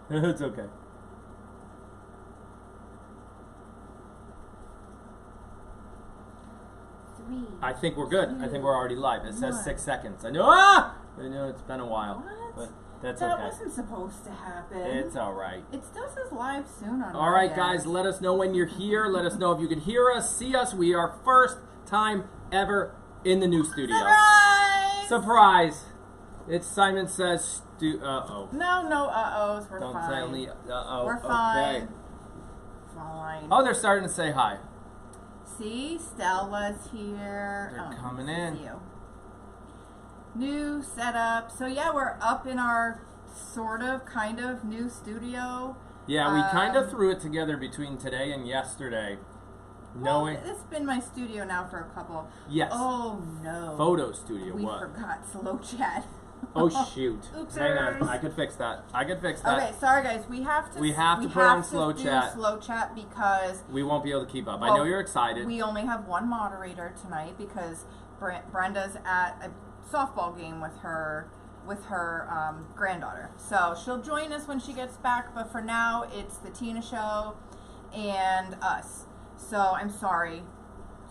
It's okay. I think we're good. I think we're already live. It says 6 seconds. I know. I know it's been a while. What? But that's that okay. That wasn't supposed to happen. It's all right. It still says live soon on all right, guys. Let us know when you're here. Let us know if you can hear us, see us. We are first time ever in the new studio. Surprise! Surprise! It's Simon Says uh-oh. No uh-ohs. We're Don't fine. say only uh-oh. We're fine. Okay. Fine. Oh, they're starting to say hi. See, Stella's here. They're coming in. You. New setup. So yeah, we're up in our sort of, kind of new studio. Yeah, we kind of threw it together between today and yesterday. Well, it's been my studio now for a couple. Yes. Oh no. Photo studio. We what? forgot slow chat. Oh shoot. Oops. Hang on. I could fix that. Okay, sorry guys. We have to put on slow chat. Slow chat because we won't be able to keep up. Well, I know you're excited. We only have one moderator tonight because Brenda's at a softball game with her granddaughter. So she'll join us when she gets back, but for now it's the Tina show and us. So I'm sorry.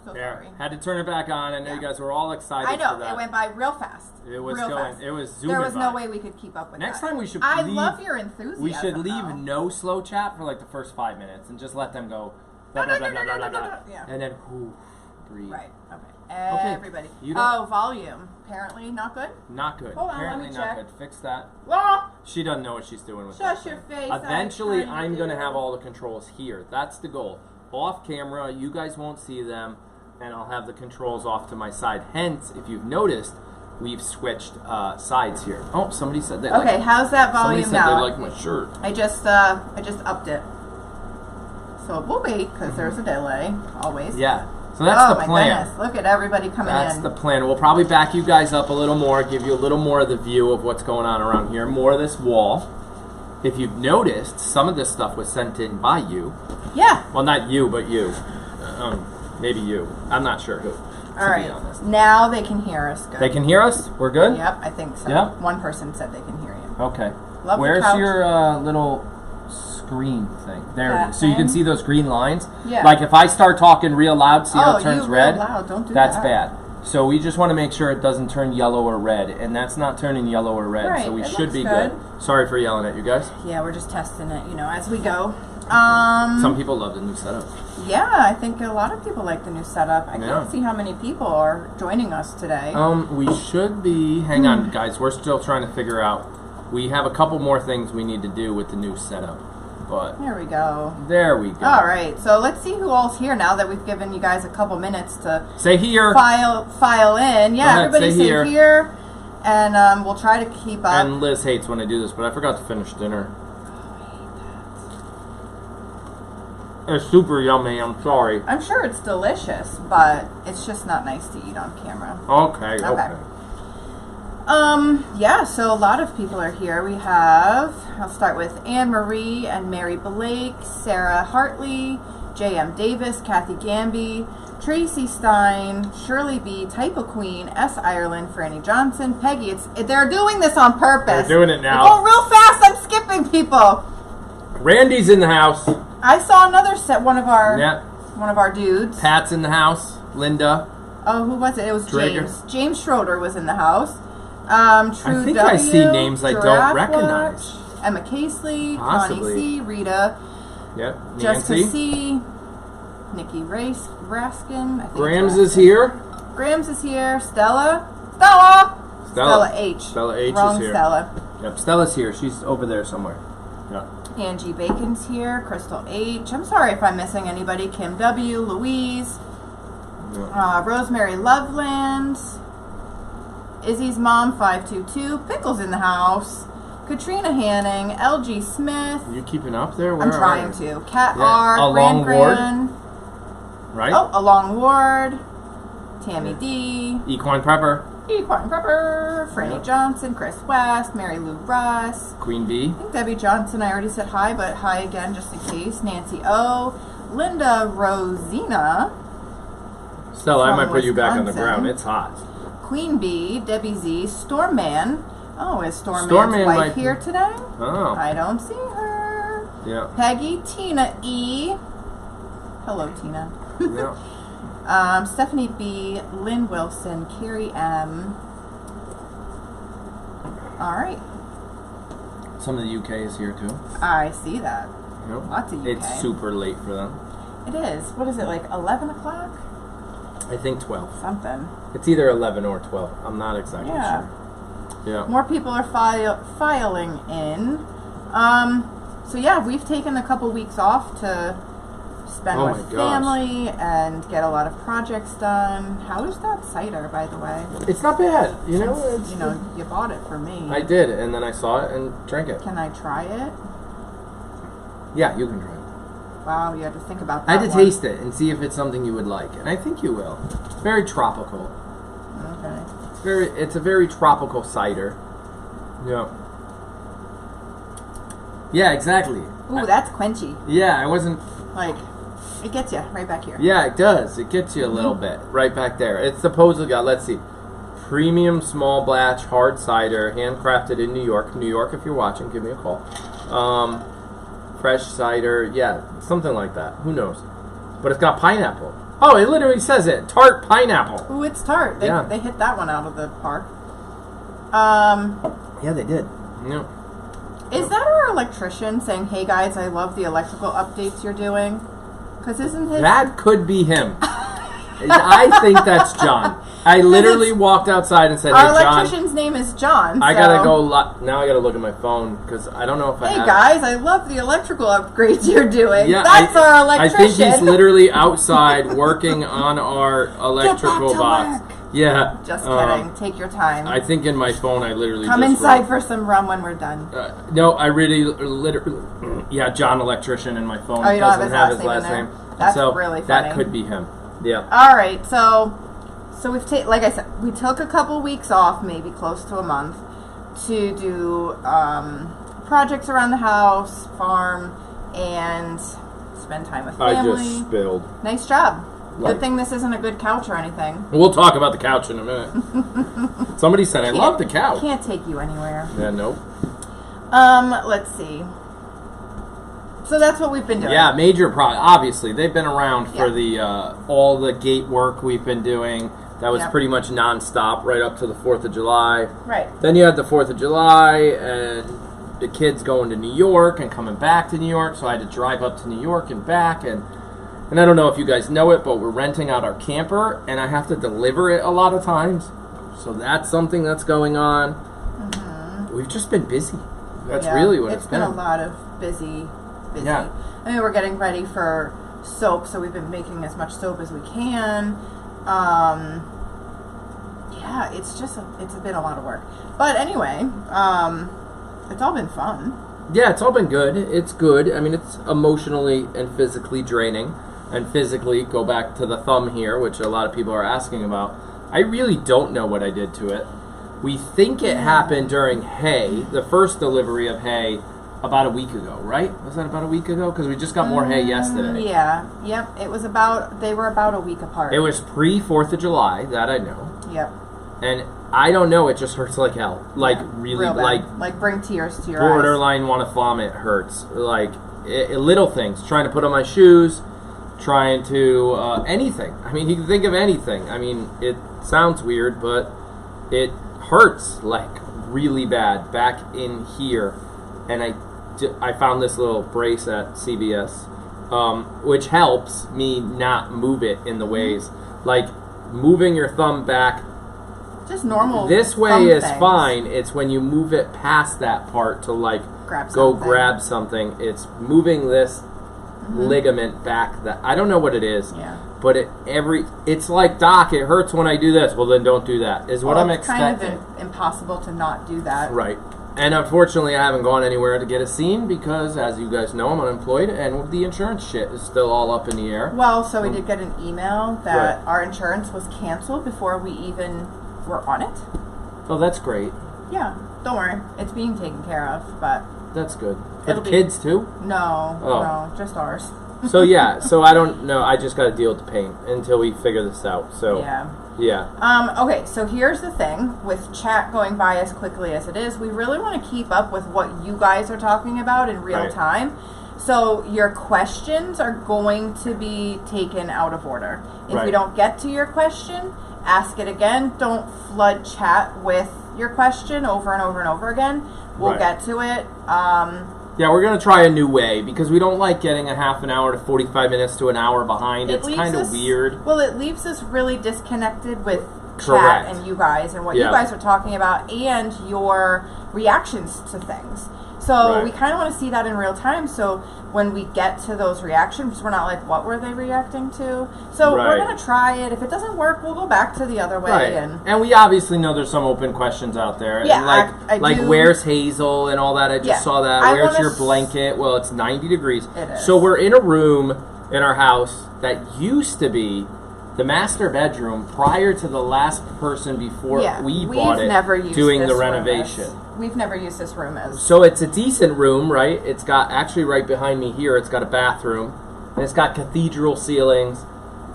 Sorry. Had to turn it back on. I know you guys were all excited. I know for that. It went by real fast. It was real going. Fast. It was zooming. There was no by. way we could keep up with Next that. time we should. I love your enthusiasm. We should leave though. no slow chat for like the first 5 minutes and just let them go. Blah, blah, blah, blah, blah, blah, yeah. And then breathe. Right. Okay. Everybody. Volume. Apparently not good. Not good. Hold on, Apparently let me not check. good. Fix that. Ah! She doesn't know what she's doing with Shush that your thing. face. Eventually, I'm going to have all the controls here. That's the goal. Off camera, you guys won't see them, and I'll have the controls off to my side. Hence, if you've noticed, we've switched sides here. Oh, somebody said they Okay, how's that volume somebody said now? they like my shirt. I just upped it. So we'll wait because there's a delay always. Yeah. So that's the plan. Goodness. Look at everybody coming in. That's the plan. We'll probably back you guys up a little more, give you a little more of the view of what's going on around here, more of this wall. If you've noticed, some of this stuff was sent in by you. Yeah. Well, not you, but you. Maybe you. I'm not sure who. All right. Now they can hear us good. They can hear us? We're good? Yep, I think so. Yep. One person said they can hear you. Okay. Love Where's the couch. your little screen thing? There it is. So you can see those green lines? Yeah. Like if I start talking real loud, see how it turns red? Real loud. Don't do that's that. bad. So we just want to make sure it doesn't turn yellow or red, and that's not turning yellow or red, right. so we It should be looks good. Sorry for yelling at you guys. Yeah, we're just testing it, as we go. Some people love the new setup. Yeah, I think a lot of people like the new setup. I can't see how many people are joining us today. We should be... Hang on, guys. We're still trying to figure out... We have a couple more things we need to do with the new setup. But there we go. There we go. All right, so let's see who all's here now that we've given you guys a couple minutes to say here. File in. Yeah, everybody say here. And we'll try to keep up. And Liz hates when I do this, but I forgot to finish dinner. It's super yummy, I'm sorry. I'm sure it's delicious, but it's just not nice to eat on camera. Okay. Yeah, so a lot of people are here. We have, I'll start with Anne Marie and Mary Blake, Sarah Hartley, J.M. Davis, Kathy Gamby, Tracy Stein, Shirley B, Typo Queen, S. Ireland, Franny Johnson, Peggy. They're doing this on purpose. They're doing it now. Go real fast, I'm skipping people. Randy's in the house. I saw another set, one of our dudes. Pat's in the house. Linda. Oh, who was it? It was Drager. James. James Schroeder was in the house. True I think I see names I don't recognize. Emma Casely, Possibly. Connie C, Rita. Yep. Jessica Nancy. C, Nikki Raskin. I think Grams is here. Grams is here. Stella H. Stella H Wrong is here. Stella. Yep. Stella's here. She's over there somewhere. Yeah. Angie Bacon's here. Crystal H. I'm sorry if I'm missing anybody. Kim W. Louise. Yeah. Rosemary Loveland. Izzy's mom 522. Pickles in the house. Katrina Hanning. LG Smith. Are you keeping up there? Where I'm trying to. Kat R. Along Ward. Right? Oh, Along Ward. Tammy D. Equine Prepper. Franny Johnson. Chris West. Mary Lou Russ. Queen Bee. I think Debbie Johnson, I already said hi, but hi again just in case. Nancy O. Linda Rosina. Stella, I might put you back on the ground. It's hot. Queen Bee, Debbie Z, Stormman. Oh, is Stormman's wife here today? Oh. I don't see her. Yeah. Peggy, Tina E. Hello, Tina. Yeah. Stephanie B. Lynn Wilson, Carrie M. All right. Some of the UK is here too. I see that. Yep. Lots of UK. It's super late for them. It is. What is it, like 11 o'clock? I think 12. Something. It's either 11 or 12. I'm not exactly Yeah. sure. Yeah. More people are filing in. So yeah, we've taken a couple weeks off to spend with family and get a lot of projects done. How is that cider, by the way? It's not bad. You know, Since, you bought it for me. I did, and then I saw it and drank it. Can I try it? Yeah, you can try it. Wow, you had to think about that. I had to taste it and see if it's something you would like, and I think you will. It's very tropical. Okay. It's a very tropical cider. Yeah. Yeah, exactly. Ooh, that's quenchy. Yeah, I wasn't... Like, it gets you right back here. Yeah, it does. It gets you a little bit right back there. It's supposedly got, let's see, premium small batch hard cider, handcrafted in New York. New York, if you're watching, give me a call. Fresh cider, yeah, something like that. Who knows? But it's got pineapple. Oh, it literally says it. Tart pineapple. Ooh, it's tart. They hit that one out of the park. Yeah, they did. Yeah. Is that our electrician saying, "Hey guys, I love the electrical updates you're doing"? Because isn't his... That could be him. I think that's John. I literally walked outside and said, "Hey, our John." electrician's name is John. I gotta go. Now I gotta look at my phone because I don't know if I. Hey guys, I love the electrical upgrades you're doing. Yeah, that's our electrician. I think he's literally outside working on our electrical box. Work. Yeah. Just kidding. Take your time. I think in my phone I literally come just inside wrote, for some rum when we're done. No, I really literally. Yeah, John Electrician in my phone doesn't have his last name. That's so really funny. That could be him. Yeah. All right, so we've taken, like I said, we took a couple weeks off, maybe close to a month, to do projects around the house, farm, and spend time with family. I just spilled. Nice job. Good thing this isn't a good couch or anything. We'll talk about the couch in a minute. Somebody said, I love the couch. Can't take you anywhere. Yeah, nope. Let's see. So that's what we've been doing. Yeah, major obviously, they've been around for the all the gate work we've been doing. That was pretty much nonstop right up to the 4th of July. Right. Then you had the 4th of July and the kids going to New York and coming back to New York. So I had to drive up to New York and back. And I don't know if you guys know it, but we're renting out our camper. And I have to deliver it a lot of times. So that's something that's going on. Mm-hmm. We've just been busy. That's really what it's been. It's been a lot of busy. Yeah. I mean, we're getting ready for soap, so we've been making as much soap as we can. Yeah, it's been a lot of work. But anyway, it's all been fun. Yeah, it's all been good. It's good. I mean, it's emotionally and physically draining. And physically, go back to the thumb here, which a lot of people are asking about. I really don't know what I did to it. We think it happened during hay, the first delivery of hay, about a week ago, right? Was that about a week ago? Because we just got more hay yesterday. Yeah. Yep. It was they were about a week apart. It was pre-4th of July, that I know. Yep. And I don't know, it just hurts like hell. Like, really, like bring tears to your eyes. Borderline want to vomit hurts. Like, little things. Trying to put on my shoes, trying to, anything. I mean, you can think of anything. I mean, it sounds weird, but it hurts, like, really bad back in here. And I found this little brace at CVS, which helps me not move it in the ways. Like, moving your thumb back. Just normal. This way is fine. It's when you move it past that part to, like, grab something. It's moving this ligament back. I don't know what it is. Yeah. But it's like, Doc, it hurts when I do this. Well, then don't do that, is what I'm expecting. It's kind of impossible to not do that. Right. And unfortunately, I haven't gone anywhere to get a scene because, as you guys know, I'm unemployed and the insurance shit is still all up in the air. Well, so we did get an email that our insurance was canceled before we even were on it. Oh, that's great. Yeah, don't worry. It's being taken care of, but... That's good. For the kids, too? No, just ours. So, yeah, so I don't know. I just got to deal with the pain until we figure this out. So, yeah. Okay, so here's the thing. With chat going by as quickly as it is, we really want to keep up with what you guys are talking about in real time. So your questions are going to be taken out of order. If you don't get to your question, ask it again. Don't flood chat with your question over and over and over again. We'll get to it. Yeah, we're going to try a new way because we don't like getting a half an hour to 45 minutes to an hour behind. It's kind of weird. Well, it leaves us really disconnected with chat and you guys and what you guys are talking about and your reactions to things. So we kind of want to see that in real time. So when we get to those reactions, we're not like, what were they reacting to? So we're going to try it. If it doesn't work, we'll go back to the other way. And we obviously know there's some open questions out there. Yeah, and like where's Hazel and all that? I just saw that. Where's your blanket? Well, it's 90 degrees. It is. So we're in a room in our house that used to be the master bedroom prior to the last person before we bought it doing the renovation. We've never used this room as. So it's a decent room, right? It's got, actually right behind me here, it's got a bathroom. And it's got cathedral ceilings.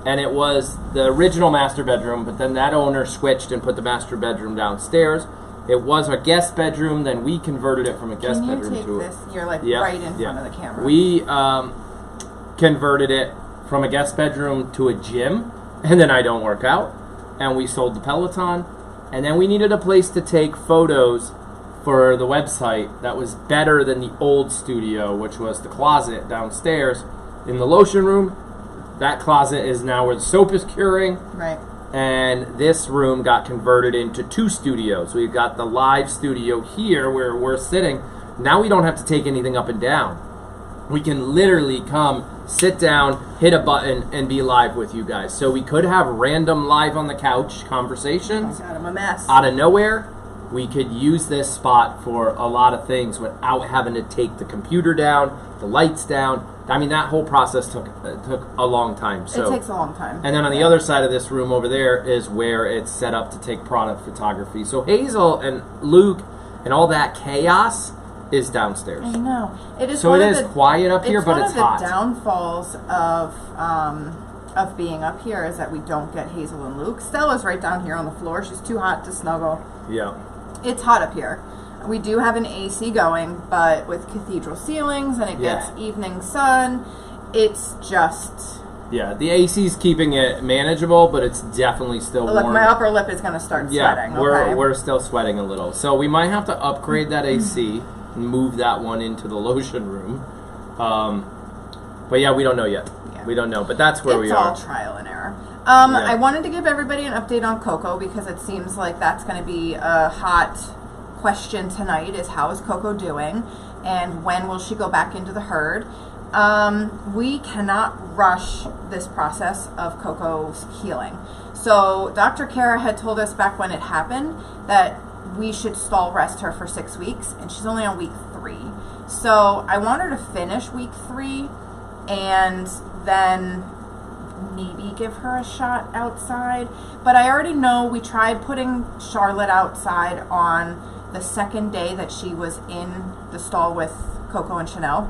And it was the original master bedroom, but then that owner switched and put the master bedroom downstairs. It was a guest bedroom, then we converted it from a guest bedroom to this? You're like right in front of the camera. We converted it from a guest bedroom to a gym, and then I don't work out. And we sold the Peloton. And then we needed a place to take photos for the website that was better than the old studio, which was the closet downstairs in the lotion room. That closet is now where the soap is curing. Right. And this room got converted into 2 studios. We've got the live studio here where we're sitting. Now we don't have to take anything up and down. We can literally come, sit down, hit a button, and be live with you guys. So we could have random live on the couch conversations. Oh my God, I'm a mess. Out of nowhere. We could use this spot for a lot of things without having to take the computer down, the lights down. I mean, that whole process took a long time. So, it takes a long time. And then on the other side of this room over there is where it's set up to take product photography. So Hazel and Luke and all that chaos is downstairs. I know. It is. So it is quiet up here, but it's hot. One of the downfalls of being up here is that we don't get Hazel and Luke. Stella's right down here on the floor. She's too hot to snuggle. Yeah. It's hot up here. We do have an AC going, but with cathedral ceilings and it gets evening sun, it's just... Yeah, the AC's keeping it manageable, but it's definitely still warm. Look, my upper lip is going to start sweating. Yeah, we're still sweating a little. So we might have to upgrade that AC and move that one into the lotion room. But yeah, we don't know yet. Yeah. We don't know, but that's where we are. It's all trial and error. I wanted to give everybody an update on Coco because it seems like that's going to be a hot question tonight is how is Coco doing and when will she go back into the herd. We cannot rush this process of Coco's healing. So Dr. Kara had told us back when it happened that we should stall rest her for 6 weeks and she's only on week 3. So I want her to finish week 3 and then maybe give her a shot outside. But I already know we tried putting Charlotte outside on the second day that she was in the stall with Coco and Chanel.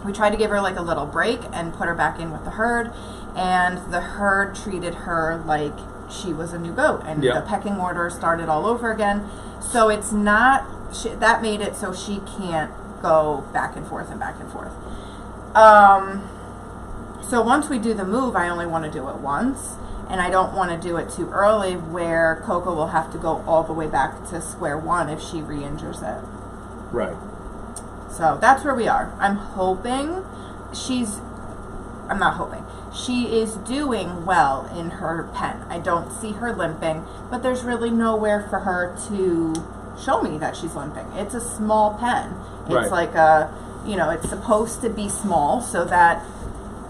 We tried to give her like a little break and put her back in with the herd, and the herd treated her like she was a new goat, and the pecking order started all over again. So it's not, that made it so she can't go back and forth and back and forth. So once we do the move, I only want to do it once. And I don't want to do it too early where Coco will have to go all the way back to square one if she re-injures it. Right. So that's where we are. I'm not hoping. She is doing well in her pen. I don't see her limping, but there's really nowhere for her to show me that she's limping. It's a small pen. It's like it's supposed to be small so that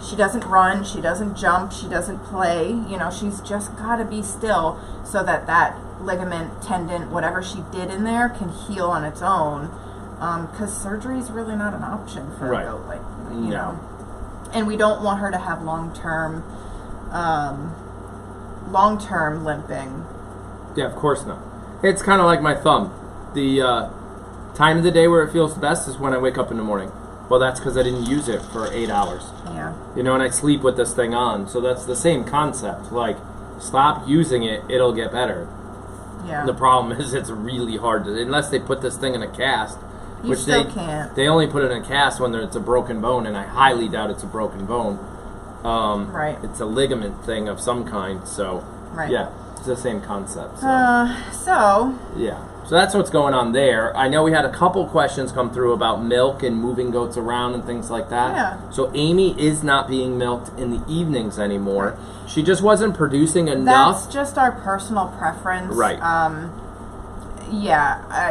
she doesn't run, she doesn't jump, she doesn't play. She's just got to be still so that that ligament, tendon, whatever she did in there can heal on its own. Because surgery is really not an option for a goat, you know. And we don't want her to have long-term limping. Yeah, of course not. It's kind of like my thumb. The time of the day where it feels the best is when I wake up in the morning. Well, that's because I didn't use it for 8 hours. Yeah. And I sleep with this thing on. So that's the same concept. Like, stop using it, it'll get better. Yeah. The problem is it's really hard to, unless they put this thing in a cast, You still can't. They only put it in a cast when it's a broken bone, and I highly doubt it's a broken bone. Right. It's a ligament thing of some kind, so yeah, it's the same concept. So. Yeah. So that's what's going on there. I know we had a couple questions come through about milk and moving goats around and things like that. Yeah. So Amy is not being milked in the evenings anymore. She just wasn't producing enough. That's just our personal preference. Right.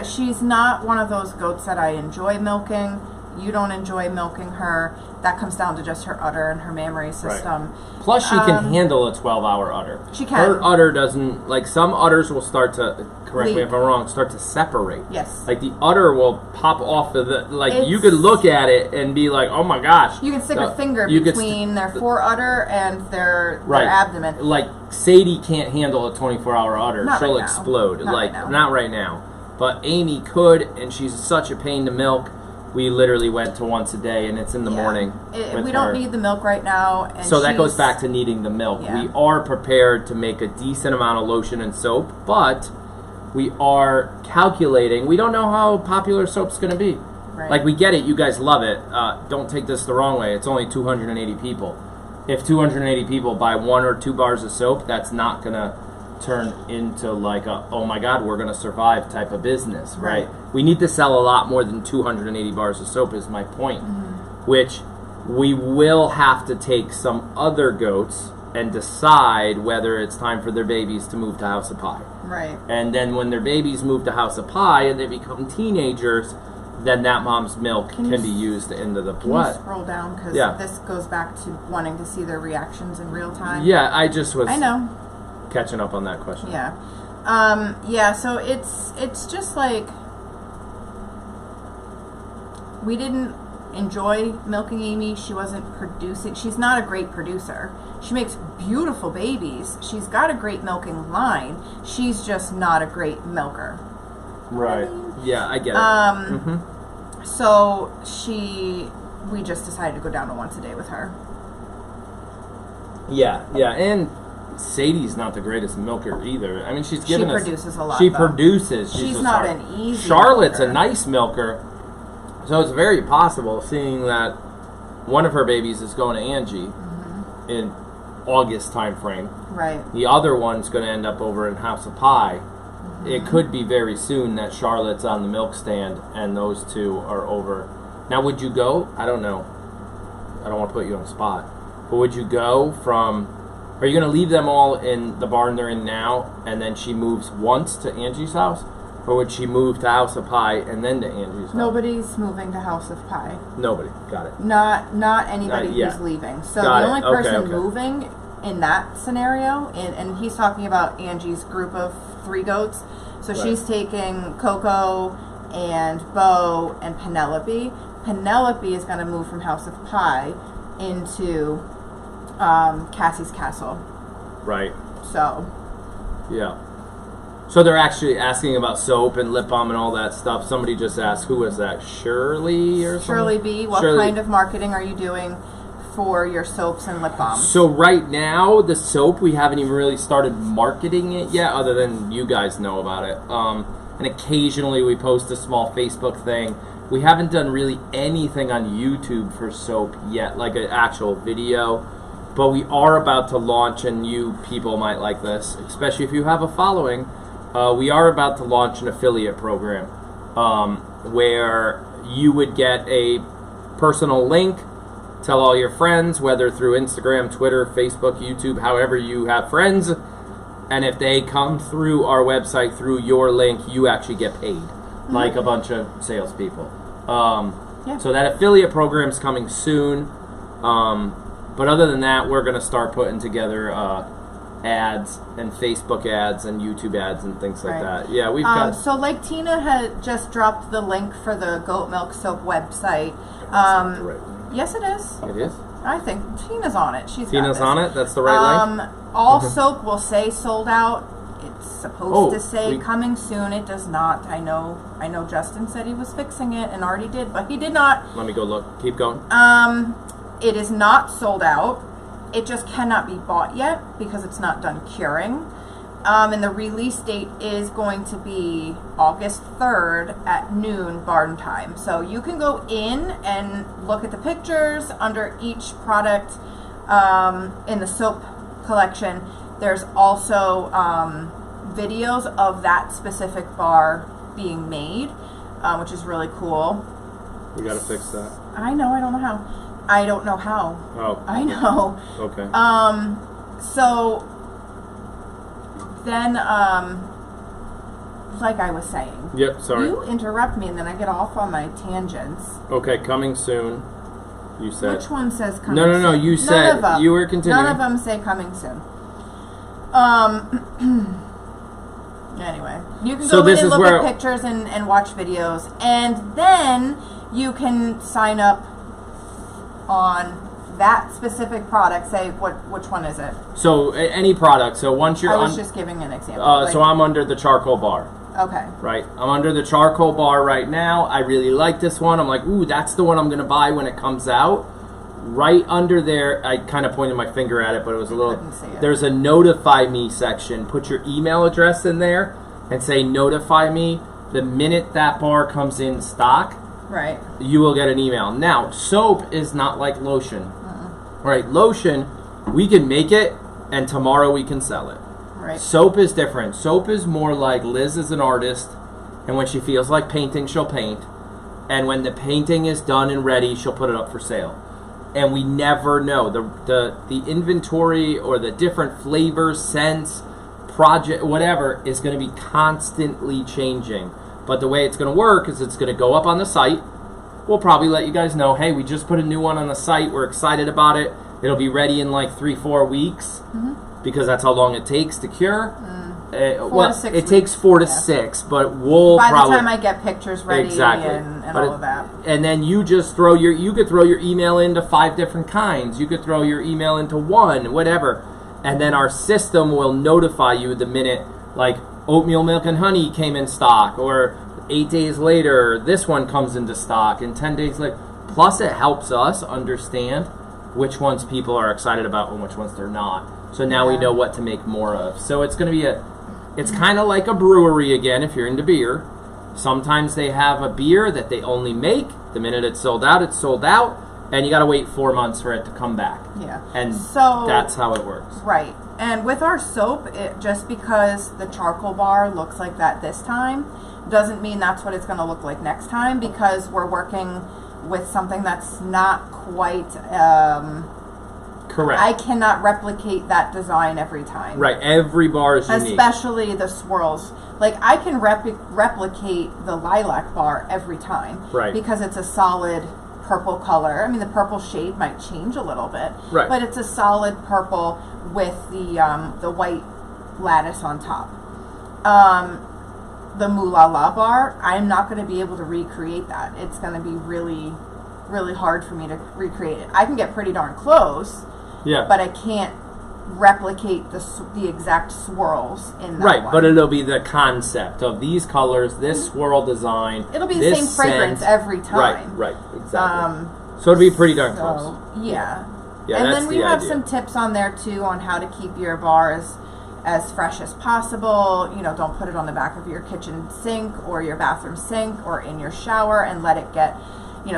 She's not one of those goats that I enjoy milking. You don't enjoy milking her. That comes down to just her udder and her mammary system. Right. Plus, she can handle a 12-hour udder. She can. Her udder doesn't, like some udders will start to, correct me if I'm wrong, start to separate. Yes. Like the udder will pop off of the, like you could look at it and be like, oh my gosh. You can stick a finger between their foreudder and their abdomen. Like Sadie can't handle a 24-hour udder. She'll explode. Not right now. But Amy could, and she's such a pain to milk. We literally went to once a day, and it's in the morning. We don't need the milk right now. And so that goes back to needing the milk. Yeah. We are prepared to make a decent amount of lotion and soap, but we are calculating. We don't know how popular soap's going to be. Right. Like, we get it. You guys love it. Don't take this the wrong way. It's only 280 people. If 280 people buy 1 or 2 bars of soap, that's not going to turn into like a, oh my god, we're going to survive type of business, right? We need to sell a lot more than 280 bars of soap is my point, which we will have to take some other goats and decide whether it's time for their babies to move to House of Pie. Right. And then when their babies move to House of Pie and they become teenagers, then that mom's milk can be used into the blood. Can you scroll down? Because this goes back to wanting to see their reactions in real time. Yeah, I just was... I know. Catching up on that question. Yeah. So it's just like we didn't enjoy milking Amy. She wasn't producing. She's not a great producer. She makes beautiful babies. She's got a great milking line. She's just not a great milker. Right. Yeah, I get it. So we just decided to go down to once a day with her. Yeah, and Sadie's not the greatest milker either. I mean, she's given us... She produces a lot, She though. produces. She's not an easy Charlotte's milker. a nice milker, so it's very possible, seeing that one of her babies is going to Angie in August time frame. Right. The other one's going to end up over in House of Pie. It could be very soon that Charlotte's on the milk stand and those two are over. Now, would you go? I don't know. I don't want to put you on the spot. But would you go from... Are you going to leave them all in the barn they're in now, and then she moves once to Angie's house? Or would she move to House of Pie and then to Angie's house? Nobody's moving to House of Pie. Nobody. Got it. Not anybody who's leaving. So the only person moving in that scenario, and he's talking about Angie's group of 3 goats. So she's taking Coco and Bo and Penelope. Penelope is going to move from House of Pie into... Cassie's castle. Right. So. Yeah. So they're actually asking about soap and lip balm and all that stuff. Somebody just asked, who was that? Shirley or something? Shirley B. What kind of marketing are you doing for your soaps and lip balms? So right now, the soap, we haven't even really started marketing it yet, other than you guys know about it. And occasionally we post a small Facebook thing. We haven't done really anything on YouTube for soap yet, like an actual video. But we are about to launch, and you people might like this, especially if you have a following. We are about to launch an affiliate program where you would get a personal link, tell all your friends, whether through Instagram, Twitter, Facebook, YouTube, however you have friends, and if they come through our website through your link, you actually get paid, like a bunch of salespeople. So that affiliate program is coming soon. But other than that, we're going to start putting together ads and Facebook ads and YouTube ads and things like that. Yeah, we've got... So like Tina had just dropped the link for the goat milk soap website. Yes, it is. It is? I think Tina's on it. Tina's on it? That's the right link? All soap will say sold out. It's supposed to say coming soon. It does not. I know Justin said he was fixing it and already did, but he did not. Let me go look. Keep going. It is not sold out. It just cannot be bought yet because it's not done curing. And the release date is going to be August 3rd at noon Barn time. So you can go in and look at the pictures under each product in the soap collection. There's also videos of that specific bar being made, which is really cool. We gotta fix that. I know, I don't know how. I don't know how. Oh. I know. Okay. So then, like I was saying. Yep, sorry. You interrupt me and then I get off on my tangents. Okay, coming soon. You said. Which one says coming soon? No, you said. You were continuing. None of them say coming soon. Anyway, you can go in and look at pictures and watch videos, and then you can sign up on that specific product. Say which one is it? So any product. So once you're I was just giving an example. So I'm under the charcoal bar. Okay. Right. I'm under the charcoal bar right now. I really like this one. I'm like, ooh, that's the one I'm gonna buy when it comes out. Right under there, I kind of pointed my finger at it, but it was a little. There's a notify me section. Put your email address in there and say notify me the minute that bar comes in stock. Right. You will get an email. Now, soap is not like lotion. Right. Lotion, we can make it and tomorrow we can sell it. Right. Soap is different. Soap is more like Liz is an artist, and when she feels like painting, she'll paint. And when the painting is done and ready, she'll put it up for sale. And we never know. The inventory or the different flavors, scents, project, whatever, is going to be constantly changing. But the way it's going to work is it's going to go up on the site. We'll probably let you guys know, hey, we just put a new one on the site. We're excited about it. It'll be ready in like 3-4 weeks because that's how long it takes to cure. 4 to 6 it takes 4 to 6, but we'll by probably... the time I get pictures ready and all of that. And then you just throw you could throw your email into 5 different kinds. You could throw your email into 1, whatever. And then our system will notify you the minute, like, oatmeal milk and honey came in stock, or 8 days later, this one comes into stock, and 10 days later. Plus, it helps us understand which ones people are excited about and which ones they're not. So now we know what to make more of. So it's going to be it's kind of like a brewery again if you're into beer. Sometimes they have a beer that they only make. The minute it's sold out, and you got to wait 4 months for it to come back. Yeah. And so that's how it works. Right. And with our soap, just because the charcoal bar looks like that this time doesn't mean that's what it's going to look like next time, because we're working with something that's not quite... Correct. I cannot replicate that design every time. Right. Every bar is unique. Especially the swirls. Like, I can replicate the lilac bar every time. Right. Because it's a solid purple color. I mean, the purple shade might change a little bit. Right. But it's a solid purple with the white lattice on top. The Moolah La bar, I'm not going to be able to recreate that. It's going to be really, really hard for me to recreate it. I can get pretty darn close. Yeah. But I can't replicate the exact swirls in that right, one. but it'll be the concept of these colors, this swirl design. It'll be the same fragrance scent. every time. Right, exactly. So it'll be pretty darn close. Yeah. Yeah, and that's then we the have idea. some tips on there too on how to keep your bar as fresh as possible. You know, don't put it on the back of your kitchen sink or your bathroom sink or in your shower and let it get,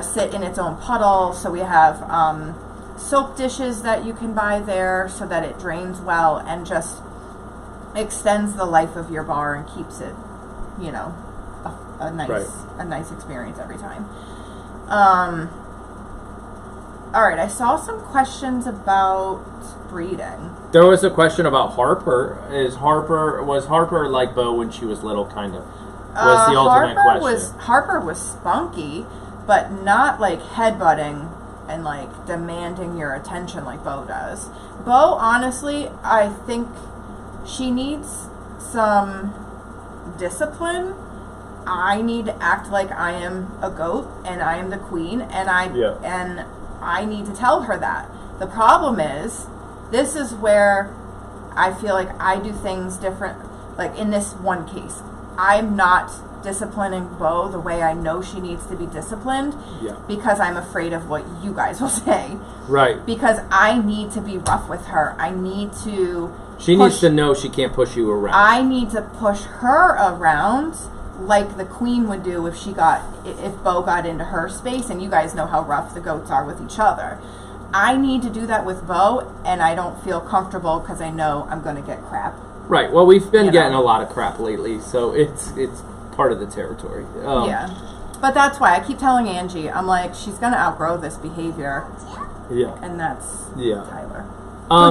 sit in its own puddle. So we have soap dishes that you can buy there so that it drains well and just extends the life of your bar and keeps it, a nice experience every time. All right, I saw some questions about breeding. There was a question about Harper. Was Harper like Bo when she was little, kind of? Was the ultimate question. Harper was spunky, but not like headbutting and like demanding your attention like Bo does. Bo, honestly, I think she needs some discipline. I need to act like I am a goat and I am the queen, and I need to tell her that. The problem is, this is where I feel like I do things different. Like in this one case, I'm not disciplining Bo the way I know she needs to be disciplined because I'm afraid of what you guys will say. Right. Because I need to be rough with her. I need to... She needs to know she can't push you around. I need to push her around like the queen would do if Bo got into her space, and you guys know how rough the goats are with each other. I need to do that with Bo, and I don't feel comfortable because I know I'm going to get crap. Right. Well, we've been getting a lot of crap lately, so it's part of the territory. Yeah. But that's why I keep telling Angie, I'm like, she's going to outgrow this behavior. Yeah. And that's Tyler.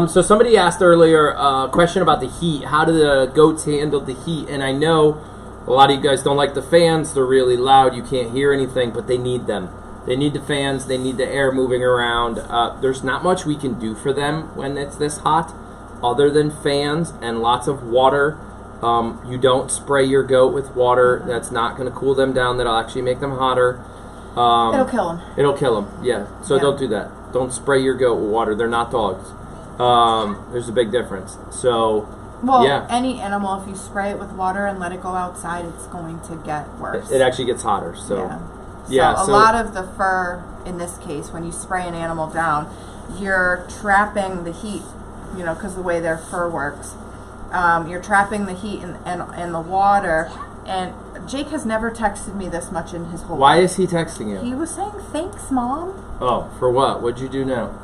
So somebody asked earlier a question about the heat. How do the goats handle the heat? And I know a lot of you guys don't like the fans. They're really loud. You can't hear anything, but they need them. They need the fans. They need the air moving around. There's not much we can do for them when it's this hot other than fans and lots of water. You don't spray your goat with water. That's not going to cool them down. That'll actually make them hotter. It'll kill them. It'll kill them, yeah. So don't do that. Don't spray your goat with water. They're not dogs. There's a big difference. So, any animal, if you spray it with water and let it go outside, it's going to get worse. It actually gets hotter. So, so a lot of the fur, in this case, when you spray an animal down, you're trapping the heat, because the way their fur works. You're trapping the heat in the water. And Jake has never texted me this much in his whole life. Why is he texting you? He was saying, thanks, Mom. Oh, for what? What'd you do now?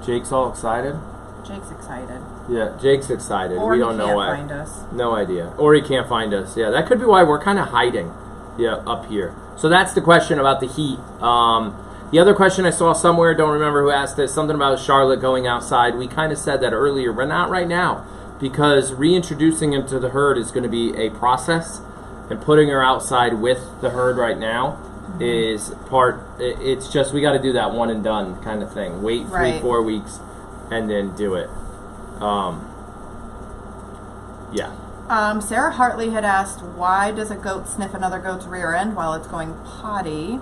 Jake's all excited? Jake's excited. Yeah, Jake's excited. Or we don't know why. He can't find us. No idea. Or he can't find us. Yeah, that could be why we're kind of hiding. Yeah, up here. So that's the question about the heat. The other question I saw somewhere, don't remember who asked this, something about Charlotte going outside. We kind of said that earlier, but not right now. Because reintroducing him to the herd is going to be a process. And putting her outside with the herd right now is it's just, we got to do that one and done kind of thing. Wait 3-4 weeks and then do it. Sarah Hartley had asked, why does a goat sniff another goat's rear end while it's going potty?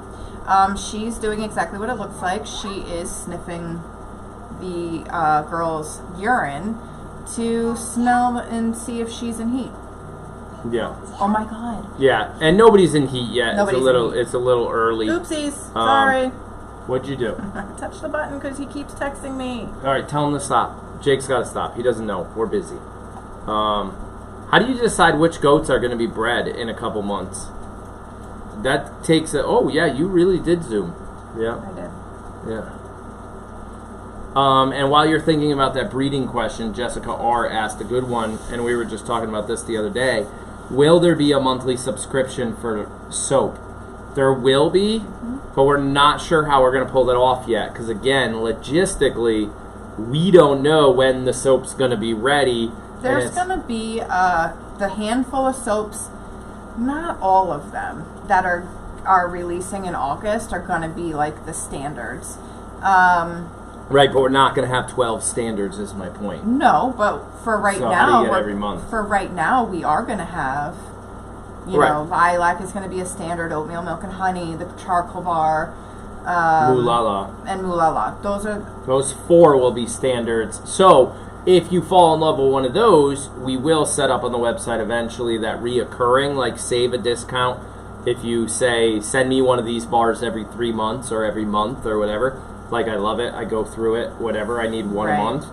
She's doing exactly what it looks like. She is sniffing the girl's urine to smell and see if she's in heat. Yeah. Oh my God. Yeah, and nobody's in heat yet. Nobody's It's a little early. Oopsies. Sorry. What'd you do? I touched the button because he keeps texting me. All right, tell him to stop. Jake's got to stop. He doesn't know. We're busy. How do you decide which goats are going to be bred in a couple months? That takes a... Oh, yeah, you really did zoom. Yeah. I did. Yeah. And while you're thinking about that breeding question, Jessica R. asked a good one, and we were just talking about this the other day. Will there be a monthly subscription for soap? There will be, but we're not sure how we're going to pull that off yet. Because, again, logistically, we don't know when the soap's going to be ready. There's going to be the handful of soaps, not all of them, that are releasing in August are going to be like the standards. Right, but we're not going to have 12 standards, is my point. No, but for right now, how do you get every month? For right now, we are going to have, Lilac is going to be a standard, oatmeal, milk, and honey, the charcoal bar, Moolala. And Moolala. Those 4 will be standards. So, if you fall in love with one of those, we will set up on the website eventually that reoccurring, like save a discount. If you say, send me one of these bars every 3 months or every month or whatever. Like, I love it. I go through it. Whatever. I need one a month.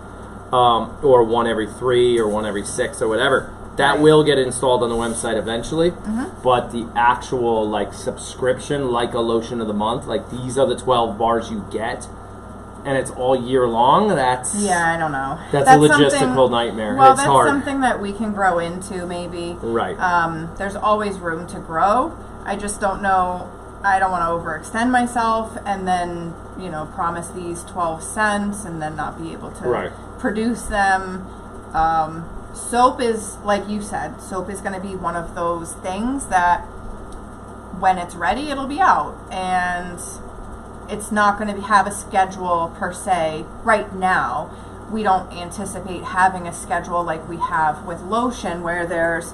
Or one every 3 or one every 6 or whatever. That will get installed on the website eventually. But the actual, like, subscription, like a lotion of the month, like, these are the 12 bars you get. And it's all year long. That's... Yeah, I don't know. That's a logistical nightmare. Well, it's that's hard. something that we can grow into, maybe. Right. There's always room to grow. I just don't know... I don't want to overextend myself and then, promise these 12 cents and then not be able to produce them. Soap is, like you said, soap is going to be one of those things that when it's ready, it'll be out. And it's not going to have a schedule per se right now. We don't anticipate having a schedule like we have with lotion where there's,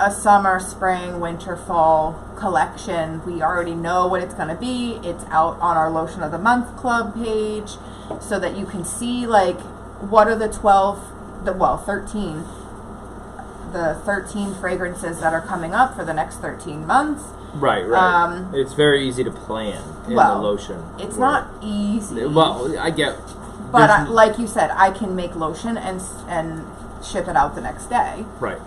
a summer, spring, winter, fall collection. We already know what it's going to be. It's out on our Lotion of the Month Club page so that you can see, like, what are the 13 the 13 fragrances that are coming up for the next 13 months. Right. It's very easy to plan in the lotion. It's not easy. Well, I get. But like you said, I can make lotion and ship it out the next day. Right.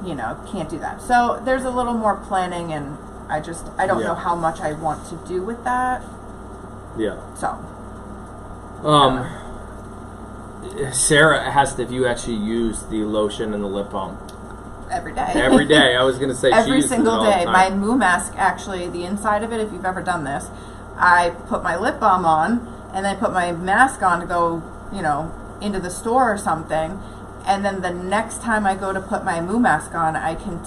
You know, can't do that. So there's a little more planning, and I don't know how much I want to do with that. Yeah. So. Sarah asked if you actually use the lotion and the lip balm. Every day. Every day. I was going to say every she single uses it all day. the My time. Moo mask, actually, the inside of it, if you've ever done this, I put my lip balm on, and then I put my mask on to go, you know, into the store or something. And then the next time I go to put my Moo mask on, I can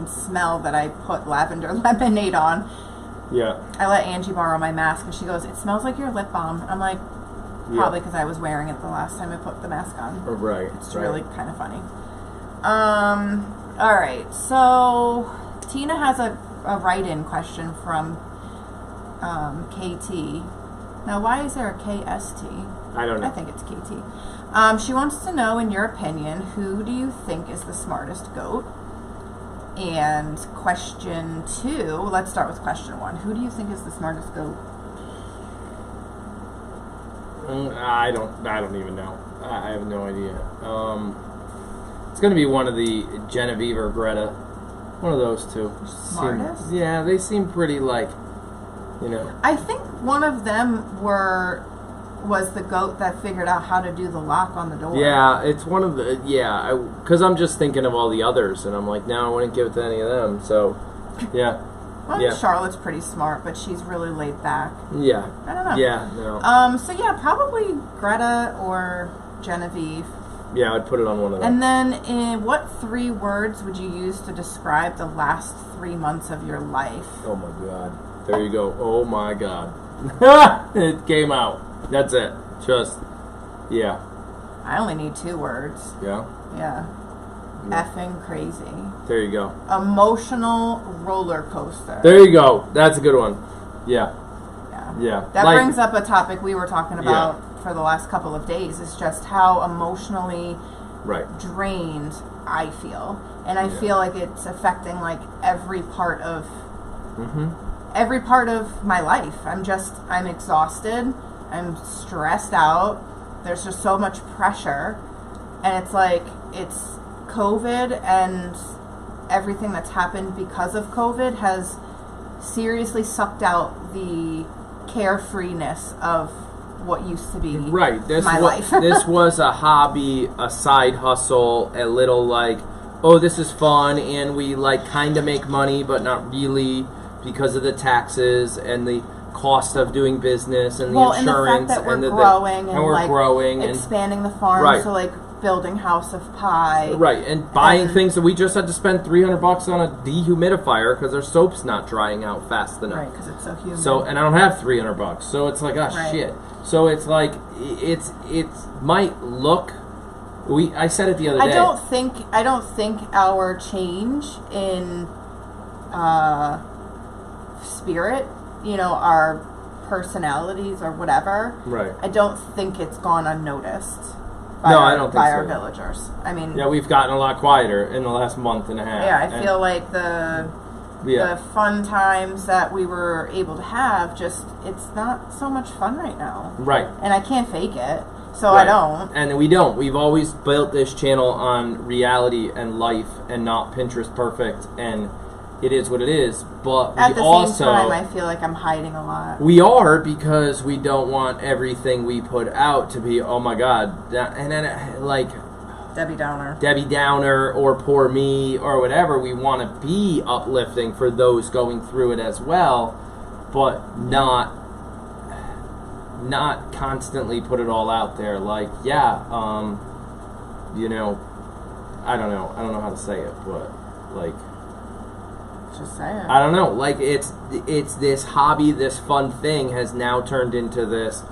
smell that I put lavender lemonade on. Yeah. I let Angie borrow my mask, and she goes, "It smells like your lip balm." I'm like, probably because I was wearing it the last time I put the mask on. Right. It's really kind of funny. All right. So Tina has a write-in question from KT. Now, why is there a KST? I don't know. I think it's KT. She wants to know, in your opinion, who do you think is the smartest goat? And question 2, let's start with question 1. Who do you think is the smartest goat? I don't even know. I have no idea. It's going to be one of the Genevieve or Greta. One of those two. Smartest? They seem pretty like, you know. I think one of them was the goat that figured out how to do the lock on the door. Yeah, it's one of the, because I'm just thinking of all the others, and I'm like, no, I wouldn't give it to any of them, so, yeah. Well, Charlotte's pretty smart, but she's really laid back. Yeah. I don't know. Yeah, no. So yeah, probably Greta or Genevieve. Yeah, I'd put it on one of them. And then, what 3 words would you use to describe the last 3 months of your life? Oh my God. There you go. Oh my God. It came out. That's it. Just, yeah. I only need 2 words. Yeah? Yeah. Effing crazy. There you go. Emotional roller coaster. There you go. That's a good one. Yeah. Yeah. That brings up a topic we were talking about for the last couple of days. It's just how emotionally drained I feel. And I feel like it's affecting like every part of my life. I'm exhausted. I'm stressed out. There's just so much pressure. And it's like, it's COVID, and everything that's happened because of COVID has seriously sucked out the carefreeness of what used to be my life. This was a hobby, a side hustle, a little like, oh, this is fun, and we like kind of make money, but not really because of the taxes and the cost of doing business and the insurance, and the fact that we're growing and expanding the farm, so like building House of Pie, and buying things that we just had to spend $300 on a dehumidifier because our soap's not drying out fast enough, because it's so humid. So, and I don't have $300, so it's like, shit. So it's like it might look. I said it the other day. I don't think our change in spirit, you know, our personalities or whatever. I don't think it's gone unnoticed. I don't think by our villagers. I mean, we've gotten a lot quieter in the last month and a half. Yeah, I feel like the fun times that we were able to have, it's not so much fun right now. And I can't fake it, so I don't. And we don't. We've always built this channel on reality and life and not Pinterest perfect, and it is what it is. But at the same time, I feel like I'm hiding a lot. We are, because we don't want everything we put out to be, oh my God, and then like Debbie Downer or poor me or whatever. We want to be uplifting for those going through it as well, but not constantly put it all out there. Like, you know, I don't know how to say it, but like, just say it. I don't know. Like, it's this hobby, this fun thing has now turned into this,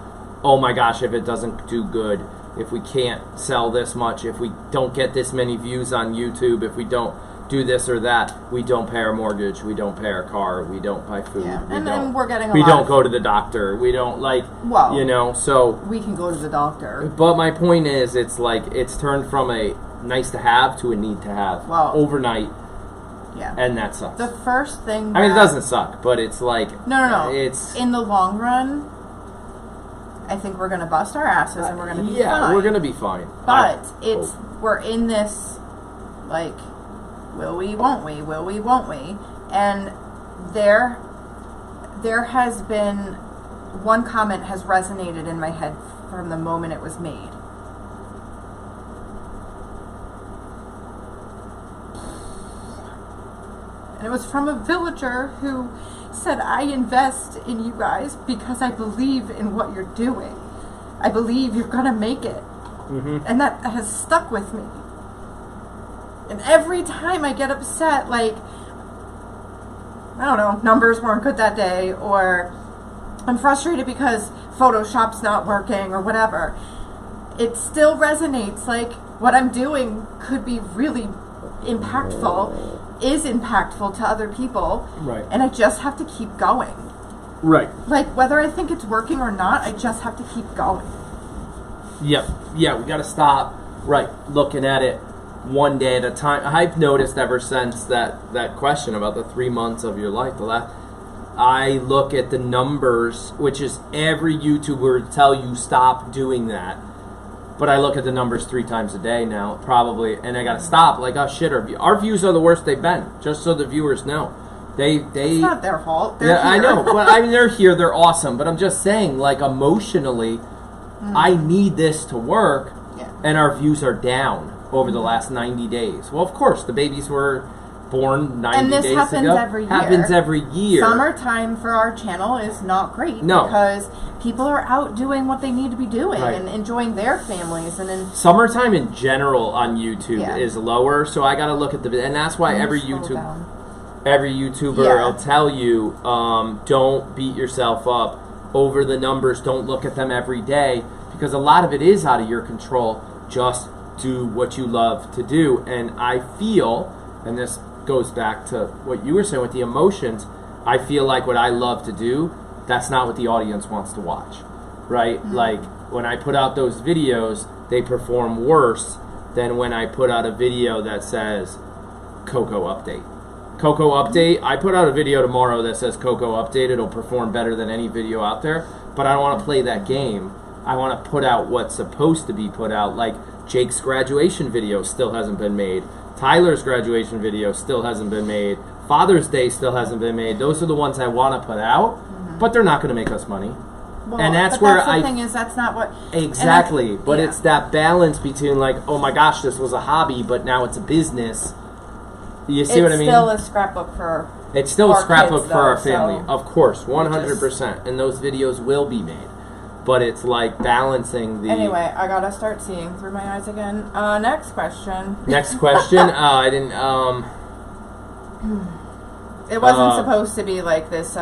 oh my gosh, if it doesn't do good, if we can't sell this much, if we don't get this many views on YouTube, if we don't do this or that, we don't pay our mortgage, we don't pay our car, we don't buy food, then we're getting we don't go to the doctor, we don't, like, you know, so we can go to the doctor. But my point is, it's like, it's turned from a nice to have to a need to have overnight. Yeah. And that sucks. The first thing I mean, it doesn't suck, but it's like... No. It's... In the long run, I think we're going to bust our asses and we're going to be fine. Yeah, we're going to be fine. But we're in this, like, will we, won't we, will we, won't we? And there has been... One comment has resonated in my head from the moment it was made. And it was from a villager who said, I invest in you guys because I believe in what you're doing. I believe you're going to make it. Mm-hmm. And that has stuck with me. And every time I get upset, like, I don't know, numbers weren't good that day, or I'm frustrated because Photoshop's not working, or whatever, it still resonates. Like, what I'm doing could be really impactful, is impactful to other people, right? And I just have to keep going, right? Like, whether I think it's working or not, I just have to keep going. Yep. Yeah, we got to stop, right, looking at it one day at a time. I've noticed ever since that question about the 3 months of your life, I look at the numbers, which is every YouTuber will tell you stop doing that. But I look at the numbers 3 times a day now, probably, and I gotta stop. Like, oh shit, our views are the worst they've been. Just so the viewers know, it's not their fault. They're yeah, here. I know. But I mean, they're here. They're awesome. But I'm just saying, like, emotionally, I need this to work, and our views are down over the last 90 days. Well, of course, the babies were born 90 days ago. And this happens every year. Summertime for our channel is not great because people are out doing what they need to be doing and enjoying their families. And summertime in general on YouTube is lower, so I got to look at and that's why every YouTuber will tell you, don't beat yourself up over the numbers. Don't look at them every day because a lot of it is out of your control. Just do what you love to do. And I feel, and this goes back to what you were saying with the emotions, I feel like what I love to do, that's not what the audience wants to watch, right? Mm-hmm. Like, when I put out those videos, they perform worse than when I put out a video that says Coco update. Coco update, I put out a video tomorrow that says Coco update. It'll perform better than any video out there, but I don't want to play that game. I want to put out what's supposed to be put out. Like, Jake's graduation video still hasn't been made. Tyler's graduation video still hasn't been made. Father's Day still hasn't been made. Those are the ones I want to put out, but they're not going to make us money. Well, and that's but where the thing is, that's not what... Exactly, but it's that balance between, like, oh my gosh, this was a hobby, but now it's a business. You see what I mean? It's still a scrapbook for It's still a scrapbook kids, for our though, family, so of course, 100%. And those videos will be made. But it's like balancing the... Anyway, I gotta start seeing through my eyes again. Next question. Next question? I didn't... It wasn't supposed to be like this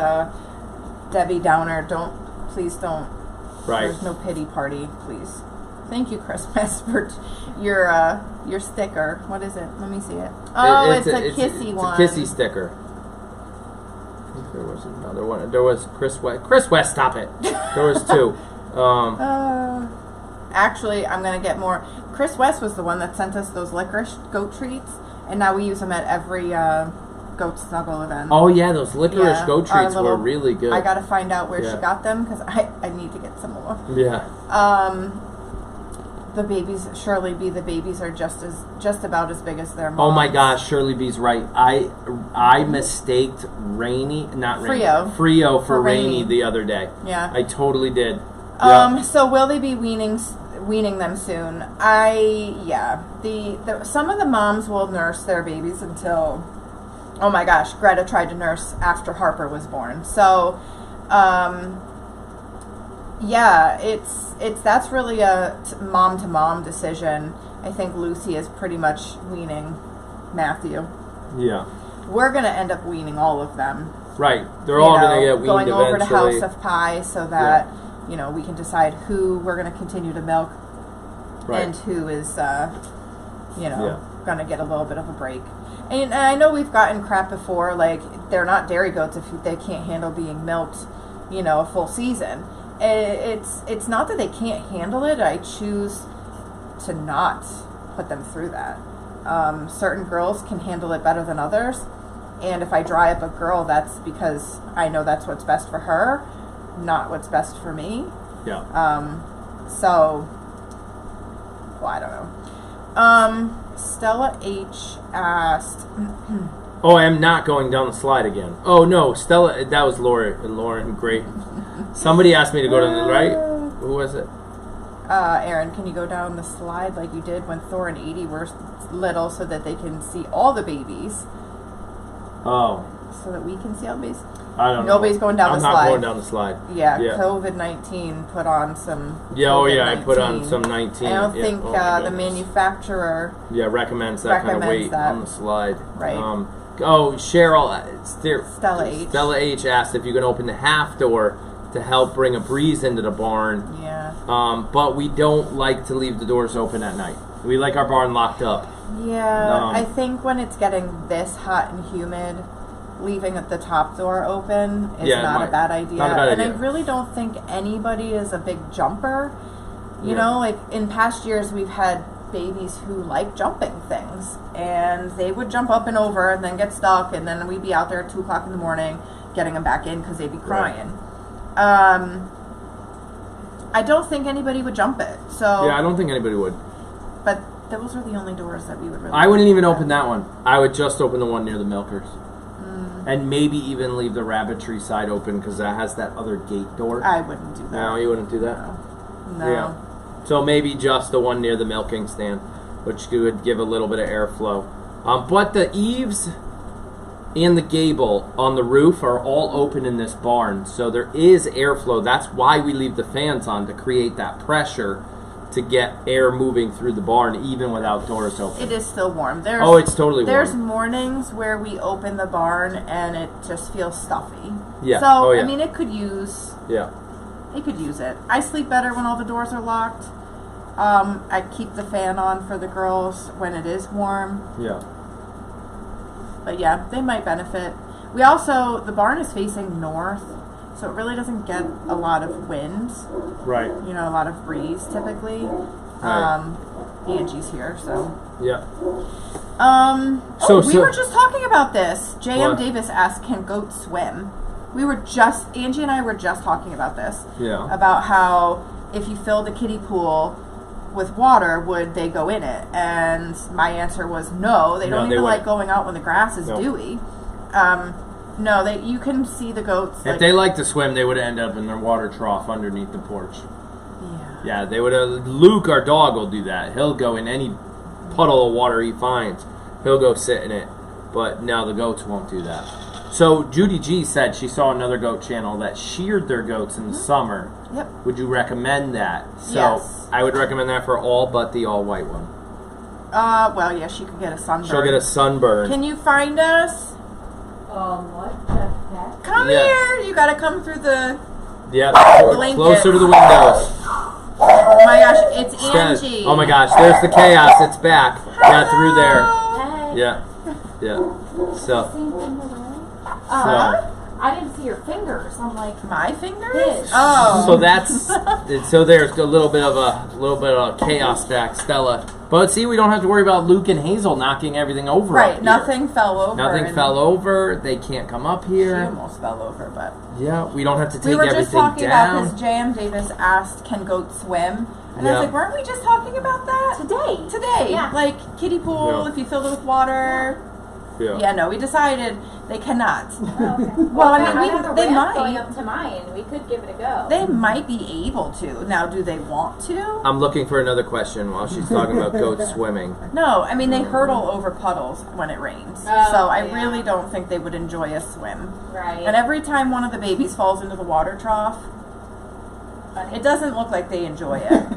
Debbie Downer. Please don't. Right. There's no pity party, please. Thank you, Christmas, for your sticker. What is it? Let me see it. Oh, it's a kissy one. It's a kissy sticker. I think there was another one. There was Chris West. Chris West, stop it. There was 2. Actually, I'm going to get more. Chris West was the one that sent us those licorice goat treats, and now we use them at every goat snuggle event. Oh, yeah, those licorice goat treats were really good. I got to find out where she got them, because I need to get some more. Yeah. The babies, Shirley B, the babies are just about as big as their moms. Oh my gosh, Shirley B's right. I mistaked Frio for Rainy the other day. Yeah. I totally did. So will they be weaning them soon? Some of the moms will nurse their babies until, oh my gosh, Greta tried to nurse after Harper was born. So, that's really a mom-to-mom decision. I think Lucy is pretty much weaning Matthew. Yeah. We're going to end up weaning all of them. Right. They're all going to get weaned going over eventually. to House of Pie so that, we can decide who we're going to continue to milk and who is, going to get a little bit of a break. And I know we've gotten crap before, like, they're not dairy goats if they can't handle being milked, a full season. It's not that they can't handle it. I choose to not put them through that. Certain girls can handle it better than others, and if I dry up a girl, that's because I know that's what's best for her, not what's best for me. Yeah. So, well, I don't know. Stella H asked. Oh, I am not going down the slide again. Oh no, Stella, that was Lauren, great. Somebody asked me to go down the right. Who was it? Aaron, can you go down the slide like you did when Thor and Edie were little so that they can see all the babies? Oh. So that we can see all the babies? I don't know. Nobody's going down the slide. I'm not going down the slide. Yeah, COVID-19 put on some. Yeah, oh yeah, I put on some 19. I don't think the manufacturer. Yeah, recommends that kind of weight on the slide. Right. Cheryl, Stella H asked if you can open the half door to help bring a breeze into the barn. Yeah. But we don't like to leave the doors open at night. We like our barn locked up. Yeah, I think when it's getting this hot and humid, leaving the top door open is not a bad idea. Not a bad idea. I really don't think anybody is a big jumper. You know, like in past years we've had babies who like jumping things, and they would jump up and over and then get stuck, and then we'd be out there at 2 o'clock in the morning getting them back in because they'd be crying. Right. I don't think anybody would jump it. So yeah, I don't think anybody would. But those are the only doors that we would really. I wouldn't even open that one. I would just open the one near the milkers. And maybe even leave the rabbitry side open because that has that other gate door. I wouldn't do that. No, you wouldn't do that? No. Yeah. So maybe just the one near the milking stand, which would give a little bit of airflow. But the eaves and the gable on the roof are all open in this barn, so there is airflow. That's why we leave the fans on, to create that pressure to get air moving through the barn even without doors open. It is still warm. It's totally warm. There's mornings where we open the barn and it just feels stuffy. Yeah. So, I mean, it could use... Yeah. It could use it. I sleep better when all the doors are locked. I keep the fan on for the girls when it is warm. Yeah. But yeah, they might benefit. We also... The barn is facing north, so it really doesn't get a lot of wind. Right. You know, a lot of breeze typically. Right. Angie's here, so. Yeah. We were just talking about this. J.M. Davis asked, can goats swim? Angie and I were just talking about this. Yeah. About how if you filled a kiddie pool with water, would they go in it? And my answer was no. They don't even like going out when the grass is dewy. No, you can see the goats. If they like to swim, they would end up in their water trough underneath the porch. Yeah. Yeah, they would. Luke, our dog, will do that. He'll go in any puddle of water he finds. He'll go sit in it. But no, the goats won't do that. So Judy G said she saw another goat channel that sheared their goats in the summer. Yep. Would you recommend that? So yes. I would recommend that for all but the all white one. Well, yeah, she could get a sunburn. She'll get a sunburn. Can you find us? What? Come here! You gotta come through the... Yeah, blanket. closer to the windows. Oh my gosh, it's Angie. Oh my gosh, there's the chaos. It's back. Yeah, through there. Hey. Yeah. So. I didn't see your fingers. I'm like, my fingers? This. Oh. So there's a little bit of chaos back, Stella. But see, we don't have to worry about Luke and Hazel knocking everything over. Right, up here. nothing fell over. Nothing fell over. They can't come up here. She almost fell over, but yeah, we don't have to take everything down. We were just talking about this. J.M. Davis asked, "Can goats swim?" And I was like, "Weren't we just talking about that today? Yeah. Like kiddie pool, if you filled it with water." Yeah, no, we decided they cannot. Oh, okay. Well, I mean, they might. Going up to mine, we could give it a go. They might be able to. Now, do they want to? I'm looking for another question while she's talking about goats swimming. No, I mean, they hurdle over puddles when it rains. So I really don't think they would enjoy a swim. Right. And every time one of the babies falls into the water trough, it doesn't look like they enjoy it.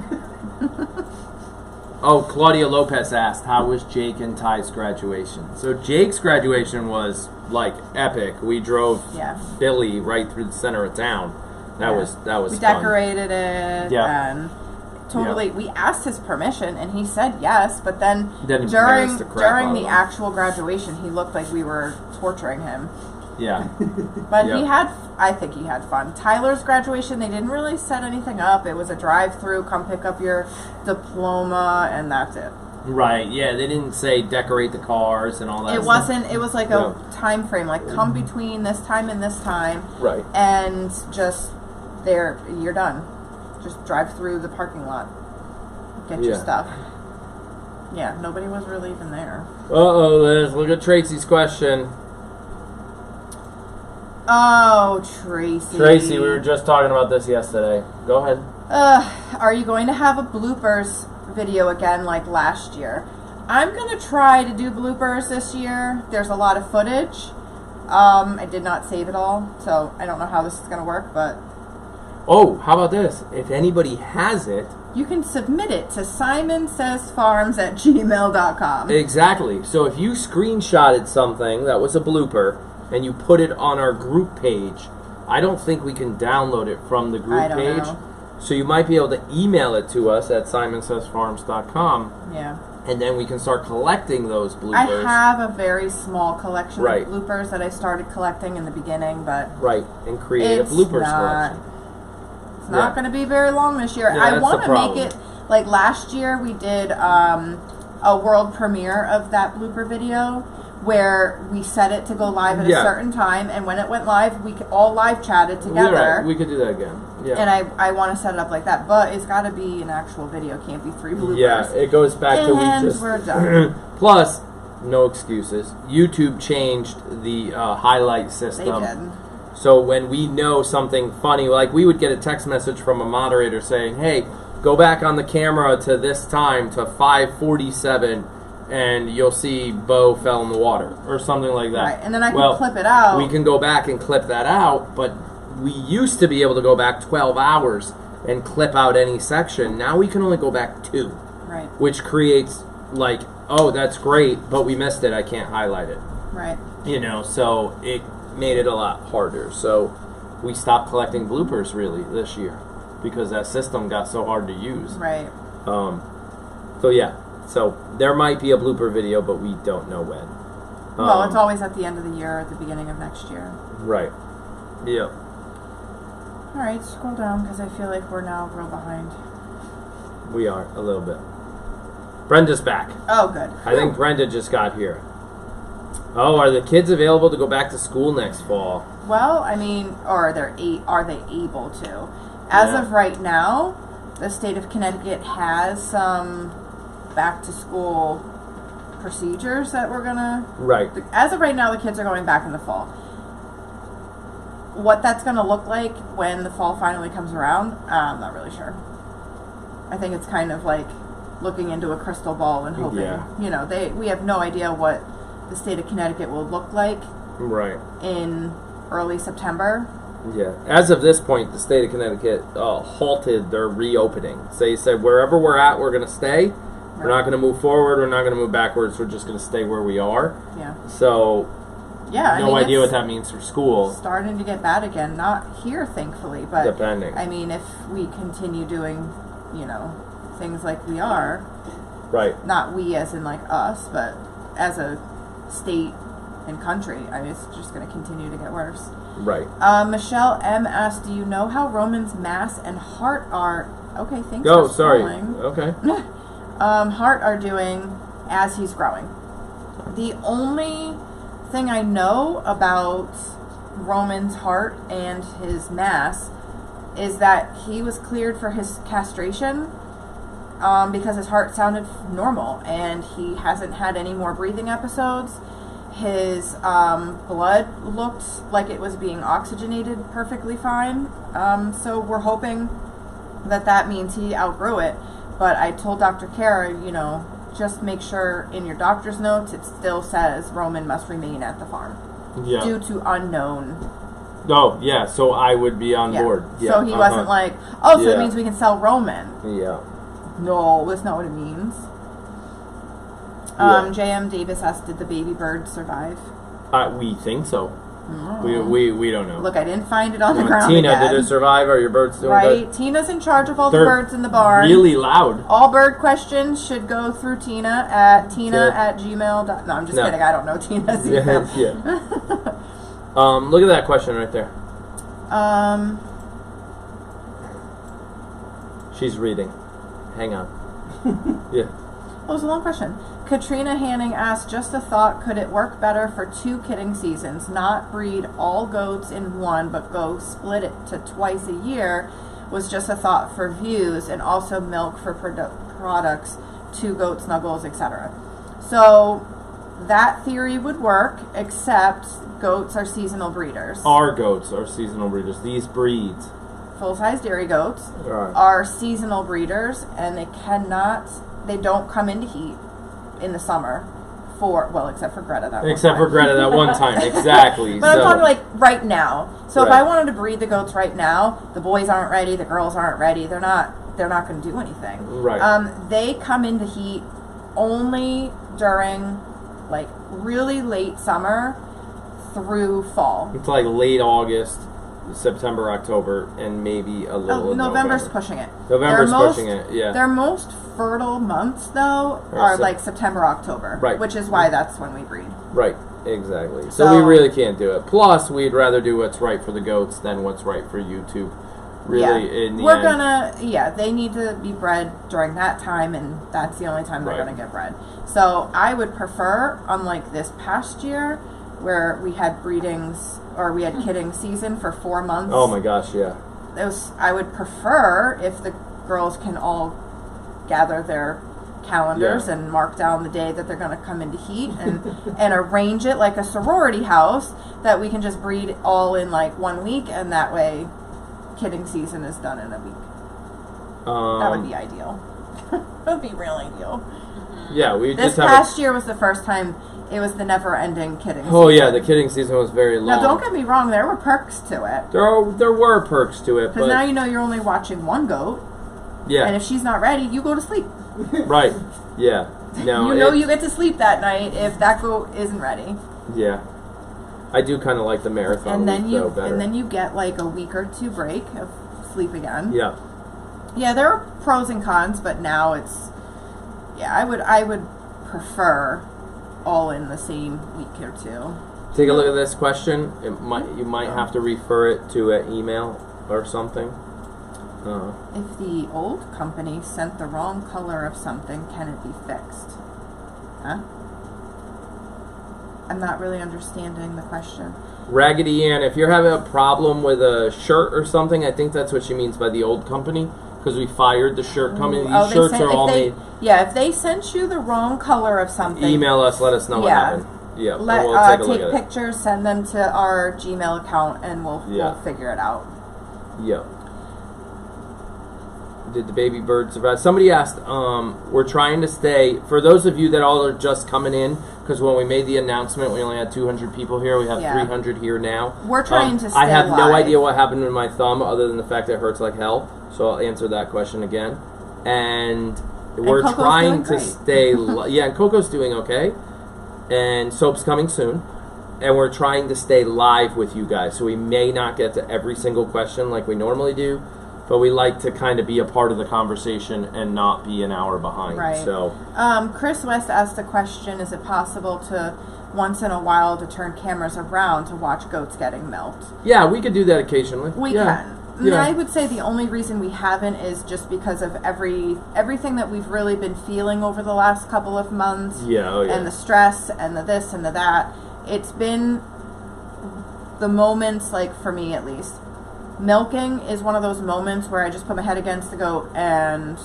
Oh, Claudia Lopez asked, how was Jake and Ty's graduation? So Jake's graduation was, like, epic. We drove Billy right through the center of town. That was fun. We decorated it. And totally, we asked his permission, and he said yes, but then during the actual graduation, he looked like we were torturing him. Yeah. But I think he had fun. Tyler's graduation, they didn't really set anything up. It was a drive-through, come pick up your diploma, and that's it. Right, yeah, they didn't say decorate the cars and all that It stuff. wasn't. It was like a time frame, like come between this time and this time, Right. and just you're done. Just drive through the parking lot, get your stuff. Yeah, nobody was really even there. Uh-oh, Liz, look at Tracy's question. Oh, Tracy. Tracy, we were just talking about this yesterday. Go ahead. Are you going to have a bloopers video again like last year? I'm going to try to do bloopers this year. There's a lot of footage. I did not save it all, so I don't know how this is going to work, but... Oh, how about this? If anybody has it... You can submit it to simonsaysfarms@gmail.com. Exactly. So if you screenshotted something that was a blooper and you put it on our group page, I don't think we can download it from the group page. Know. So you might be able to email it to us at simonsaysfarms.com. Yeah. And then we can start collecting those bloopers. I have a very small collection Right. of bloopers that I started collecting in the beginning, but... Right, and create a bloopers collection. It's not going to be very long this year. Yeah, I that's want the to make problem. it like last year. We did a world premiere of that blooper video where we set it to go live at a certain time, and when it went live, we all live chatted together. Yeah, right. We could do that again. Yeah. And I want to set it up like that, but it's got to be an actual video. Can't be 3 bloopers. Yeah, it goes back to we're done. Plus, no excuses. YouTube changed the highlight system. They did. So when we know something funny, like we would get a text message from a moderator saying, hey, go back on the camera to this time, to 5:47, and you'll see Bo fell in the water, or something like that. Right, and then I can clip it out. We can go back and clip that out, but we used to be able to go back 12 hours and clip out any section. Now we can only go back 2. Right. Which creates, like, oh, that's great, but we missed it, I can't highlight it. Right. You know, so it made it a lot harder. So we stopped collecting bloopers really this year because that system got so hard to use. Right. So yeah, so there might be a blooper video, but we don't know when. Well, it's always at the end of the year or at the beginning of next year. Right. Yeah. All right, scroll down because I feel like we're now real behind. We are a little bit. Brenda's back. Oh, good. I think Brenda just got here. Oh, are the kids available to go back to school next fall? Well, I mean, are they able to? As of right now, the state of Connecticut has some back to school procedures that we're gonna. Right. As of right now, the kids are going back in the fall. What that's gonna look like when the fall finally comes around, I'm not really sure. I think it's kind of like looking into a crystal ball and hoping. Yeah. You know, we have no idea what the state of Connecticut will look like Right. in early September. Yeah. As of this point, the state of Connecticut halted their reopening. So they said wherever we're at, we're going to stay. Right. We're not going to move forward. We're not going to move backwards. We're just going to stay where we are. Yeah. So, yeah, no idea what that means for school. Starting to get bad again. Not here, thankfully, but depending. I mean, if we continue doing, things like we are. Right. Not we as in like us, but as a state and country, I mean, it's just going to continue to get worse. Right. Michelle M. asked, do you know how Roman's mass and heart are... Okay, thanks for sorry. Okay. Heart are doing as he's growing. The only thing I know about Roman's heart and his mass is that he was cleared for his castration because his heart sounded normal and he hasn't had any more breathing episodes. His blood looked like it was being oxygenated perfectly fine. So we're hoping that means he outgrew it. But I told Dr. Kara, just make sure in your doctor's notes it still says Roman must remain at the farm. Yeah. Due to unknown. Oh, yeah, so I would be on board. Yeah. So he wasn't like, so it means we can sell Roman. Yeah. No, that's not what it means. J.M. Davis asked, did the baby bird survive? We think so. Mm. We don't know. Look, I didn't find it on the ground Tina, again. did it survive? Are your birds doing good? Right, Tina's in charge of all the birds in the barn. Really loud. All bird questions should go through Tina at gmail. No, I'm just kidding. I don't know Tina's email. Yeah. Look at that question right there. Um. She's reading. Hang on. Yeah. Oh, it was a long question. Katrina Hanning asked, just a thought, could it work better for 2 kidding seasons? Not breed all goats in one, but go split it to twice a year was just a thought for views, and also milk for products, 2 goat snuggles, etc. So that theory would work, except goats are seasonal breeders. Our goats are seasonal breeders. These breeds. Full-size dairy goats Right. are seasonal breeders, and they don't come into heat in the summer except for Greta that one time, exactly. But I'm talking like right now. So if Right. I wanted to breed the goats right now, the boys aren't ready, the girls aren't ready, they're not going to do anything. Right. They come into heat only during like really late summer through fall. It's like late August, September, October, and maybe a little in November's November. pushing it. November's pushing it, yeah. Their most fertile months, though, are like September, October. Right. Which is why that's when we breed. Right, exactly. So we really can't do it. Plus, we'd rather do what's right for the goats than what's right for YouTube. Really, in the end. They need to be bred during that time, and that's the only time they're Right. going to get bred. So I would prefer, unlike this past year, where we had breedings, or we had kidding season for 4 months. Oh my gosh, yeah. I would prefer if the girls can all gather their calendars and mark down the day that they're going to come into heat and arrange it like a sorority house, that we can just breed all in like 1 week, and that way kidding season is done in a week. That would be ideal. That would be real ideal. Yeah, we This just have past year was the first time it was the never-ending kidding season. Oh yeah, the kidding season was very long. Now don't get me wrong, there were perks to it. There were perks to it, Because but now you know you're only watching one goat, yeah, and if she's not ready, you go to sleep. right, yeah, no, You know you get to sleep that night if that goat isn't ready. Yeah, I do kind of like the marathon And then week, though, better. and then you get like a week or 2 break of sleep again. Yeah. Yeah, there are pros and cons, but now it's I would prefer all in the same week or 2. Take a look at this question. You might have to refer it to an email or something. If the old company sent the wrong color of something, can it be fixed? Huh? I'm not really understanding the question. Raggedy Ann, if you're having a problem with a shirt or something, I think that's what she means by the old company, because we fired the shirt company. These shirts are all made. Yeah, if they sent you the wrong color of something, Email us, let us know what happened. Yeah, we'll take a look at it. Take pictures, send them to our Gmail account, and we'll figure it out. Yeah. Did the baby bird survive? Somebody asked, we're trying to stay, for those of you that all are just coming in, because when we made the announcement, we only had 200 people here. We have 300 here now. We're trying to stay I have no live. idea what happened with my thumb, other than the fact that it hurts like hell. So I'll answer that question again. And we're Coco's trying doing to great. stay... and Coco's doing okay. And Soap's coming soon. And we're trying to stay live with you guys. So we may not get to every single question like we normally do. But we like to kind of be a part of the conversation and not be an hour behind. Right. So, Chris West asked the question, is it possible to, once in a while, to turn cameras around to watch goats getting milked? yeah, we could do that occasionally. We can. Yeah. I would say the only reason we haven't is just because of everything that we've really been feeling over the last couple of months. Yeah, And the stress and the this and the that. It's been the moments, like for me at least, milking is one of those moments where I just put my head against the goat and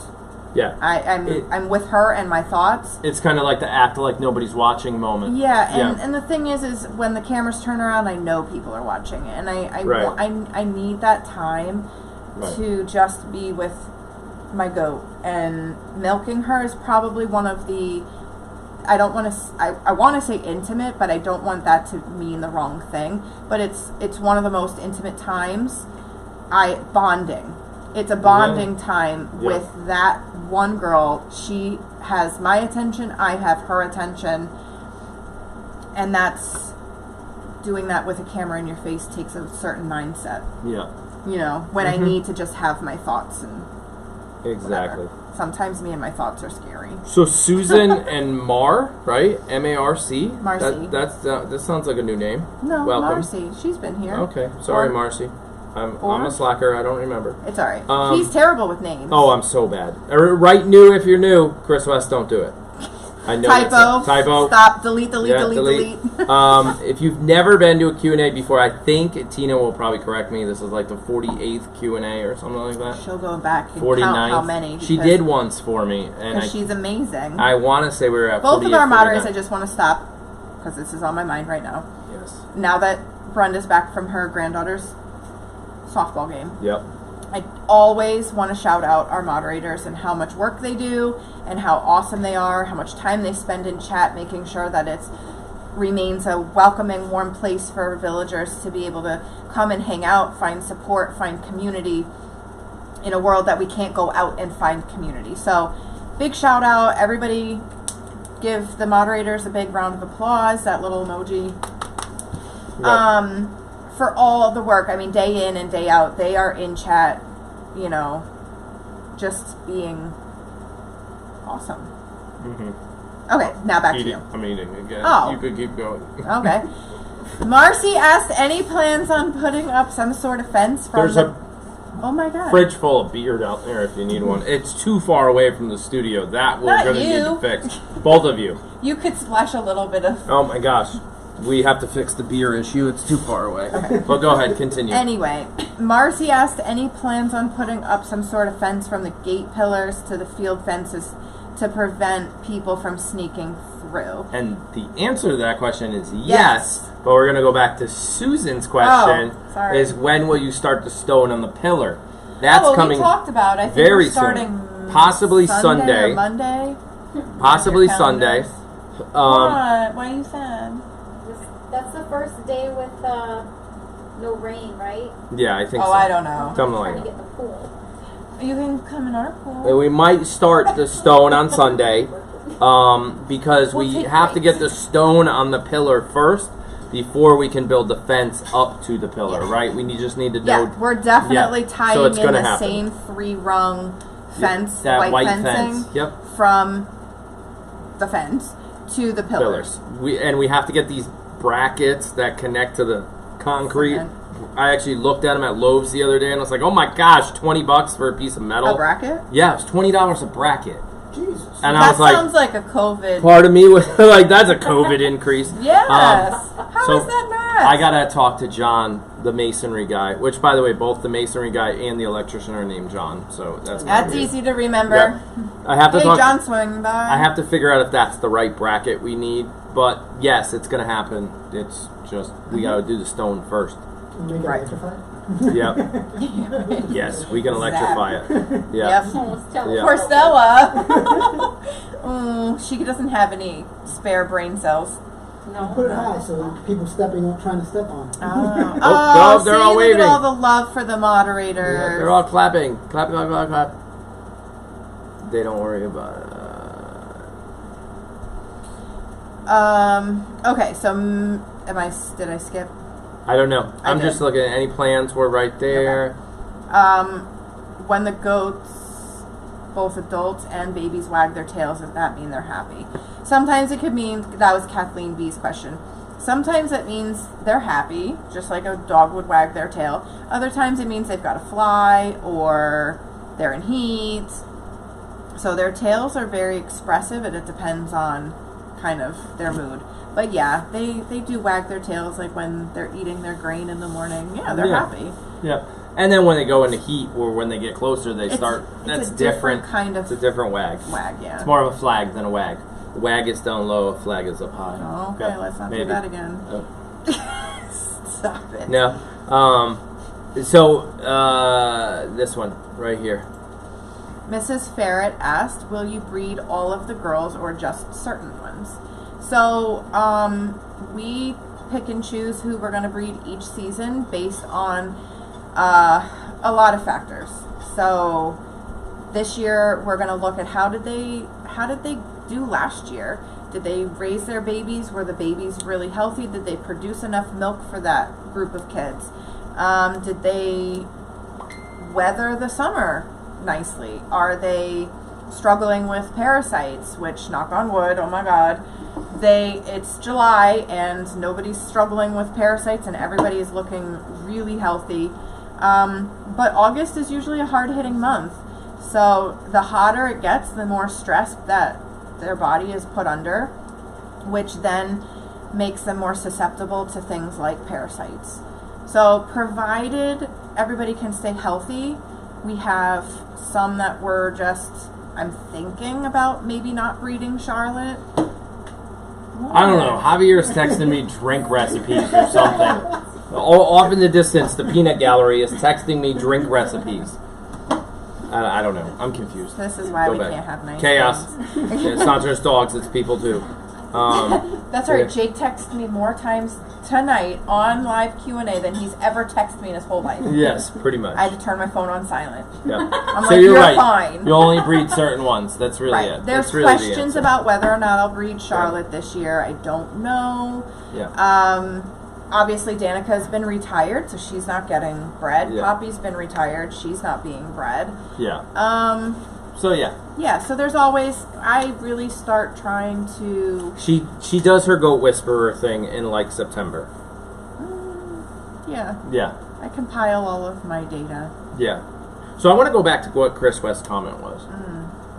Yeah. I'm with her and my thoughts. It's kind of like the act like nobody's watching moment. Yeah, and the thing is when the cameras turn around, I know people are watching it, and I need that time to just be with my goat. And milking her is probably one of the, I want to say intimate, but I don't want that to mean the wrong thing. But it's one of the most intimate times. Bonding. It's a bonding time with that one girl. She has my attention, I have her attention, and that's doing that with a camera in your face takes a certain mindset. Yeah. You know, when I need to just have my thoughts and exactly. whatever. Sometimes me and my thoughts are scary. So Susan and Mar, right? M-A-R-C? Marcy. That sounds like a new name. No, Welcome. Marcy. She's been here. Okay. Sorry, Marcy. I'm a slacker. I don't remember. It's alright. He's terrible with names. Oh, I'm so bad. Write new if you're new. Chris West, don't do it. I know Typo. Typo. Stop. Delete. Delete. If you've never been to a Q&A before, I think Tina will probably correct me. This is like the 48th Q&A or something like that. She'll go back and 49th. count how many. She did once for me, and she's amazing. I want to say we were at both of our moderators. 49. I just want to stop because this is on my mind right now. Yes. Now that Brenda's back from her granddaughter's softball game. Yep. I always want to shout out our moderators and how much work they do and how awesome they are, how much time they spend in chat making sure that it remains a welcoming, warm place for villagers to be able to come and hang out, find support, find community in a world that we can't go out and find community. So big shout out. Everybody give the moderators a big round of applause, that little emoji. Yep. For all of the work. I mean, day in and day out, they are in chat, you know, just being awesome. Mm-hmm. Okay, now back to you. I'm eating again. Oh. You could keep going. Okay. Marcy asked, any plans on putting up some sort of fence from oh my god. Fridge full of beer down there if you need one. It's too far away from the studio. That we're going to need to fix. Both of you. You could splash a little bit of... Oh my gosh. We have to fix the beer issue. It's too far away. Okay. But go ahead, continue. Anyway, Marcy asked, any plans on putting up some sort of fence from the gate pillars to the field fences to prevent people from sneaking through? And the answer to that question is yes. But we're going to go back to Susan's question. Is when will you start the stone on the pillar? That's coming. We talked about. I think very we're starting soon. Possibly Sunday. Or Monday. Possibly Sunday. What are you saying? That's the first day with no rain, right? Yeah, I think so. Oh, I don't know. Something like that. Trying to get in the pool. You can come in our pool. We might start the stone on Sunday because we have to get the stone on the pillar first before we can build the fence up to the pillar, right? We just need to know. Yeah, we're definitely tying in the happen. same 3-rung fence, that white fencing, fence. From the fence to the pillars. We have to get these brackets that connect to the concrete. I actually looked at them at Lowe's the other day and I was like, oh my gosh, $20 for a piece of metal. A bracket? Yeah, it was $20 a bracket. Jesus. And that I was like, sounds like a COVID. Part of me was like, that's a COVID increase. Yes. How is that not? I gotta talk to John, the masonry guy. Which, by the way, both the masonry guy and the electrician are named John. So that's easy to remember. Yep. I have to talk. John swinging by. I have to figure out if that's the right bracket we need. But yes, it's gonna happen. It's just we gotta do the stone first. Can we make it electrified? Yep. Yes, we can electrify it. Yep. Poor Stella. She doesn't have any spare brain cells. No. Put it high so people trying to step on it. Oh, they're all waving. Look at all the love for the moderators. Yeah, they're all clapping. Clap, clap, clap, clap. They don't worry about it. Okay, so did I skip? I don't know. I'm just looking at any plans. We're right there. Okay. When the goats, both adults and babies, wag their tails, does that mean they're happy? Sometimes it could mean, that was Kathleen B's question. Sometimes it means they're happy, just like a dog would wag their tail. Other times it means they've got to fly or they're in heat. So their tails are very expressive and it depends on kind of their mood. But yeah, they do wag their tails like when they're eating their grain in the morning. Yeah, they're happy. Yeah. And then when they go into heat or when they get closer, they start. That's different. Kind of. It's a different wag. Wag, yeah. It's more of a flag than a wag. A wag is down low. A flag is up high. Oh, okay. Let's not do that again. Oh. Stop it. No. So this one right here. Mrs. Ferret asked, "Will you breed all of the girls or just certain ones?" So we pick and choose who we're going to breed each season based on a lot of factors. So this year we're going to look at how did they do last year? Did they raise their babies? Were the babies really healthy? Did they produce enough milk for that group of kids? Did they weather the summer nicely? Are they struggling with parasites? Which, knock on wood, oh my God, it's July and nobody's struggling with parasites and everybody is looking really healthy. But August is usually a hard-hitting month. So the hotter it gets, the more stress that their body is put under, which then makes them more susceptible to things like parasites. So provided everybody can stay healthy, we have some that were just, I'm thinking about maybe not breeding Charlotte. I don't know. Javier's texting me drink recipes or something. Off in the distance, the peanut gallery is texting me drink recipes. I don't know. I'm confused. This is why Go we back. can't have nice Chaos. things. It's not just dogs, it's people too. That's right. Jake texted me more times tonight on live Q&A than he's ever texted me in his whole life. Yes, pretty much. I had to turn my phone on silent. Yeah. I'm So like, you're you're right. fine. You only breed certain ones. That's really Right. it. There's That's really the questions answer. about whether or not I'll breed Charlotte this year. I don't know. Yeah. Obviously, Danica's been retired, so she's not getting bred. Yeah. Poppy's been retired. She's not being bred. Yeah. So So there's always, I really start trying to, she does her goat whisperer thing in like September. yeah, Yeah. I compile all of my data. Yeah. So I want to go back to what Chris West's comment was.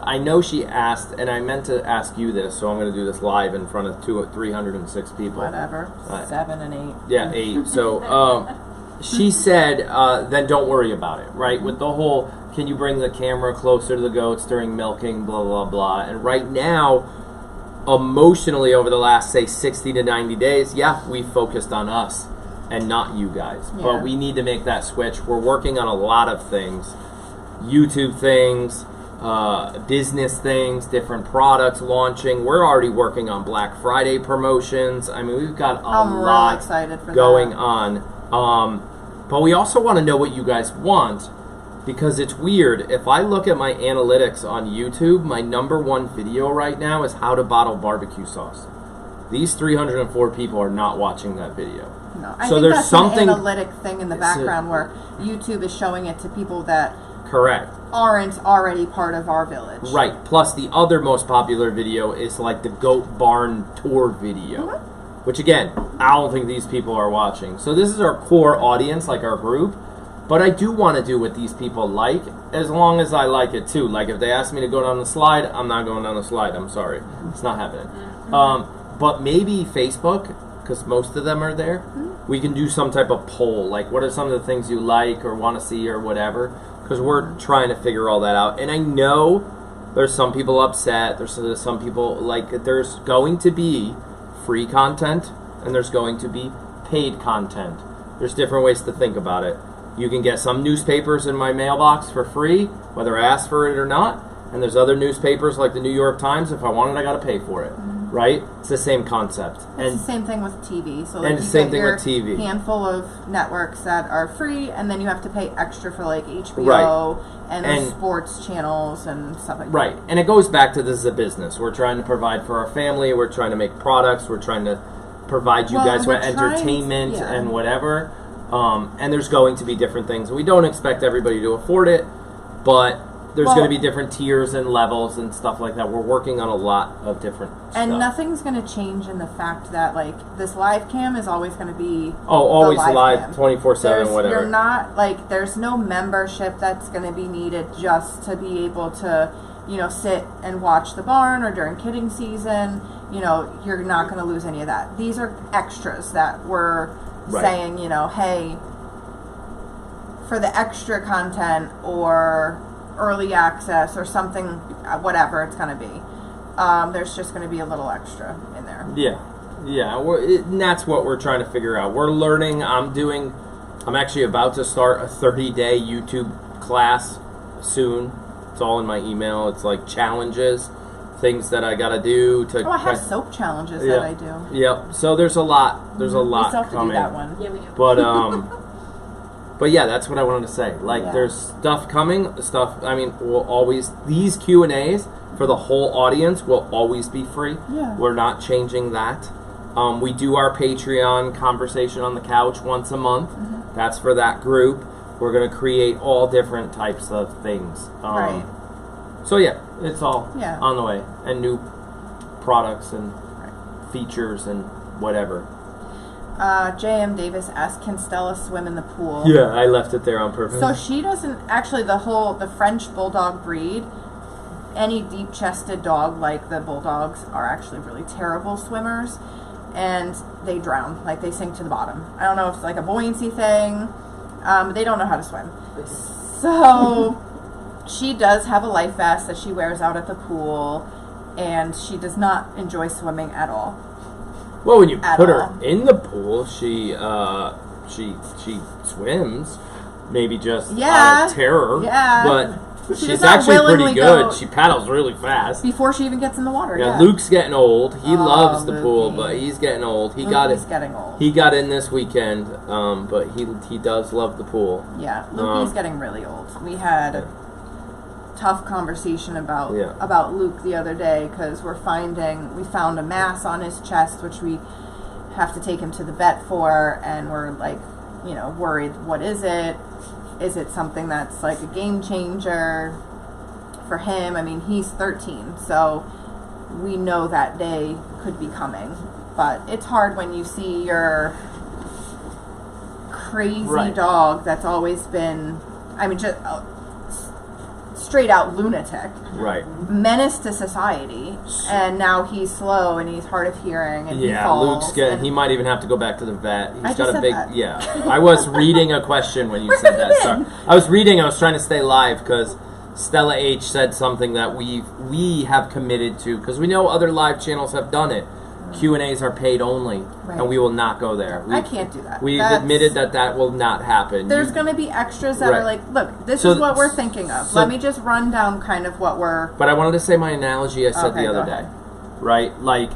I know she asked, and I meant to ask you this, so I'm going to do this live in front of 306 people. Whatever. 7 and 8. Yeah, 8. So she said, then don't worry about it, right? With the whole, can you bring the camera closer to the goats during milking, blah, blah, blah. And right now, emotionally over the last, say, 60 to 90 days, yeah, we focused on us and not you guys. Yeah. But we need to make that switch. We're working on a lot of things. YouTube things, business things, different products launching. We're already working on Black Friday promotions. I mean, we've got I'm a really lot excited for going that. on. But we also want to know what you guys want, because it's weird. If I look at my analytics on YouTube, my #1 video right now is how to bottle barbecue sauce. These 304 people are not watching that video. No, I So think there's that's something- an analytic thing in the background where YouTube is showing it to people that Correct. aren't already part of our village. Right. Plus, the other most popular video is like the goat barn tour video, which again, I don't think these people are watching. So this is our core audience, like our group. But I do want to do what these people like, as long as I like it too. Like if they ask me to go down the slide, I'm not going down the slide. I'm sorry, it's not happening. But maybe Facebook, because most of them are there. We can do some type of poll, like what are some of the things you like or want to see or whatever. Because we're trying to figure all that out. And I know there's some people upset. There's some people, like, there's going to be free content and there's going to be paid content. There's different ways to think about it. You can get some newspapers in my mailbox for free, whether I ask for it or not. And there's other newspapers like the New York Times. If I want it, I got to pay for it. Right? It's the same concept. It's the same thing with TV. So like and the you same get thing your with TV. handful of networks that are free, and then you have to pay extra for like HBO Right. and And- sports channels and stuff like Right. And it goes back to this is a business. We're trying to provide for our family. We're trying to make products. We're trying to provide you Well, guys with we're trying- entertainment yeah. and whatever. And there's going to be different things. We don't expect everybody to afford it, but there's Well- going to be different tiers and levels and stuff like that. We're working on a lot of different And stuff. nothing's going to change in the fact that like this live cam is always going to be always the live cam. 24/7, whatever. You're not like there's no membership that's going to be needed just to be able to sit and watch the barn or during kidding season. You're not going to lose any of that. These are extras that we're Right. saying, hey, for the extra content or early access or something, whatever it's going to be. There's just going to be a little extra in there. Yeah. And that's what we're trying to figure out. We're learning. I'm actually about to start a 30-day YouTube class soon. It's all in my email. It's like challenges, things that I got to do to. I have soap challenges Yeah. that I do. Yep. So there's a lot. There's a lot We still have to coming. do that one. Yeah, we do. But yeah, that's what I wanted to say. Like, Yeah. there's stuff coming. We'll always, these Q&As for the whole audience will always be free. Yeah. We're not changing that. We do our Patreon conversation on the couch once a month. That's for that group. We're going to create all different types of things. Right. So yeah, it's all Yeah. on the way. And new products and features and whatever. J.M. Davis asked, can Stella swim in the pool? Yeah, I left it there on purpose. So she doesn't, actually the French Bulldog breed any deep-chested dog, like the bulldogs, are actually really terrible swimmers, and they drown, like they sink to the bottom. I don't know if it's like a buoyancy thing, but they don't know how to swim. So she does have a life vest that she wears out at the pool, and she does not enjoy swimming at all. Well, when you put her in the pool, she swims, maybe just out of terror. Yeah. But she's actually pretty good. She paddles really fast. Before she even gets in the water, yeah. Luke's getting old. He loves the pool, Lukey. but he's getting old. He's getting old. He got in this weekend, but he does love the pool. Yeah, Lukey's getting really old. We had a tough conversation about Luke the other day because we found a mass on his chest, which we have to take him to the vet for, and we're like, worried. What is it? Is it something that's like a game changer for him? I mean, he's 13, so we know that day could be coming. But it's hard when you see your crazy dog that's always been, just straight out lunatic. Right. Menace to society. And now he's slow and he's hard of hearing and he falls. Luke's he might even have to go back to the vet. He's got a big that. Yeah. I was reading a question when you said that. Sorry. I was trying to stay live because Stella H said something that we have committed to, because we know other live channels have done it. Q&As are paid only, and we will not go there. I can't do that. We've admitted that will not happen. There's going to be extras that are like, look, this is what we're thinking of. Let me just run down kind of what we're... But I wanted to say my analogy I said the other day. Right? Like,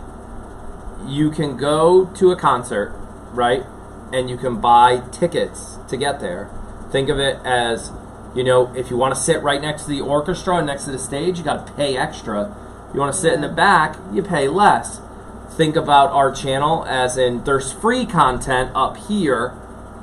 you can go to a concert, right? And you can buy tickets to get there. Think of it as, if you want to sit right next to the orchestra and next to the stage, you got to pay extra. You want to sit in the back, you pay less. Think about our channel as in there's free content up here,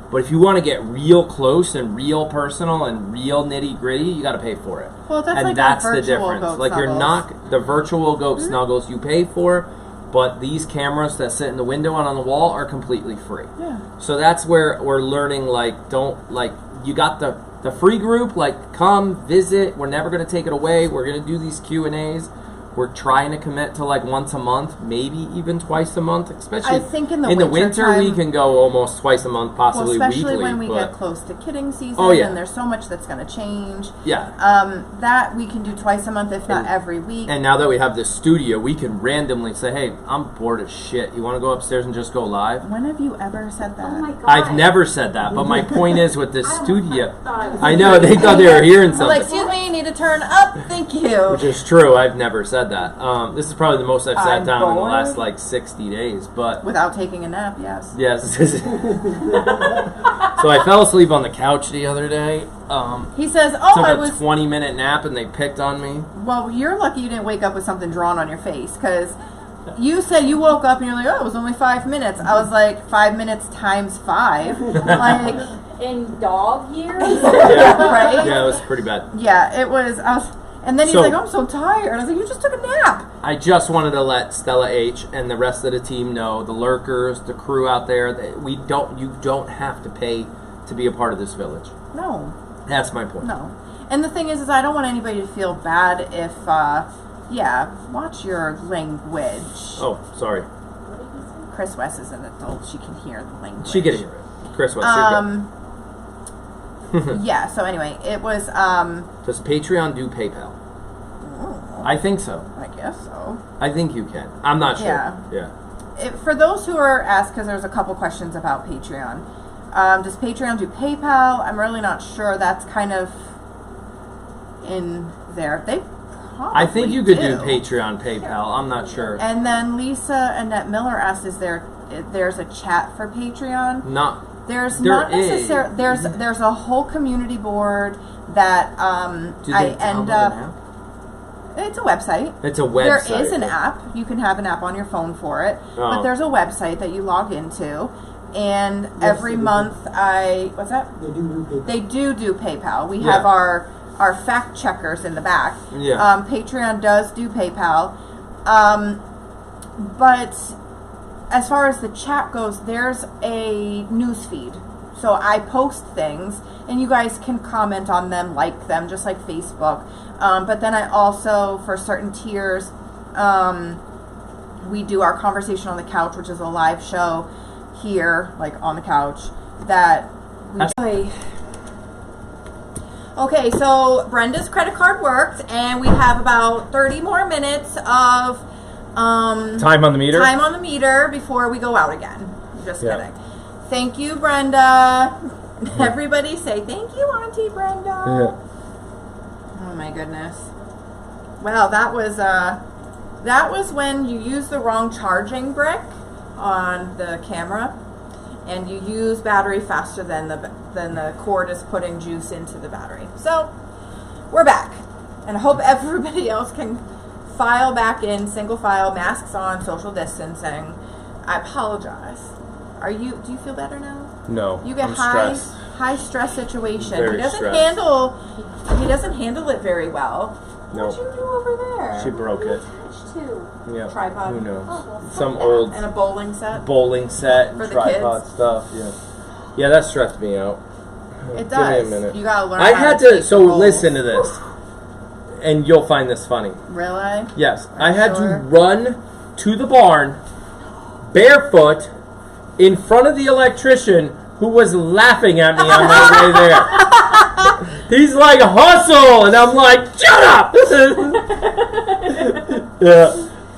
but if you want to get real close and real personal and real nitty gritty, you got to pay for it. Well, that's and like that's the difference. Goat like snuggles. You're not the virtual goat snuggles you pay for, but these cameras that sit in the window and on the wall are completely free. Yeah. So that's where we're learning. You got the free group. Come visit. We're never going to take it away. We're going to do these Q&As. We're trying to commit to once a month, maybe even twice a month. Especially I think in the winter time, we can go almost twice a month, possibly especially weekly. When we get close to kidding season, and there's so much that's going to change. Yeah. That we can do twice a month, if not every week. And now that we have this studio, we can randomly say, "Hey, I'm bored as shit. You want to go upstairs and just go live?" When have you ever said that? Oh my God. I've never said that, but my point is with this studio. I know they thought they were hearing something. Excuse me, you need to turn up. Thank you. Which is true. I've never said that. This is probably the most I've sat down in the last 60 days, but without taking a nap, yes. Yes. So I fell asleep on the couch the other day. He says, took a 20-minute nap and they picked on me. Well, you're lucky you didn't wake up with something drawn on your face, because you said you woke up and you're like, oh, it was only 5 minutes. I was like, 5 minutes times 5. In dog years? Right? Yeah, it was pretty bad. Yeah, it was. And then he's like, I'm so tired. I was like, you just took a nap. I just wanted to let Stella H and the rest of the team know, the lurkers, the crew out there, that you don't have to pay to be a part of this village. No. That's my point. No. And the thing is I don't want anybody to feel bad if, watch your language. Oh, sorry. Chris West is an adult. She can hear the language. She can hear it. Chris West, you're good. Yeah, so anyway, it was, Does Patreon do PayPal? I think so. I guess so. I think you can. I'm not sure. Yeah. For those who are asked, because there's a couple questions about Patreon, does Patreon do PayPal? I'm really not sure. That's kind of in there. They probably I think you could do Patreon, PayPal. I'm not sure. And then Lisa Annette Miller asked, there's a chat for Patreon? There's a whole community board that I end up. It's a website. It's a website. There is an app. You can have an app on your phone for it. Oh. But there's a website that you log into, and every month what's that? They do PayPal. We have our fact checkers in the back. Yeah. Patreon does do PayPal, but as far as the chat goes, there's a news feed. So I post things, and you guys can comment on them, like them, just like Facebook. But then I also, for certain tiers, we do our Conversation on the Couch, which is a live show here, like on the couch, that we play. Okay, so Brenda's credit card worked, and we have about 30 more minutes of time on the meter. Time on the meter before we go out again. Just kidding. Thank you, Brenda. Everybody say thank you, Auntie Brenda. Yeah. Oh my goodness. Well, that was when you used the wrong charging brick on the camera, and you use battery faster than the cord is putting juice into the battery. So we're back, and I hope everybody else can file back in, single file, masks on, social distancing. I apologize. Do you feel better now? No. You get I'm high stressed. stress situation. Very He doesn't stressed. handle it very well. No. What'd you do over there? She broke it. Too. Yeah. Tripod. Who knows? Oh, well, Some fuck old And a bowling set. bowling set and For the tripod kids? stuff. Yeah. Yeah, that stressed me out. It Give me a does. minute. You gotta learn. I how had take to. the So roles. listen to this, and you'll find this funny. Really? Yes, Are I you had sure? to run to the barn barefoot in front of the electrician who was laughing at me on my way there. He's like, hustle! And I'm like, shut up!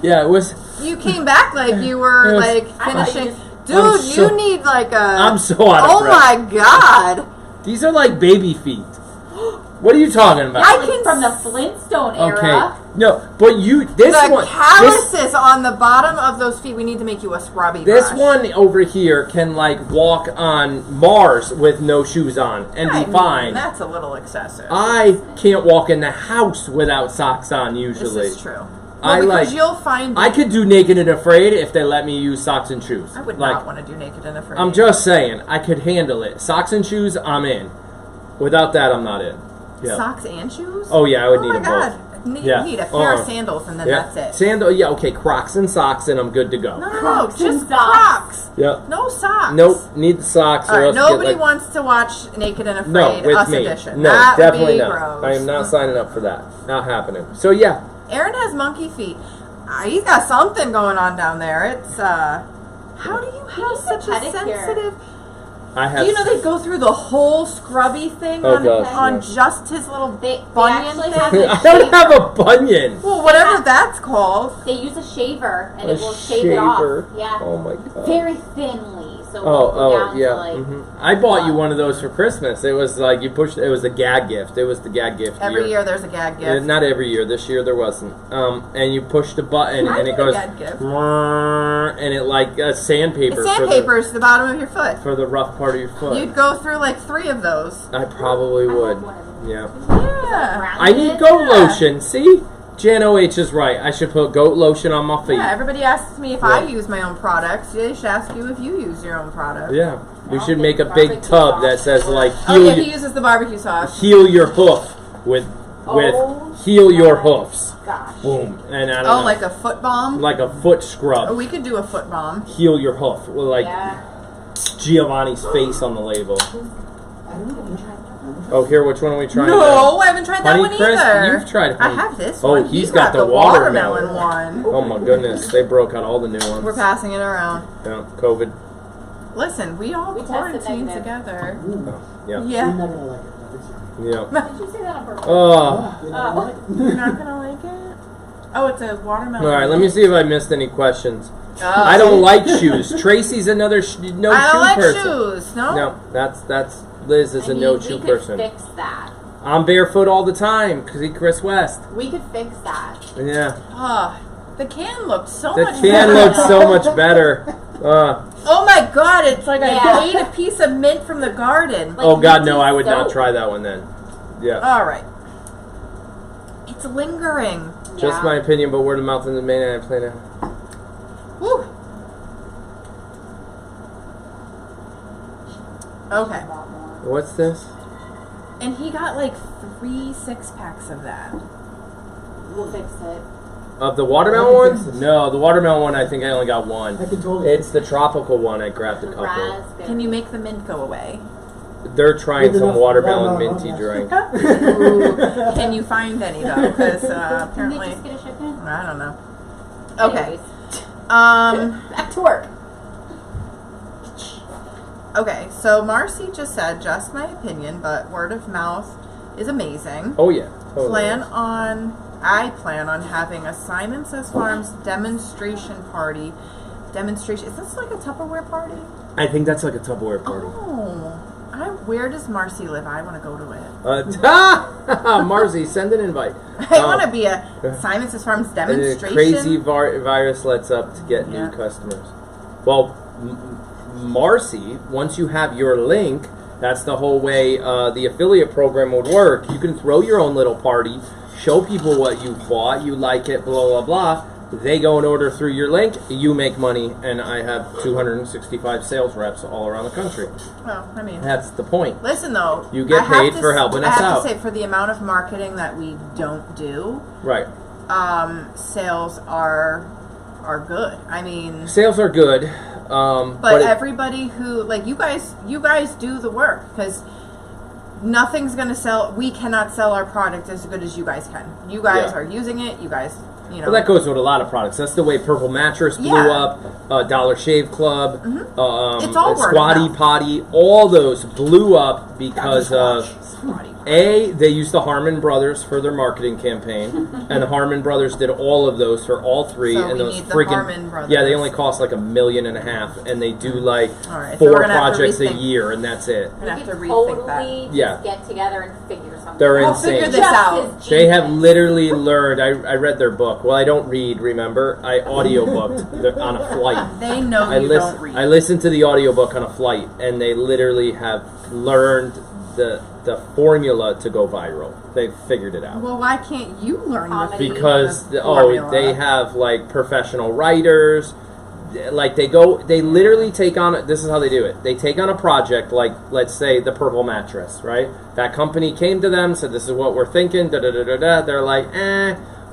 Yeah, it was. You came back like you were Yes. like I thought you finishing. just- Dude, I'm so- you need like a. I'm so out of Oh breath. my god! These are like baby feet. What are you talking about? I can From the Flintstone era. Okay. No, but this The one. calluses on the bottom of those feet. We need to make you a scrubby. This brush. one over here can like walk on Mars with no shoes on and I be mean, fine. That's a little excessive. I can't walk in the house without socks on This usually. is true. I Well, like. because you'll find. I could do naked and afraid if they let me use socks and shoes. I would like, not want to do naked and afraid. I'm just saying, I could handle it. Socks and shoes, I'm in. Without that, I'm not in. Yeah. Socks and shoes. Oh yeah, I would need my them god. both. You need a pair of sandals and then Yeah. that's it. Sandal, yeah, okay, Crocs and socks, and I'm good to go. No, Crocs and just socks. Crocs. Yeah. No socks. Nope, need the socks. All or right, else nobody get, like, wants to watch Naked and No, Afraid with Us me. Edition. No, That would definitely be not. gross. I am not signing up for that. Not happening. So yeah, Aaron has monkey feet. He's got something going on down there. It's how do you have such a pedicure. sensitive? I have. Do you know they go through the whole scrubby thing Oh, on gosh, on yes. just his little They bunion actually thing? have I don't have a bunion. Well, whatever that's called. They use a shaver and A it will shave it off. shaver. Yeah. Oh my god. Very thinly, so it won't go Oh, down yeah. to like. I bought you one of those for Christmas. It was like you pushed. It was the gag gift. It was the gag gift. Every year there's a gag gift. Not every year. This year there wasn't. And you push the button I and did it a goes, gag gift. and it like sandpaper. It's sandpaper to the bottom of your foot. for the rough part of your foot. You'd go through like 3 of those. I probably I would. have one of them. Yeah. Yeah. I need goat lotion. See, Jan OH is right. I should put goat lotion on my feet. Yeah, everybody asks me if Yeah. I use my own products. They should ask you if you use your own product. Yeah. We I should don't make a think big barbecue tub sauce that says like Oh heal yeah, he your, uses the barbecue sauce. heal your hoof with Oh, heal your hoofs. Gosh. Boom. And I don't Oh, know, like a foot balm? like a foot scrub. Oh, we could do a foot balm. Heal your hoof with like Yeah. Giovanni's face on the label. I don't know. Oh, here, which one are we trying? No, I haven't tried that one Honeycrisp? either. You've tried I honey- have this Oh, one. he's You got the watermelon watermelon. one. Oh my goodness, they broke out all the new ones. We're passing it around. Yeah, COVID. Listen, we all We tested quarantine negative. together. Ooh, Yeah. You're Yeah. not gonna like it. But it's Yeah. Did you say that on purpose? Oh. You're not gonna like You're it. not gonna like it? Oh, it's a watermelon. All right, let me see if I missed any questions. Oh. I don't like shoes. Tracy's another no I don't shoe like person. shoes. No. No, that's Liz is I a mean, no we shoe could person. fix that. I'm barefoot all the time because he Chris West. We could fix that. Yeah, Oh, the can looked so the much can better. looks so much better. Oh my god, it's like Yeah. I ate a piece of mint from the garden. Like Oh God, no! minty I would not soap. try that one then. Yeah, Alright. It's lingering. just Yeah. my opinion, but word of mouth in the main and I play now. Woo. Okay. A lot more. What's this? And he got like 3 6-packs of that. We'll fix it. Of the watermelon one? No, the watermelon one, I think I only got one. I can totally. It's the tropical one. I grabbed a couple. Raspberry. Can you make the mint go away? They're trying With some enough watermelon watermelon, minty yeah. drink. Ooh, can you find any though? Because Can they apparently, just get a shipment? I don't know. Okay. Anyways, Um. back to work. Okay. So Marcy just said, just my opinion, but word of mouth is amazing. Oh yeah, totally. I plan on having a Simon Says Farms demonstration party. Demonstration. Is this like a Tupperware party? I think that's like a Tupperware party. Oh. Where does Marcy live? I want to go to it. Marcy, send an invite. I want to be a Simon Says Farms The demonstration. crazy virus lets up to get Yeah. new customers. Well, Marcy, once you have your link, that's the whole way the affiliate program would work. You can throw your own little party, show people what you bought, you like it, blah, blah, blah. They go and order through your link, you make money, and I have 265 sales reps all around the country. Well, I mean, That's the point. listen though. You get I have paid to for s- helping I us have out. to say, for the amount of marketing that we don't do, Right. sales are good. I mean, Sales are good. but it- everybody who like you guys do the work because nothing's gonna sell. We cannot sell our product as good as you guys can. You guys Yeah. are using it. You guys, you know. Well, that goes with a lot of products. That's the way Purple Mattress blew Yeah. up, Dollar Shave Club, It's all word of Squatty mouth. Potty. All those blew up because of Squatty. they used the Harmon Brothers for their marketing campaign, and the Harmon Brothers did all of those for all three. So and we those need the freaking Harmon Brothers. yeah, they only cost like $1.5 million, and they do like All right, so we're 4 gonna have to projects a rethink. year, and that's it. I'm gonna have We to could rethink that. totally Yeah. just get together and figure something They're out. insane. figure this Just out. as They have genius. literally learned. I read their book. Well, I don't read. Remember, I audiobooked on a flight. They know you don't read. I listened to the audiobook on a flight, and they literally have learned the formula to go viral. They figured it out. Well, why can't you learn Comedy. Because the formula? they have like professional writers. Like they literally take on. This is how they do it. They take on a project, like let's say the Purple Mattress, right? That company came to them, said this is what we're thinking. Da da da da da. They're like,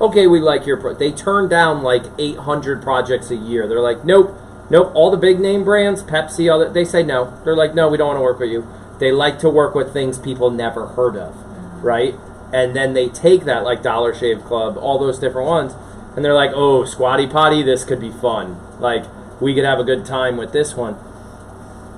okay, we like your. They turn down like 800 projects a year. They're like, nope. All the big name brands, Pepsi, all that. They say no. They're like, no, we don't want to work with you. They like to work with things people never heard of, right? And then they take that, like Dollar Shave Club, all those different ones, and they're like, oh, Squatty Potty, this could be fun. Like, we could have a good time with this one.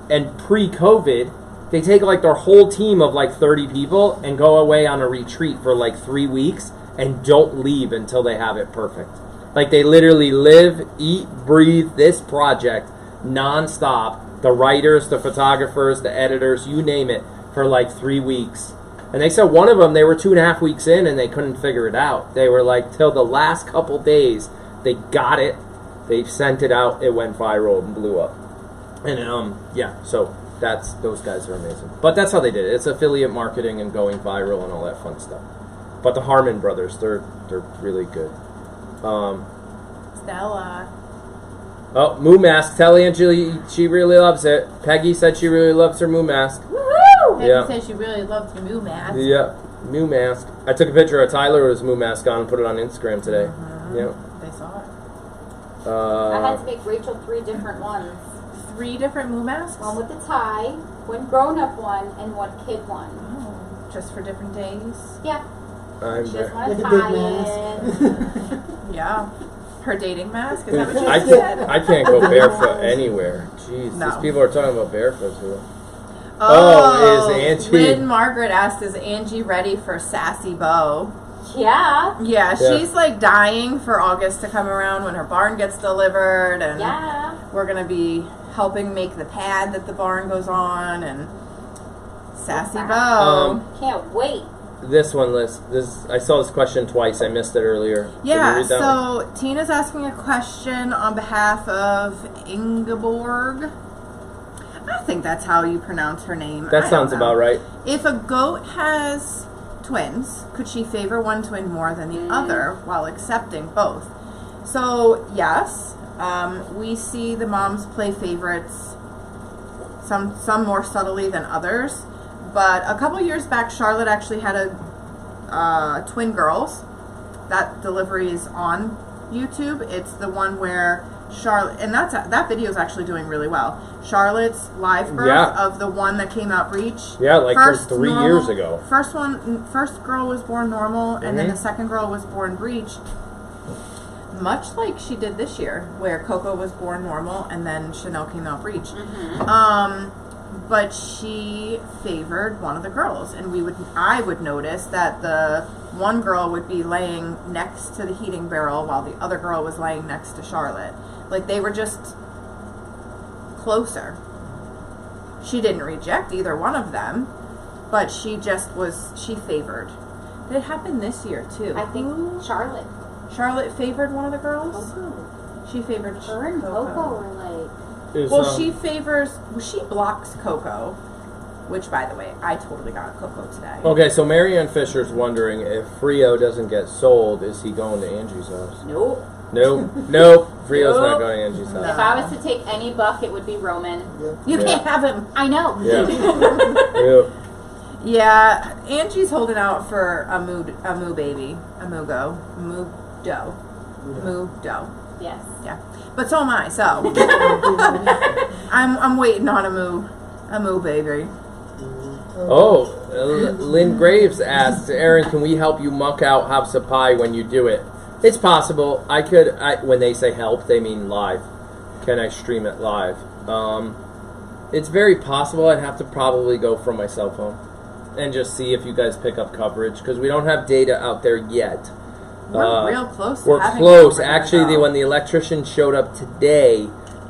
And pre-COVID, they take like their whole team of like 30 people and go away on a retreat for like 3 weeks and don't leave until they have it perfect. Like, they literally live, eat, breathe this project nonstop. The writers, the photographers, the editors, you name it, for like 3 weeks. And they said one of them, they were 2.5 weeks in and they couldn't figure it out. They were like, till the last couple days, they got it. They sent it out. It went viral and blew up. And yeah, so those guys are amazing. But that's how they did it. It's affiliate marketing and going viral and all that fun stuff. But the Harmon brothers, they're really good. Stella. Oh, Moo Mask. Tell Angela she really loves it. Peggy said she really loves her Moo Mask. Woohoo! Peggy Yeah. said she really loved your Moo mask. Yeah, Moo Mask. I took a picture of Tyler with his Moo Mask on and put it on Instagram today. Yeah. They saw it. I had to make Rachel 3 different ones. 3 different Moo masks? One with the tie, one grown-up one, and one kid one. Oh, just for different days? Yeah. I'm She very, just wanted Like a a big tie in. Yeah. Her dating mask? Is that what you I said? can't go barefoot anywhere. Jeez, No. these people are talking about barefoot too. Oh, is Angie- Lynn Margaret asked, is Angie ready for Sassy Beau? Yeah. Yeah, Yeah. she's like dying for August to come around when her barn gets delivered, and Yeah. we're gonna be helping make the pad that the barn goes on, and Sassy Beau. Can't wait. This one, Liz. I saw this question twice. I missed it earlier. Can you Yeah, read that one? so Tina's asking a question on behalf of Ingeborg. I think that's how you pronounce her name. I That don't sounds know. about right. If a goat has twins, could she favor one twin more than the other while accepting both? So, yes, we see the moms play favorites, some more subtly than others. But a couple years back, Charlotte actually had twin girls. That delivery is on YouTube. It's the one where Charlotte, and that video is actually doing really well. Charlotte's live birth of the one that came out breech. Yeah, like from 3 years ago. First girl was born normal, and then the second girl was born breech. Much like she did this year, where Coco was born normal, and then Chanel came out breech. But she favored one of the girls, and I would notice that the one girl would be laying next to the heating barrel while the other girl was laying next to Charlotte. Like, they were just closer. She didn't reject either one of them, but she favored. Did it happen this year too? I think Charlotte. Charlotte favored one of the girls? Coco. She favored Her and Coco were like... she blocks Coco, which, by the way, I totally got Coco today. Okay, so Marianne Fisher's wondering if Frio doesn't get sold, is he going to Angie's house? Nope. Nope. Frio's not going to Angie's house. If I was to take any buck, it would be Roman. You can't have him. I know. Yeah. Yeah, Angie's holding out for a moo baby. A moo doe. Yes. Yeah. But so am I, so. I'm waiting on a moo baby. Oh, Lynn Graves asked, Aaron, can we help you muck out House of Pie when you do it? It's possible. When they say help, they mean live. Can I stream it live? It's very possible. I'd have to probably go from my cell phone and just see if you guys pick up coverage, because we don't have data out there yet. We're real close. We're close. Actually, when the electrician showed up today,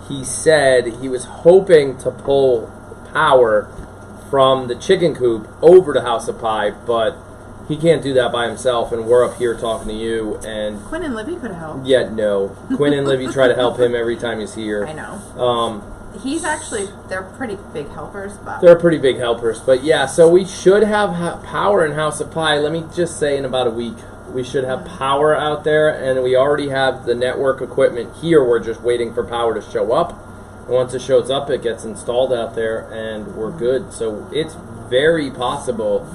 he said he was hoping to pull power from the chicken coop over to House of Pie, but he can't do that by himself, and we're up here talking to you. And Quinn and Libby could help. Yeah, no. Quinn and Libby try to help him every time he's here. I know. They're pretty big helpers. They're pretty big helpers. But yeah, so we should have power in House of Pie. Let me just say, in about a week, we should have power out there, and we already have the network equipment here. We're just waiting for power to show up. And once it shows up, it gets installed out there, and we're good. So it's very possible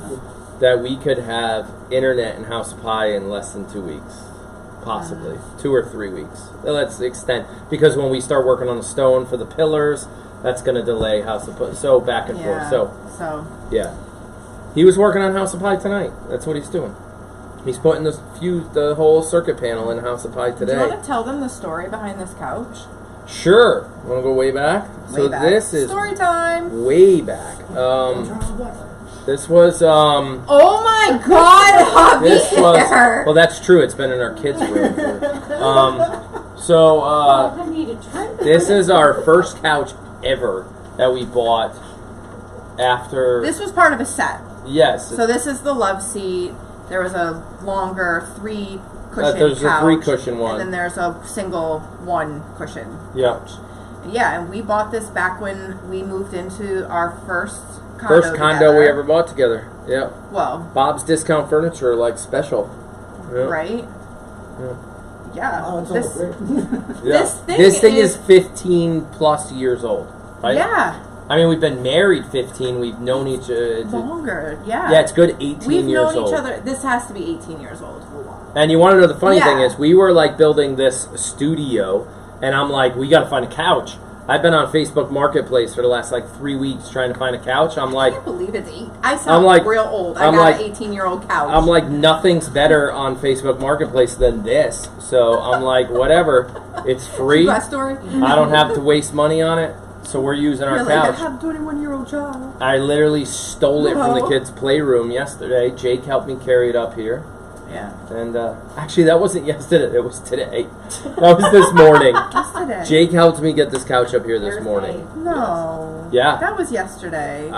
that we could have internet in House of Pie in less than 2 weeks. Possibly. 2 or 3 weeks. Let's extend. Because when we start working on the stone for the pillars, that's going to delay House of Pie. So back and forth. So, yeah. He was working on House of Pie tonight. That's what he's doing. He's putting the whole circuit panel in House of Pie today. Do you want to tell them the story behind this couch? Sure. Want to go way back? This is story time. Way back. This was oh my God, Javier! Well, that's true. It's been in our kids' room. This is our first couch ever that we bought after. This was part of a set. Yes. So this is the love seat. There was a longer 3 cushion there's couch. a 3 cushion one. And then there's a single 1 cushion couch. Yeah, and we bought this back when we moved into our first condo. First condo we ever bought together. Yeah. Well, Bob's Discount Furniture, like special. Yeah. Right? Yeah. Oh, it's all great. This thing is 15 plus years old, right? Yeah. I mean, we've been married 15. We've known each other. Longer, yeah. Yeah, it's good 18 years old. We've known each other. This has to be 18 years old. And you want to know the funny thing is, we were like building this studio, and I'm like, we got to find a couch. I've been on Facebook Marketplace for the last like 3 weeks trying to find a couch. I'm like, I can't believe it's 8. I sound real old. I got an 18-year-old couch. I'm like, nothing's better on Facebook Marketplace than this. So I'm like, whatever. It's free. Story? I don't have to waste money on it. So we're using our couch. I have a 21-year-old child. I literally stole it from the kids' playroom yesterday. Jake helped me carry it up here. Yeah. And actually, that wasn't yesterday. It was today. That was this morning. Yesterday. Jake helped me get this couch up here this morning. No. Yeah. That was yesterday.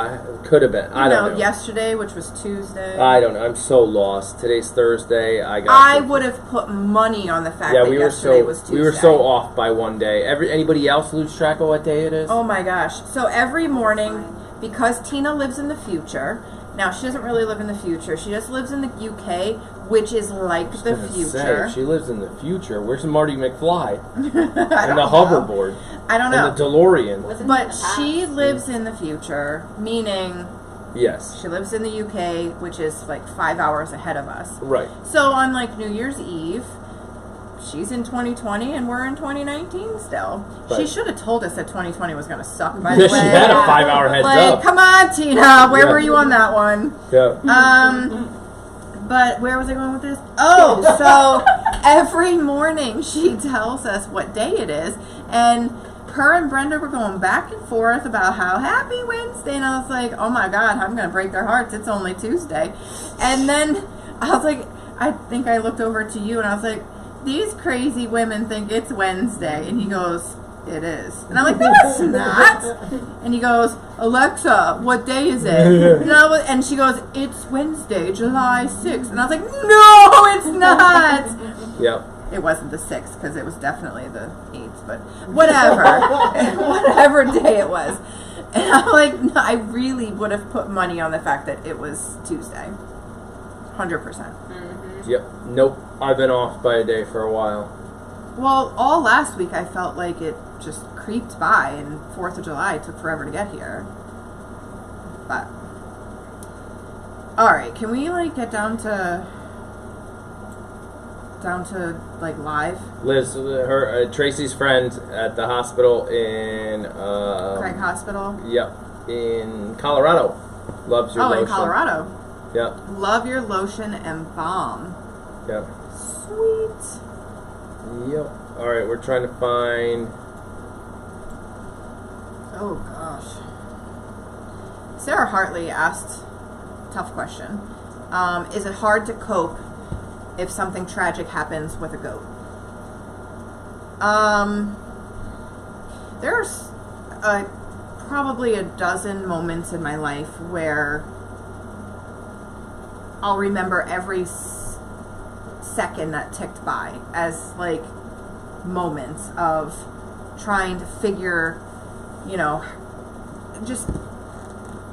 Could have been. I don't know. Yesterday, which was Tuesday. I don't know. I'm so lost. Today's Thursday. I would have put money on the fact that yesterday was Tuesday. We were so off by one day. Anybody else lose track of what day it is? Oh my gosh. So every morning, because Tina lives in the future. Now, she doesn't really live in the future. She just lives in the UK, which is like the future. She lives in the future. Where's Marty McFly? And the hoverboard. I don't know. And the DeLorean. But she lives in the future, meaning... Yes. She lives in the UK, which is like 5 hours ahead of us. Right. So on like New Year's Eve, she's in 2020 and we're in 2019 still. She Right. should have told us that 2020 was going to suck, by the way. She had a 5-hour heads like, up. come on, Tina, where Yeah. were you on that one? Yeah. But where was I going with this? Oh, so every morning she tells us what day it is, and her and Brenda were going back and forth about how happy Wednesday, and I was like, oh my God, I'm going to break their hearts. It's only Tuesday. And then I was like, I think I looked over to you, and I was like, these crazy women think it's Wednesday. And he goes, it is. And I'm like, no, it's not. And he goes, Alexa, what day is it? And she goes, it's Wednesday, July 6th. And I was like, no, it's not. Yep. It wasn't the 6th because it was definitely the 8th, but whatever. Whatever day it was. And I'm like, no, I really would have put money on the fact that it was Tuesday. 100%. Yep. Nope. I've been off by a day for a while. Well, all last week I felt like it just creeped by, and 4th of July took forever to get here. But all right, can we like get down to like live? Liz, her Tracy's friend at the hospital in Craig Hospital. Yep, in Colorado. Loves your lotion. In Colorado. Yep. Love your lotion and balm. Yep. Sweet. Yep. All right, we're trying to find. Oh gosh. Sarah Hartley asked, tough question. Is it hard to cope if something tragic happens with a goat? There's probably a dozen moments in my life where I'll remember every second that ticked by as like moments of trying to figure, just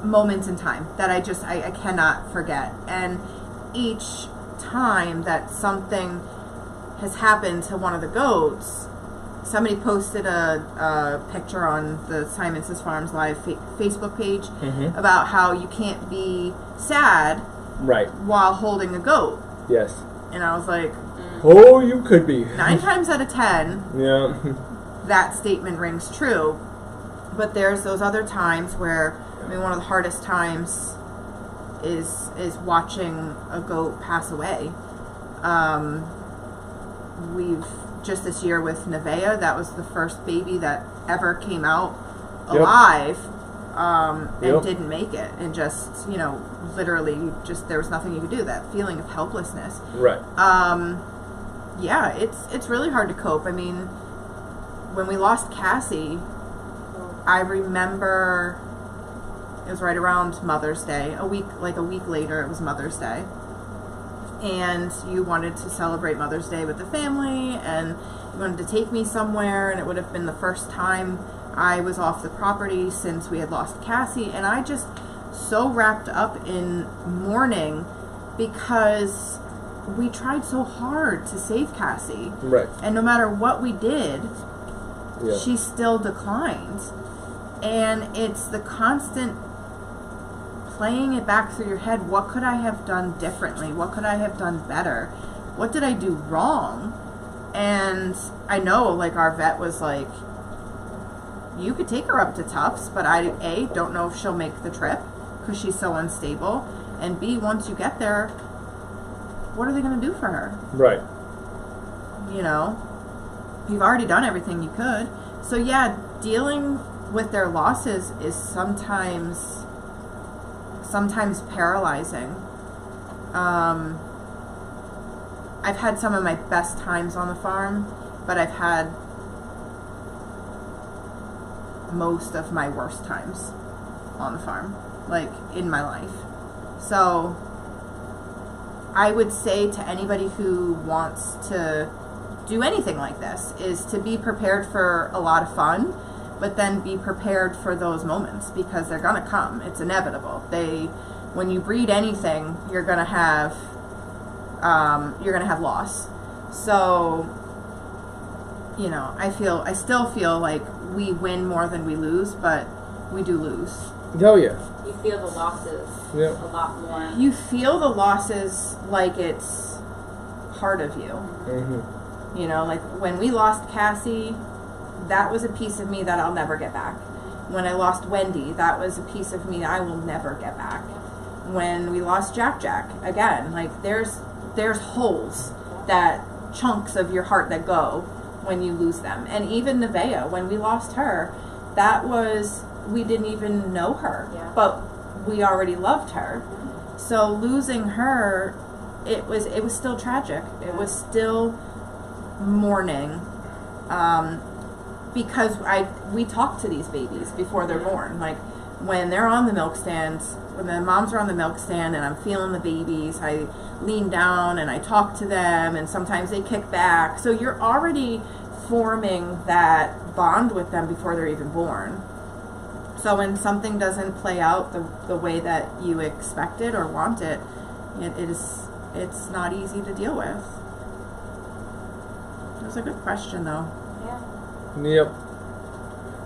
moments in time that I cannot forget. And each time that something has happened to one of the goats, somebody posted a picture on the Syman Farms Live Facebook page about how you can't be sad Right. while holding a goat. Yes. And I was like, Oh, you could be. 9 times out of 10, Yeah. that statement rings true. But there's those other times where, one of the hardest times is watching a goat pass away. We've just this year with Nevaeh, that was the first baby that ever came out alive, and didn't make it, and just literally just there was nothing you could do. That feeling of helplessness. Right. Yeah, it's really hard to cope. I mean, when we lost Cassie, I remember it was right around Mother's Day. A week later, it was Mother's Day. And you wanted to celebrate Mother's Day with the family, and you wanted to take me somewhere, and it would have been the first time I was off the property since we had lost Cassie, and I just so wrapped up in mourning because we tried so hard to save Cassie. Right. And no matter what we did, Yeah. she still declined. And it's the constant playing it back through your head. What could I have done differently? What could I have done better? What did I do wrong? And I know, our vet was like, you could take her up to Tufts, but I, A, don't know if she'll make the trip because she's so unstable. And B, once you get there, what are they going to do for her? Right. You've already done everything you could. So yeah, dealing with their losses is sometimes paralyzing. I've had some of my best times on the farm, but I've had most of my worst times on the farm, in my life. So I would say to anybody who wants to do anything like this is to be prepared for a lot of fun, but then be prepared for those moments because they're gonna come. It's inevitable. When you breed anything, you're gonna have loss. So, I still feel like we win more than we lose, but we do lose. Oh yeah. You feel the losses a lot more. You feel the losses like it's part of you. Mm-hmm. You know, like when we lost Cassie, that was a piece of me that I'll never get back. When I lost Wendy, that was a piece of me I will never get back. When we lost Jack, again, like there's holes, that chunks of your heart that go when you lose them. And even Nevaeh, when we lost her, that was, we didn't even know her, but we already loved her. So losing her, it was still tragic. It was still mourning, because we talk to these babies before they're born. Like when they're on the milk stands, when the moms are on the milk stand and I'm feeling the babies, I lean down and I talk to them, and sometimes they kick back. So you're already forming that bond with them before they're even born. So when something doesn't play out the way that you expected or want it, it's not easy to deal with. It was a good question, though. Yep.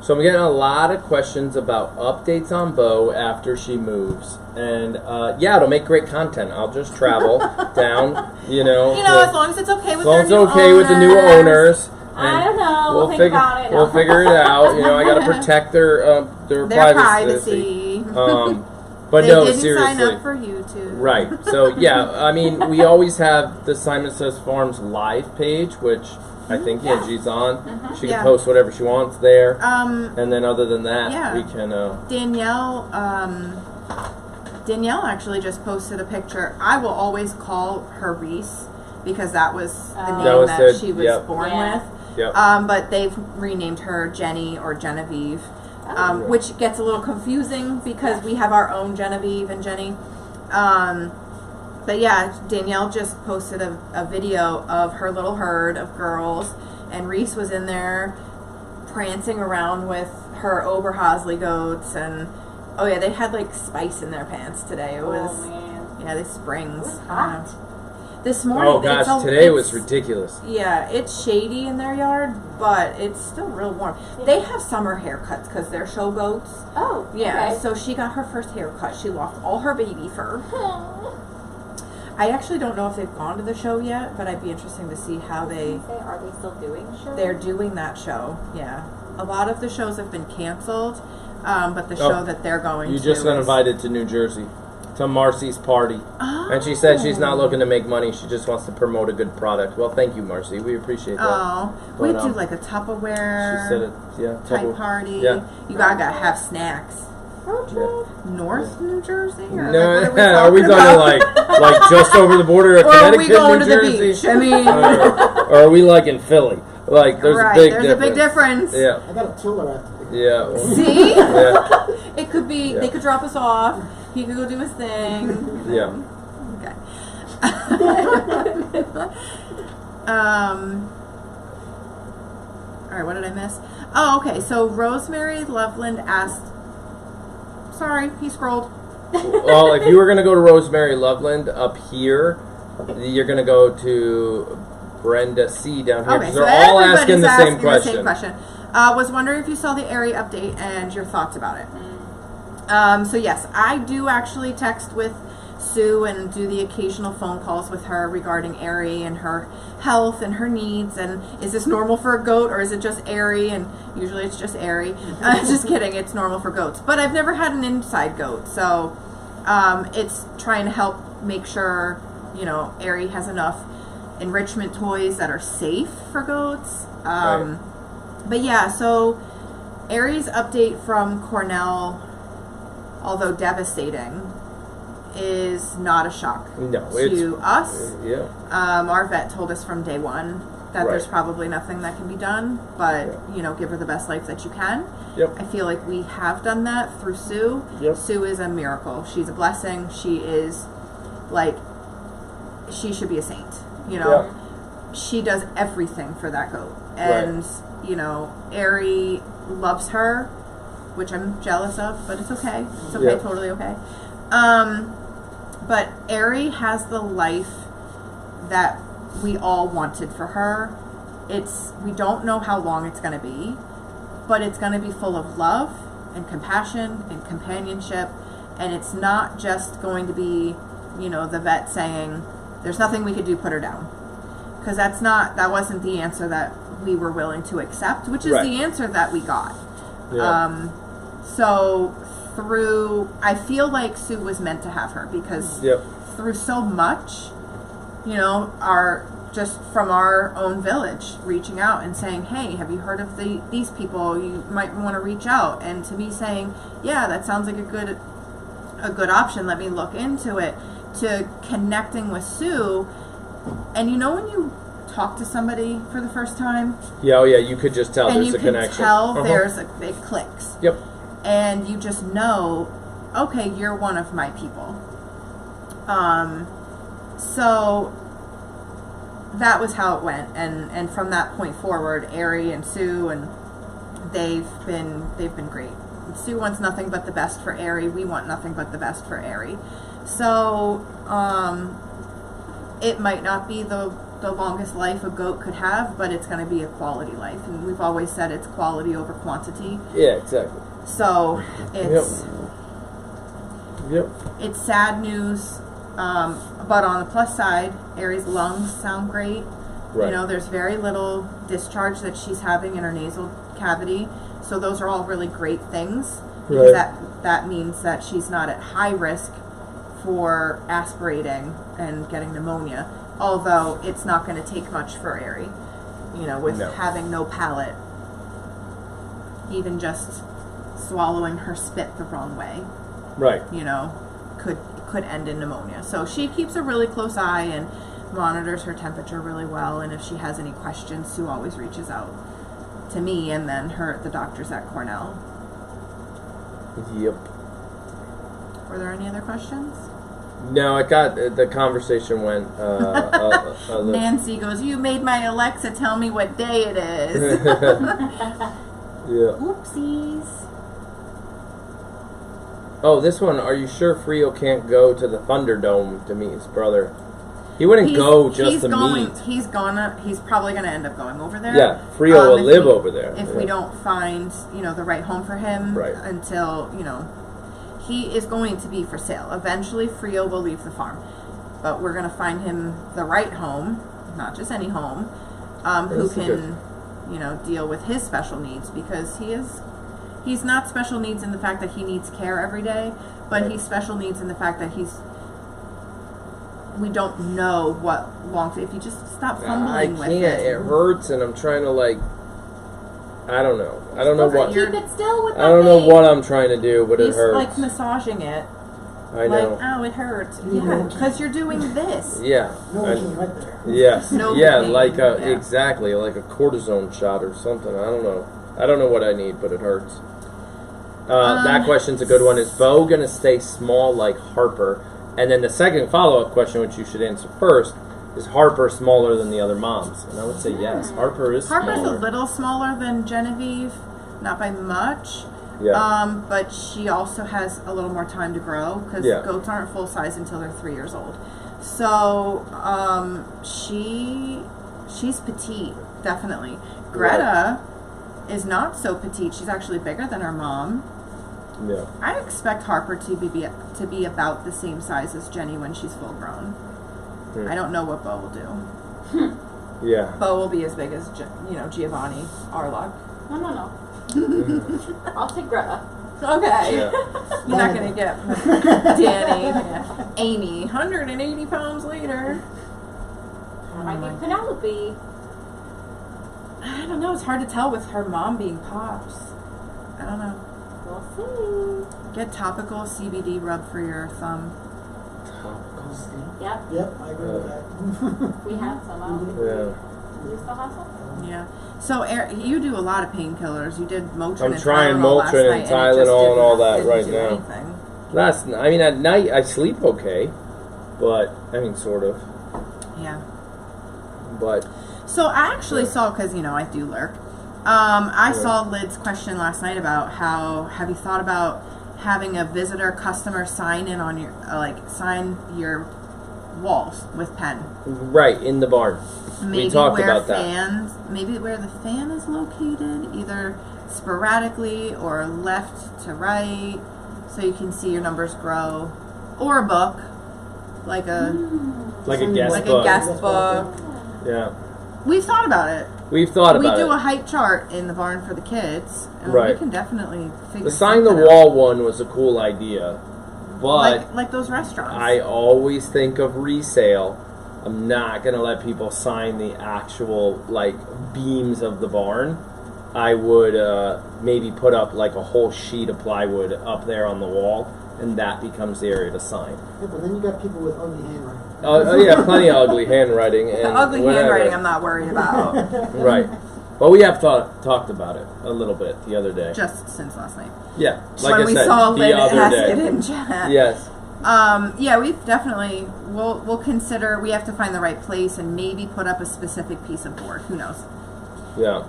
So I'm getting a lot of questions about updates on Bo after she moves, and it'll make great content. I'll just travel down, as long as it's okay with with the new owners. I don't know. We'll think about it. We'll figure it out. I got to protect their privacy. But they no, didn't seriously. sign up for YouTube. Right. So we always have the Syman Says Farms live page, which I think Angie's on. She can post whatever she wants there. And then other than that, we can. Danielle actually just posted a picture. I will always call her Reese because that was the name that she was born with. Yep. But they've renamed her Jenny or Genevieve, which gets a little confusing because we have our own Genevieve and Jenny. But yeah, Danielle just posted a video of her little herd of girls, and Reese was in there prancing around with her Oberhausley goats, and they had like spice in their pants today. It was the springs. It was hot. This morning. Oh gosh, today was ridiculous. Yeah, it's shady in their yard, but it's still real warm. They have summer haircuts because they're show goats. Oh, yeah. Okay. So she got her first haircut. She lost all her baby fur. I actually don't know if they've gone to the show yet, but I'd be interesting to see how they. Are they still doing shows? They're doing that show. Yeah, a lot of the shows have been canceled, but the show that they're going to. You just got invited to New Jersey. To Marcy's party. And she said she's not looking to make money, she just wants to promote a good product. Well, thank you, Marcy. We appreciate that. We do like a Tupperware she said it, type party. Yeah. You gotta have snacks. North New Jersey? Or no, are we going like just over the border of Connecticut, are we going New to Jersey? the beach? I mean, or are we like in Philly? Like there's a big difference. Yeah. I got a tiller after the Yeah. See? Yeah. It could be. They could drop us off. He could go do his thing. Yeah. Okay. All right. What did I miss? Oh, okay. So Rosemary Loveland asked. Sorry, he scrolled. Well, if you were going to go to Rosemary Loveland up here, you're going to go to Brenda C down here. Okay, They're all asking the same question. Was wondering if you saw the Aerie update and your thoughts about it. So yes, I do actually text with Sue and do the occasional phone calls with her regarding Aerie and her health and her needs, and is this normal for a goat or is it just Aerie? And usually it's just Aerie. Just kidding, it's normal for goats. But I've never had an inside goat, so it's trying to help make sure, Aerie has enough enrichment toys that are safe for goats. Right. But yeah, so Aerie's update from Cornell, although devastating, is not a shock to us. Yeah. Our vet told us from day one that there's probably nothing that can be done, but give her the best life that you can. Yep. I feel like we have done that through Sue. Yep. Sue is a miracle. She's a blessing. She is she should be a saint. Yep. She does everything for that goat, and Aerie loves her, which I'm jealous of, but it's okay. It's okay, totally okay. But Aerie has the life that we all wanted for her. We don't know how long it's going to be, but it's going to be full of love and compassion and companionship, and it's not just going to be, the vet saying, there's nothing we could do, put her down. because that wasn't the answer that we were willing to accept, which is Right. the answer that we got. Yeah. So I feel like Sue was meant to have her because Yep. through so much, just from our own village, reaching out and saying, hey, have you heard of these people? You might want to reach out. And to me saying, yeah, that sounds like a good option. Let me look into it. To connecting with Sue. And when you talk to somebody for the first time, Yeah, oh yeah, you could just tell and there's you a can connection. tell it clicks. Yep. And you just know, okay, you're one of my people. So that was how it went, and from that point forward, Ari and Sue, and they've been great. Sue wants nothing but the best for Ari. We want nothing but the best for Ari. So it might not be the longest life a goat could have, but it's going to be a quality life, and we've always said it's quality over quantity. Yeah, exactly. So it's Yep. it's sad news, but on the plus side, Ari's lungs sound great. Right. There's very little discharge that she's having in her nasal cavity, so those are all really great things because Right. that means that she's not at high risk for aspirating and getting pneumonia. Although it's not going to take much for Ari, with No. having no palate, even just swallowing her spit the wrong way, Right. could end in pneumonia. So she keeps a really close eye and monitors her temperature really well. And if she has any questions, Sue always reaches out to me and then the doctors at Cornell. Yep. Were there any other questions? No, it got the conversation went. Nancy goes, "You made my Alexa tell me what day it is." Yeah. Oopsies. Oh, this one. Are you sure Frio can't go to the Thunderdome to meet his brother? He wouldn't go just to meet. He's probably gonna end up going over there. Yeah, Frio will if live over there. If Yeah. we don't find the right home for him, Right. until he is going to be for sale. Eventually, Frio will leave the farm, but we're gonna find him the right home, not just any home, who That's can deal with his special needs, because he's not special needs in the fact that he needs care every day, but Right. he's special needs in the fact that we don't know what if you just stop fumbling with can't. it. It hurts, and I'm trying to I don't know. I don't know what. Keep it still with I don't know what I'm trying to do, but He's it hurts. like massaging it. I know. Like, oh, it hurts. You Yeah, know. because you're doing this. Yeah. No I- one right there. Yes. No yeah, pain. like Yeah. exactly like a cortisone shot or something. I don't know. I don't know what I need, but it hurts. That question's a good one. Is Bo gonna stay small like Harper? And then the second follow-up question, which you should answer first, is Harper smaller than the other moms? And I would say yes. Harper is Harper's smaller. a little smaller than Genevieve, not by much. Yeah. But she also has a little more time to grow, because Yeah. goats aren't full size until they're 3 years old. So she's petite, definitely. Greta is not so petite. She's actually bigger than her mom. Yeah. I expect Harper to be about the same size as Jenny when she's full grown. Hmm. I don't know what Bo will do. Yeah. Bo will be as big as Giovanni, our luck. No. I'll take Greta. Okay. Yeah. You're not gonna get Danny, Amy, 180 pounds later. Might be Penelope. I don't know. It's hard to tell with her mom being Pops. I don't know. We'll Get topical CBD rub for your thumb. see. Yep, Yep, I agree with that. we have some. Yeah. You still have some? Yeah. So you do a lot of painkillers. You did Motrin I'm and trying Tylenol last Motrin and night, it just Tylenol and all that didn't right do now. anything. I mean, at night I sleep okay, but I mean, sort of. Yeah. But So I actually Yeah. saw, because I do lurk. I Yeah. saw Lid's question last night about have you thought about having a visitor customer sign in on your sign your walls with pen. right in the barn. Maybe we talked where about that. fans, maybe where the fan is located, either sporadically or left to right, so you can see your numbers grow, or a book, like a Like a guest like book. a guest book. Yeah. We've thought about it. We've thought We about do it. a height chart in the barn for the kids, and Right. we can definitely figure The sign the something out. wall one was a cool idea, but like those restaurants. I always think of resale. I'm not gonna let people sign the actual like beams of the barn. I would maybe put up like a whole sheet of plywood up there on the wall, and that becomes the area to sign. Yeah, but then you got people with ugly handwriting. Oh yeah, plenty of ugly handwriting and The ugly whatever. handwriting, I'm not worried about. Right. Well, we have talked about it a little bit the other day. Just since last night. Yeah, like when I we said, saw the Lynn other ask day. it in chat. Yes. Yeah, we've definitely we'll consider. We have to find the right place and maybe put up a specific piece of board. Who knows? Yeah.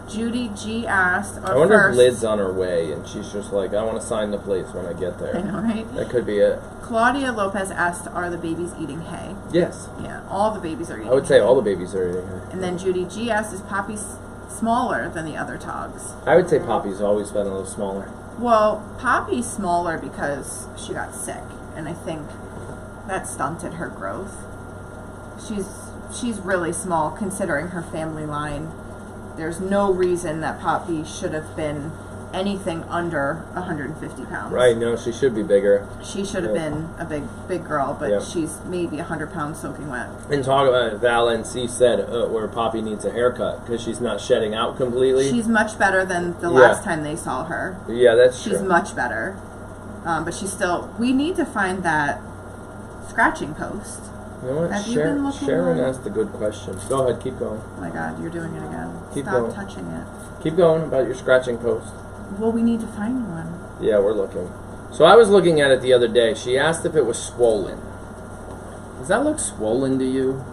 Judy G asked. I wonder first, if Lid's on her way and she's just like, I want to sign the place when I get there. I know, right? That could be it. Claudia Lopez asked, "Are the babies eating hay?" Yes. Yeah, all the babies are eating. I would say hay. all the babies are eating her. And then Judy G asked, "Is Poppy smaller than the other togs?" I would say Poppy's always been a little smaller. Well, Poppy's smaller because she got sick, and I think that stunted her growth. She's really small considering her family line. There's no reason that Poppy should have been anything under 150 pounds. Right, no, she should be bigger. She should have been a big girl, but Yeah. she's maybe 100 pounds soaking wet. And talk about it, Val and C said where Poppy needs a haircut because she's not shedding out completely. She's much better than the Yeah. last time they saw her. Yeah, that's She's true. much better. But she's still... We need to find that scratching post. You know what? Have you been looking Sharon on- asked a good question. Go ahead, keep going. Oh my god, you're doing it again. Keep Stop going. touching it. Keep going about your scratching post. Well, we need to find one. Yeah, we're looking. So I was looking at it the other day. She asked if it was swollen. Does that look swollen to you?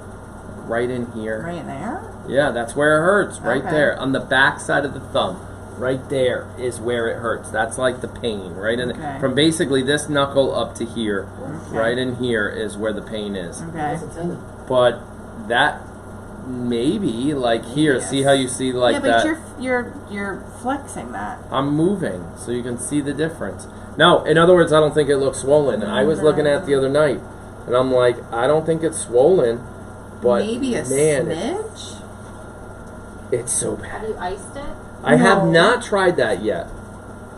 Right in here? Right there? Yeah, that's where it hurts. Right Okay. there. On the back side of the thumb. Right there is where it hurts. That's like the pain. Right in Okay. from basically this knuckle up to here. Okay. Right in here is where the pain is. Okay. That's a tendon. But that maybe like here, Yes. see how you see like yeah, but that? you're flexing that. I'm moving, so you can see the difference. No, in other words, I don't think it looks swollen. I was looking at it the other night, and I'm like, I don't think it's swollen, but Maybe a man, smidge? it's so Have bad. you iced it? I have No. not tried that yet,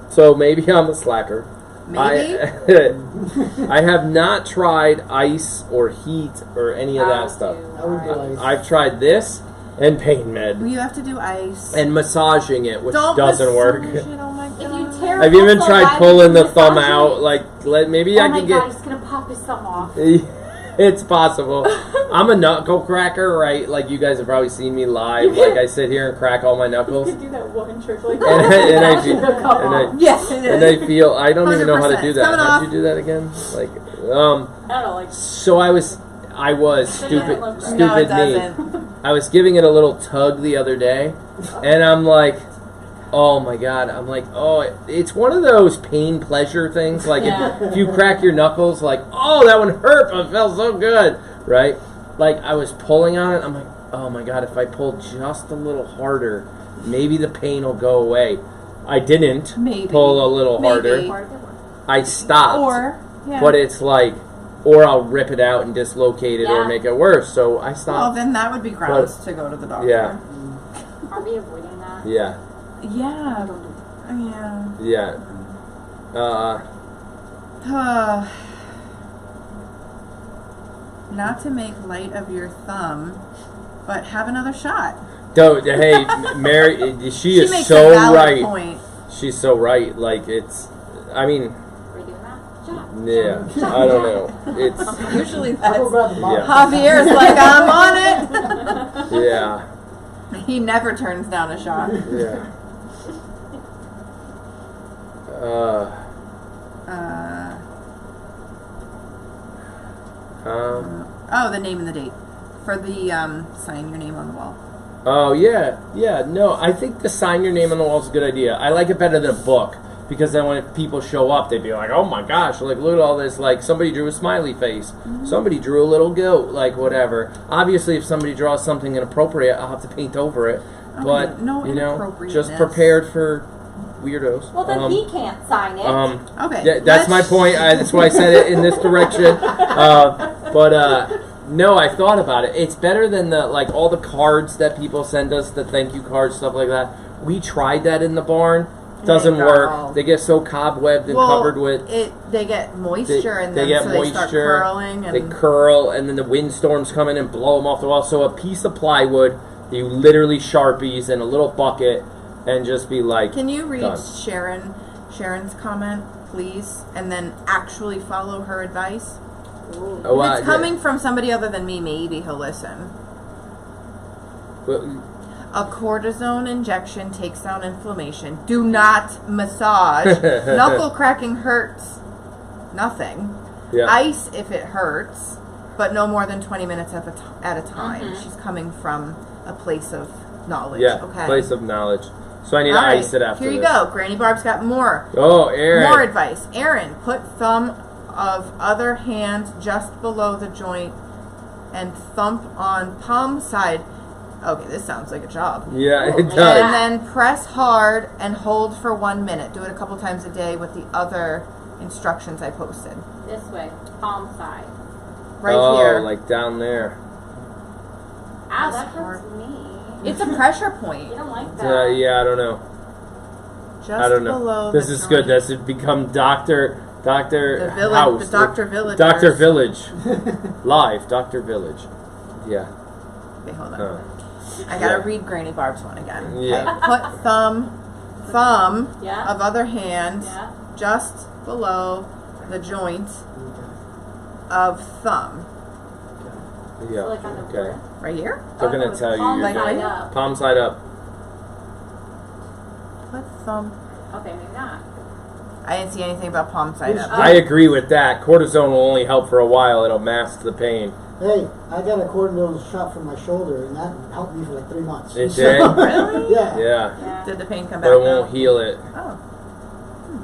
so maybe I'm a slacker. Maybe? I have not tried ice or heat or any of that stuff. I would go ice. I've tried this and pain med You have to do ice. and massaging it, which Don't doesn't work. massage it, oh my If god. you tear I've even muscle, tried why pulling would the you thumb massage out. it? Like, maybe Oh I my could god, get. he's gonna pop his thumb off. It's possible. I'm a knuckle cracker, right? Like you guys have probably seen me live. Like I sit here and crack all my You knuckles, could do that one trick like and I feel, It'll come off. Yes, it is. and I feel I don't even know how to 100%. do It's that. coming How'd off. you do that again? Like, I don't know, like so I was stupid, look right. stupid No, it me. doesn't. I was giving it a little tug the other day, and I'm like, oh my god, I'm like, oh, it's one of those pain pleasure things. Like Yeah. if you crack your knuckles, like, oh, that one hurt, but it felt so good, right? Like I was pulling on it, I'm like, oh my god, if I pull just a little harder, maybe the pain will go away. I didn't Maybe. pull a little Maybe. harder. I stopped, Or, yeah. but it's like, or I'll rip it out and dislocate it or Yeah. make it worse. So I Well, stopped. then that would be grounds to go to the doctor. Yeah. Are we avoiding that? Yeah. Yeah. Yeah. Yeah. Not to make light of your thumb, but have another shot. Don't. Hey, Mary. She is makes so a valid right. point. She's so right. Like it's. I mean, Are we doing that? Shut up. yeah. I don't know. It's. Usually I'll that's go grab the bottle. Yeah. Javier's like, I'm on Yeah. it. He never turns down a shot. Yeah. Oh, the name and the date for the sign your name on the wall. Oh yeah. Yeah. No, I think the sign your name on the wall is a good idea. I like it better than a book. Because then when people show up, they'd be like, oh my gosh, like look at all this, like somebody drew a smiley face, somebody drew a little goat, like whatever. Obviously, if somebody draws something inappropriate, I'll have to paint over it. Okay, But, no you know, inappropriateness. just prepared for weirdos. Well, then he can't sign it. Okay. Yeah, that's my point. That's why I said it in this direction. No, I thought about it. It's better than the all the cards that people send us, the thank you cards, stuff like that. We tried that in the barn. Doesn't work. They get so cobwebbed and covered with They get moisture in them, they get so moisture. they start curling. And they curl, and then the windstorms come in and blow them off the wall. So a piece of plywood, you literally Sharpies in a little bucket, and just be like, can you read done. Sharon's comment, please, and then actually follow her advice? Oh, If it's coming from somebody other than me, maybe he'll listen. Well, a cortisone injection takes down inflammation. Do not massage. Knuckle cracking hurts nothing. yeah. Ice if it hurts, but no more than 20 minutes at a time. Mm-hmm. She's coming from a place of knowledge. Yeah, Okay. place of knowledge. So I need to All right, ice it after Here you this. go. Granny Barb's got more. Oh, Aaron. More advice. Aaron, put thumb of other hand just below the joint and thump on palm side. Okay, this sounds like a job. Yeah, it does. And then press hard and hold for 1 minute. Do it a couple times a day with the other instructions I posted. This way, palm side. Right here. Like down there. Ow, That's that hurts me. It's a pressure point. You don't like that. Yeah, I don't know. Just I don't know. below This the is good. joint. This has become Dr. The village, House. the Dr. Villagers. Dr. Village. Live, Dr. Village. Yeah. Okay, hold on. Oh. I gotta Yeah. read Granny Barb's one again. Yeah. Okay. Put thumb Yeah. of other hand Yeah. just below the joint of thumb. Yeah. So like on the Okay. bird. Right here? They're gonna tell you palm you're side doing- up. Palm side up. Put thumb. Okay, maybe not. I didn't see anything about palm side up. I agree with that. Cortisone will only help for a while. It'll mask the pain. Hey, I got a cortisone shot from my shoulder, and that helped me for like 3 months. It did? Really? Yeah. Yeah. Yeah. Did the pain come But back it won't though? heal it. Oh.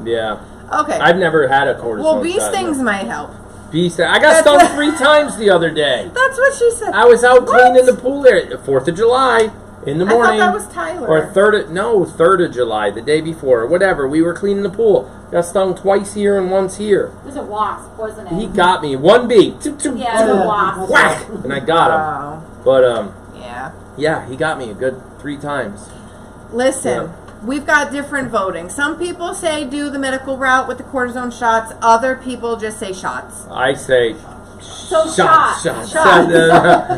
Yeah. Okay. I've never had a cortisone Well, bee shot. stings might help. Bee sting. I got stung 3 times the other day. That's what she said. I was out What? cleaning the pool area. 4th of July. In the morning. I thought that was Tyler. Or 3rd of July, the day before, or whatever. We were cleaning the pool. Got stung twice here and once here. It was a wasp, wasn't it? He got me. 1 bee. Toop, toop, Yeah, it was a Yeah. wasp. whack! And I got him. Oh, But, yeah. yeah, he got me a good 3 times. Listen, we've got different voting. Some people say do the medical route with the cortisone shots. Other people just say shots. I say, So shots. Shots.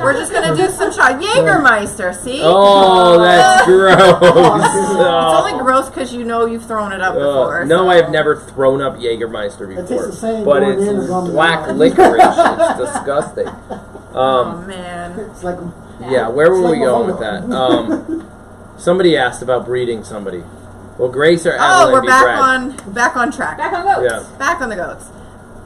We're just going to do some shots. Jägermeister, see? Oh, that's gross. It's only gross because you know you've thrown it up before. No, so. I have never thrown up Jägermeister It tastes before. the same But going in it's as going black out. licorice. It's disgusting. Oh, man. It's like Yeah, where were It's we like going with that? Somebody asked about breeding somebody. Well, Grace or Evelyn Oh, we're be back bred. on track. Back on goats. Yeah. Back on the goats.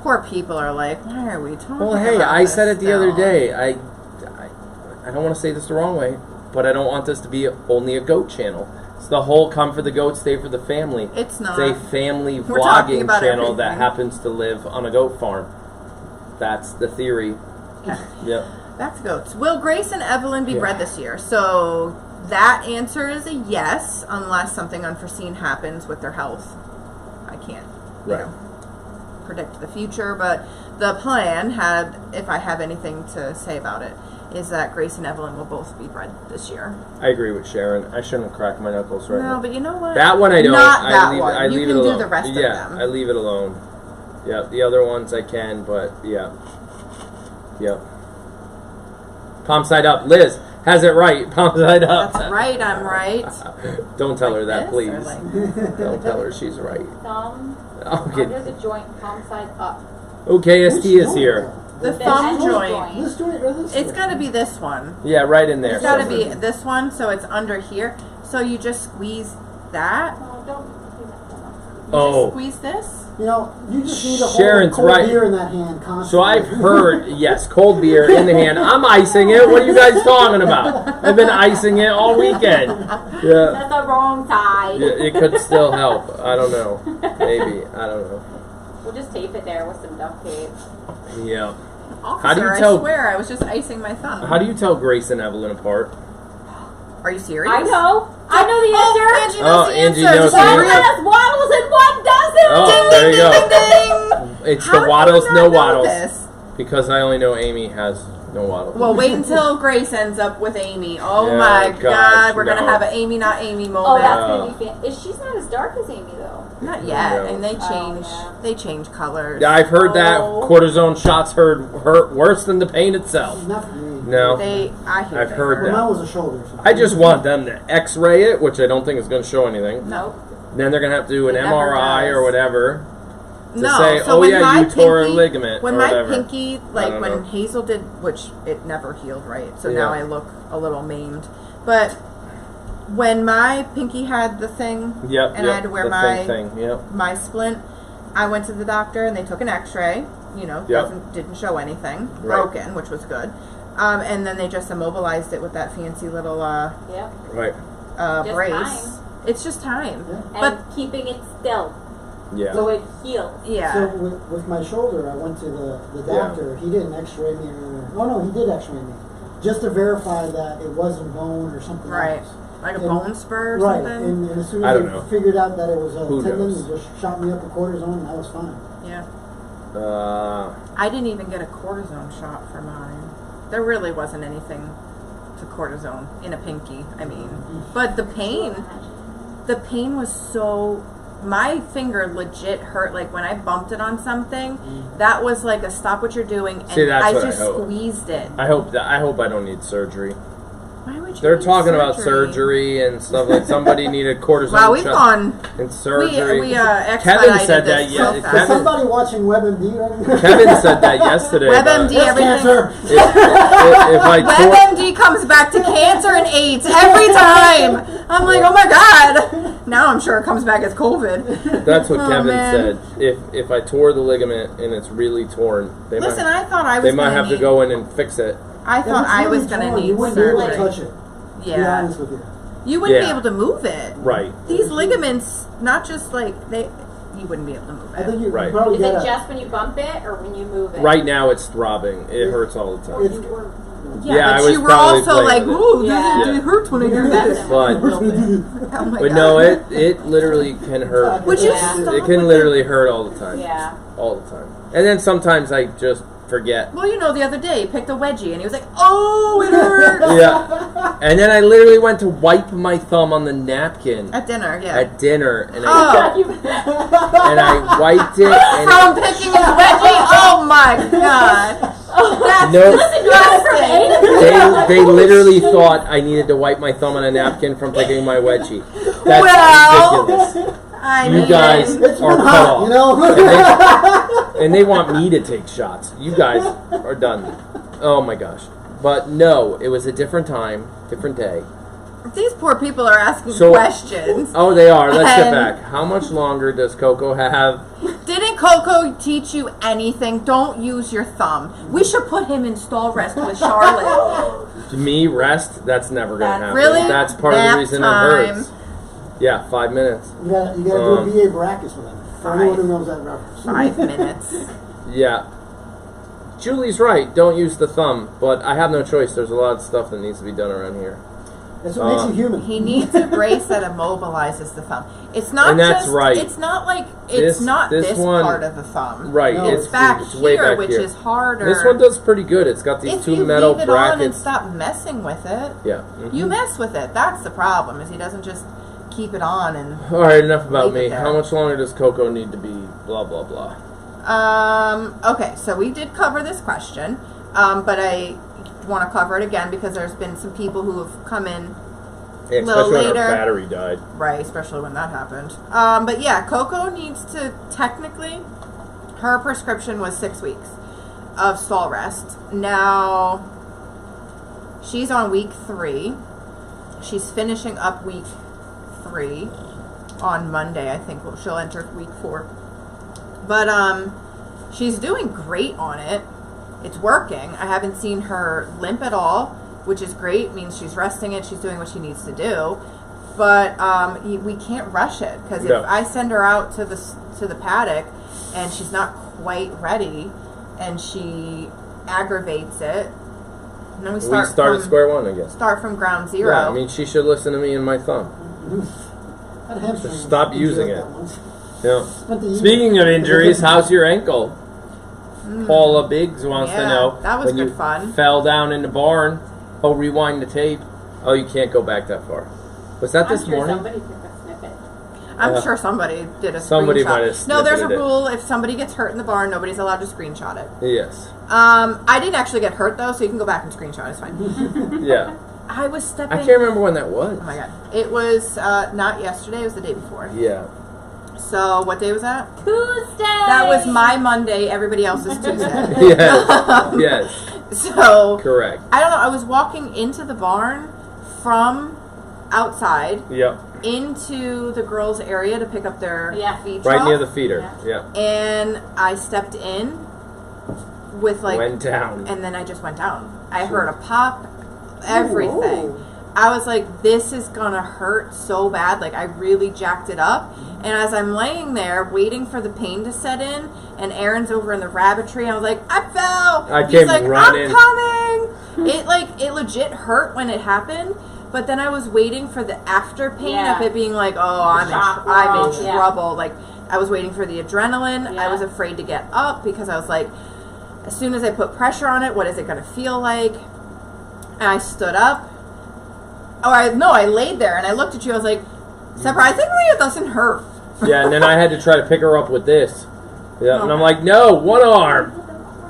Poor people are like, why are we talking Well, hey, about I this said it the other still? day. I don't want to say this the wrong way, but I don't want this to be only a goat channel. It's the whole come for the goat, stay for the family. It's not. It's a family We're talking vlogging about channel everything. that happens to live on a goat farm. That's the theory. Yep. That's goats. Will Grace and Evelyn be Yeah. bred this year? So that answer is a yes, unless something unforeseen happens with their health. I can't, Right. predict the future, but the plan had, if I have anything to say about it, is that Grace and Evelyn will both be bred this year. I agree with Sharon. I shouldn't crack my knuckles right No, now. but you know what? That one I don't. Not I that leave, one. I You leave can it alone. do the rest of yeah, them. I leave it alone. Yeah, the other ones I can, but yeah. Yep. Palm side up. Liz has it right. Palm side up. That's right, I'm right. Don't tell Like her that, this, please. or like- Don't tell her she's right. Thumb Okay. under the joint, palm side up. OKST is here. The Then thumb end joint. This joint or this It's joint? got to be this one. Yeah, right in there. It's got to be somewhere. this one, so it's under here. So you just squeeze that. No, don't do that. You Oh. just squeeze this. You know, you just need a Sharon's whole cold right. beer in that hand constantly. So I've heard, yes, cold beer in the hand. I'm icing it. What are you guys talking about? I've been icing it all weekend. Yeah. That's the wrong side. It could still help. I don't know. Maybe. I don't know. We'll just tape it there with some duct tape. Yeah. Officer, How do you tell- I swear, I was just icing my thumb. How do you tell Grace and Evelyn apart? Are you serious? I know. I know the Oh, answer. Angie knows Oh, the Angie answer. knows the Just One answer. real- has waddles and one doesn't. Oh, Ding, there ding, you ding, go. ding, ding. It's How the do you waddles, not no know waddles. this? Because I only know Amy has No waddle. Well, wait until Grace ends up with Amy. Oh Yeah, my gosh, God, we're no. gonna have an Amy not Amy Oh, moment. that's gonna be she's not as dark as Amy though. Not yet, No. and they change. yeah. They change colors. Yeah, I've heard that Oh. cortisone shots hurt worse than the pain itself. Not for me. No, I hear I've they heard hurt. Well, that. mine was a shoulder. So I just want them to X-ray it, which I don't think is going to show anything. No. Then they're going to have to do an It never MRI does. or whatever to No, say, so oh when yeah, my you tore a pinky- ligament When or my whatever. pinky, I like don't when know. Hazel did, which it never healed right, so Yeah. now I look a little maimed. But when my pinky had the thing, Yep, and I had to wear the my thing. Yep. my splint, I went to the doctor and they took an X-ray. You know, Yep. didn't show anything Right. broken, which was good. And then they just immobilized it with that fancy little Yep. Right. Just brace. time. It's just time. Yeah. But And keeping it still Yeah. so it heals. yeah. So with my shoulder, I went to the Yeah. doctor. He didn't X-ray me. No, he did X-ray me, just to verify that it wasn't bone or something Right. else. Like a And- bone spur or Right, something. and as soon I as don't they know. figured out that it was a Who tendon, knows? they just shot me up with cortisone, and I was fine. Yeah. I didn't even get a cortisone shot for mine. There really wasn't anything to cortisone in a pinky. I mean, but the pain was so. My finger legit hurt. Like when I bumped it on something, that was like a stop what you're doing, and See, that's I what I just hope. squeezed it. I hope I don't need surgery. Why would you? They're need talking about surgery and stuff like somebody needed cortisone Wow, we've shot gone. and surgery. We Kevin expedited said that. this Yeah, so fast. Is Kevin. somebody watching WebMD right now? Kevin said that yesterday. WebMD, about That's everything. cancer. if I tore, WebMD comes back to cancer and AIDS every time. I'm like, oh my God. Now I'm sure it comes back as COVID. that's what Oh, Kevin man. said. If I tore the ligament and it's really torn, they Listen, might I thought I was. they might gonna have to need- go in and fix it. I If thought it's I really was going to torn, need you wouldn't be able to surgery. touch it. To be Yeah. honest with you. You wouldn't be Yeah. able to move it. Right. These ligaments, not just like you wouldn't be able to move I think it. you Right. probably Is get it a. just when you bump it or when you move it? Right now it's throbbing. It hurts all the time. It's, Yeah, I but was you were probably also like, playing with it. ooh, Yeah. it hurts when I do That's this. it. But A little bit. Oh my but God. no, it literally can hurt. Would you Yeah. stop It with can literally hurt all the time. Yeah. All the time. And then sometimes I just forget. Well, you know, the other day he picked a wedgie and he was like, oh, it hurts. Yeah. And then I literally went to wipe my thumb on the napkin At dinner, yeah. at dinner, and Oh. and I wiped it. And From picking his wedgie? Oh my God. That's No. disgusting. they literally thought I needed to wipe my thumb on a napkin from picking my wedgie. That's Well, ridiculous. I You mean, guys It's are been cut hot, off. you know? And they want me to take shots. You guys are done. Oh my gosh. But no, it was a different time, different day. These poor people are asking So- questions. Oh, they are. Let's get And- back. How much longer does Coco have? Didn't Coco teach you anything? Don't use your thumb. We should put him in stall rest with Charlotte. Me rest? That's never gonna happen. Really? That's part of the Nap reason time. it hurts. Yeah, 5 minutes. You gotta do a VA brackets with them. For anyone who knows that reference. 5 minutes. Yeah. Julie's right. Don't use the thumb, but I have no choice. There's a lot of stuff that needs to be done around here. That's what makes you human. He needs a brace that immobilizes the thumb. It's not And that's just, right. It's not like, it's not this this one- part of the thumb. Right. No, It's back it's way here, back which here. is harder. This one does pretty good. It's got these If two you metal leave it on and brackets. stop messing with it, Yeah. you mess with it. That's the problem, is he doesn't just keep it on and... All right, enough about Leave it me. there. How much longer does Coco need to be? Blah blah blah. Okay, so we did cover this question, but I want to cover it again because there's been some people who have come in, Yeah, Little especially when later. our battery died. right, especially when that happened. But yeah, Coco needs to, technically, her prescription was 6 weeks of stall rest. Now, she's on week 3. She's finishing up week 3 on Monday, I think. Well, she'll enter week 4. But she's doing great on it. It's working. I haven't seen her limp at all, which is great. It means she's resting it. She's doing what she needs to do. But we can't rush it because No. if I send her out to the paddock and she's not quite ready and she aggravates it, and then we We start start at from, square one, I guess. start from ground zero. Yeah, I mean, she should listen to me and my thumb. That hamstring Just stop injury using like it. that once. Yeah. Spent the evening- Speaking of injuries, how's your ankle? Paula Biggs wants to Yeah, know. that was when good you fun. fell down in the barn. Oh, rewind the tape. Oh, you can't go back that far. Was that this morning? Somebody took a snippet. I'm sure somebody did a Somebody screenshot. might have No, there's a snippeted it. rule. If somebody gets hurt in the barn, nobody's allowed to screenshot it. Yes. I didn't actually get hurt though, so you can go back and screenshot. It's fine. Yeah. I was stepping. I can't remember when that was. Oh my god! It was not yesterday. It was the day before. Yeah. So what day was that? Tuesday. That was my Monday. Everybody else's Tuesday. Yes. Yes. So Correct. I don't know. I was walking into the barn from outside Yep. into the girls' area to pick up their feed Right trough, near the feeder. Yeah. and I stepped in with like Went down. and then I just went down. I heard a pop, everything. Ooh. I was like, this is gonna hurt so bad. Like, I really jacked it up. And as I'm laying there waiting for the pain to set in, and Aaron's over in the rabbit tree, I was like, I fell. I He's came like, running. I'm coming. It legit hurt when it happened. But then I was waiting for the after pain of it being like, oh, I'm in trouble. Like, I was waiting for the adrenaline. I was afraid to get up because I was like, as soon as I put pressure on it, what is it going to feel like? And I stood up. I laid there and I looked at you. I was like, surprisingly, it doesn't hurt. Yeah, and then I had to try to pick her up with this. Yeah, and I'm like, no, one arm.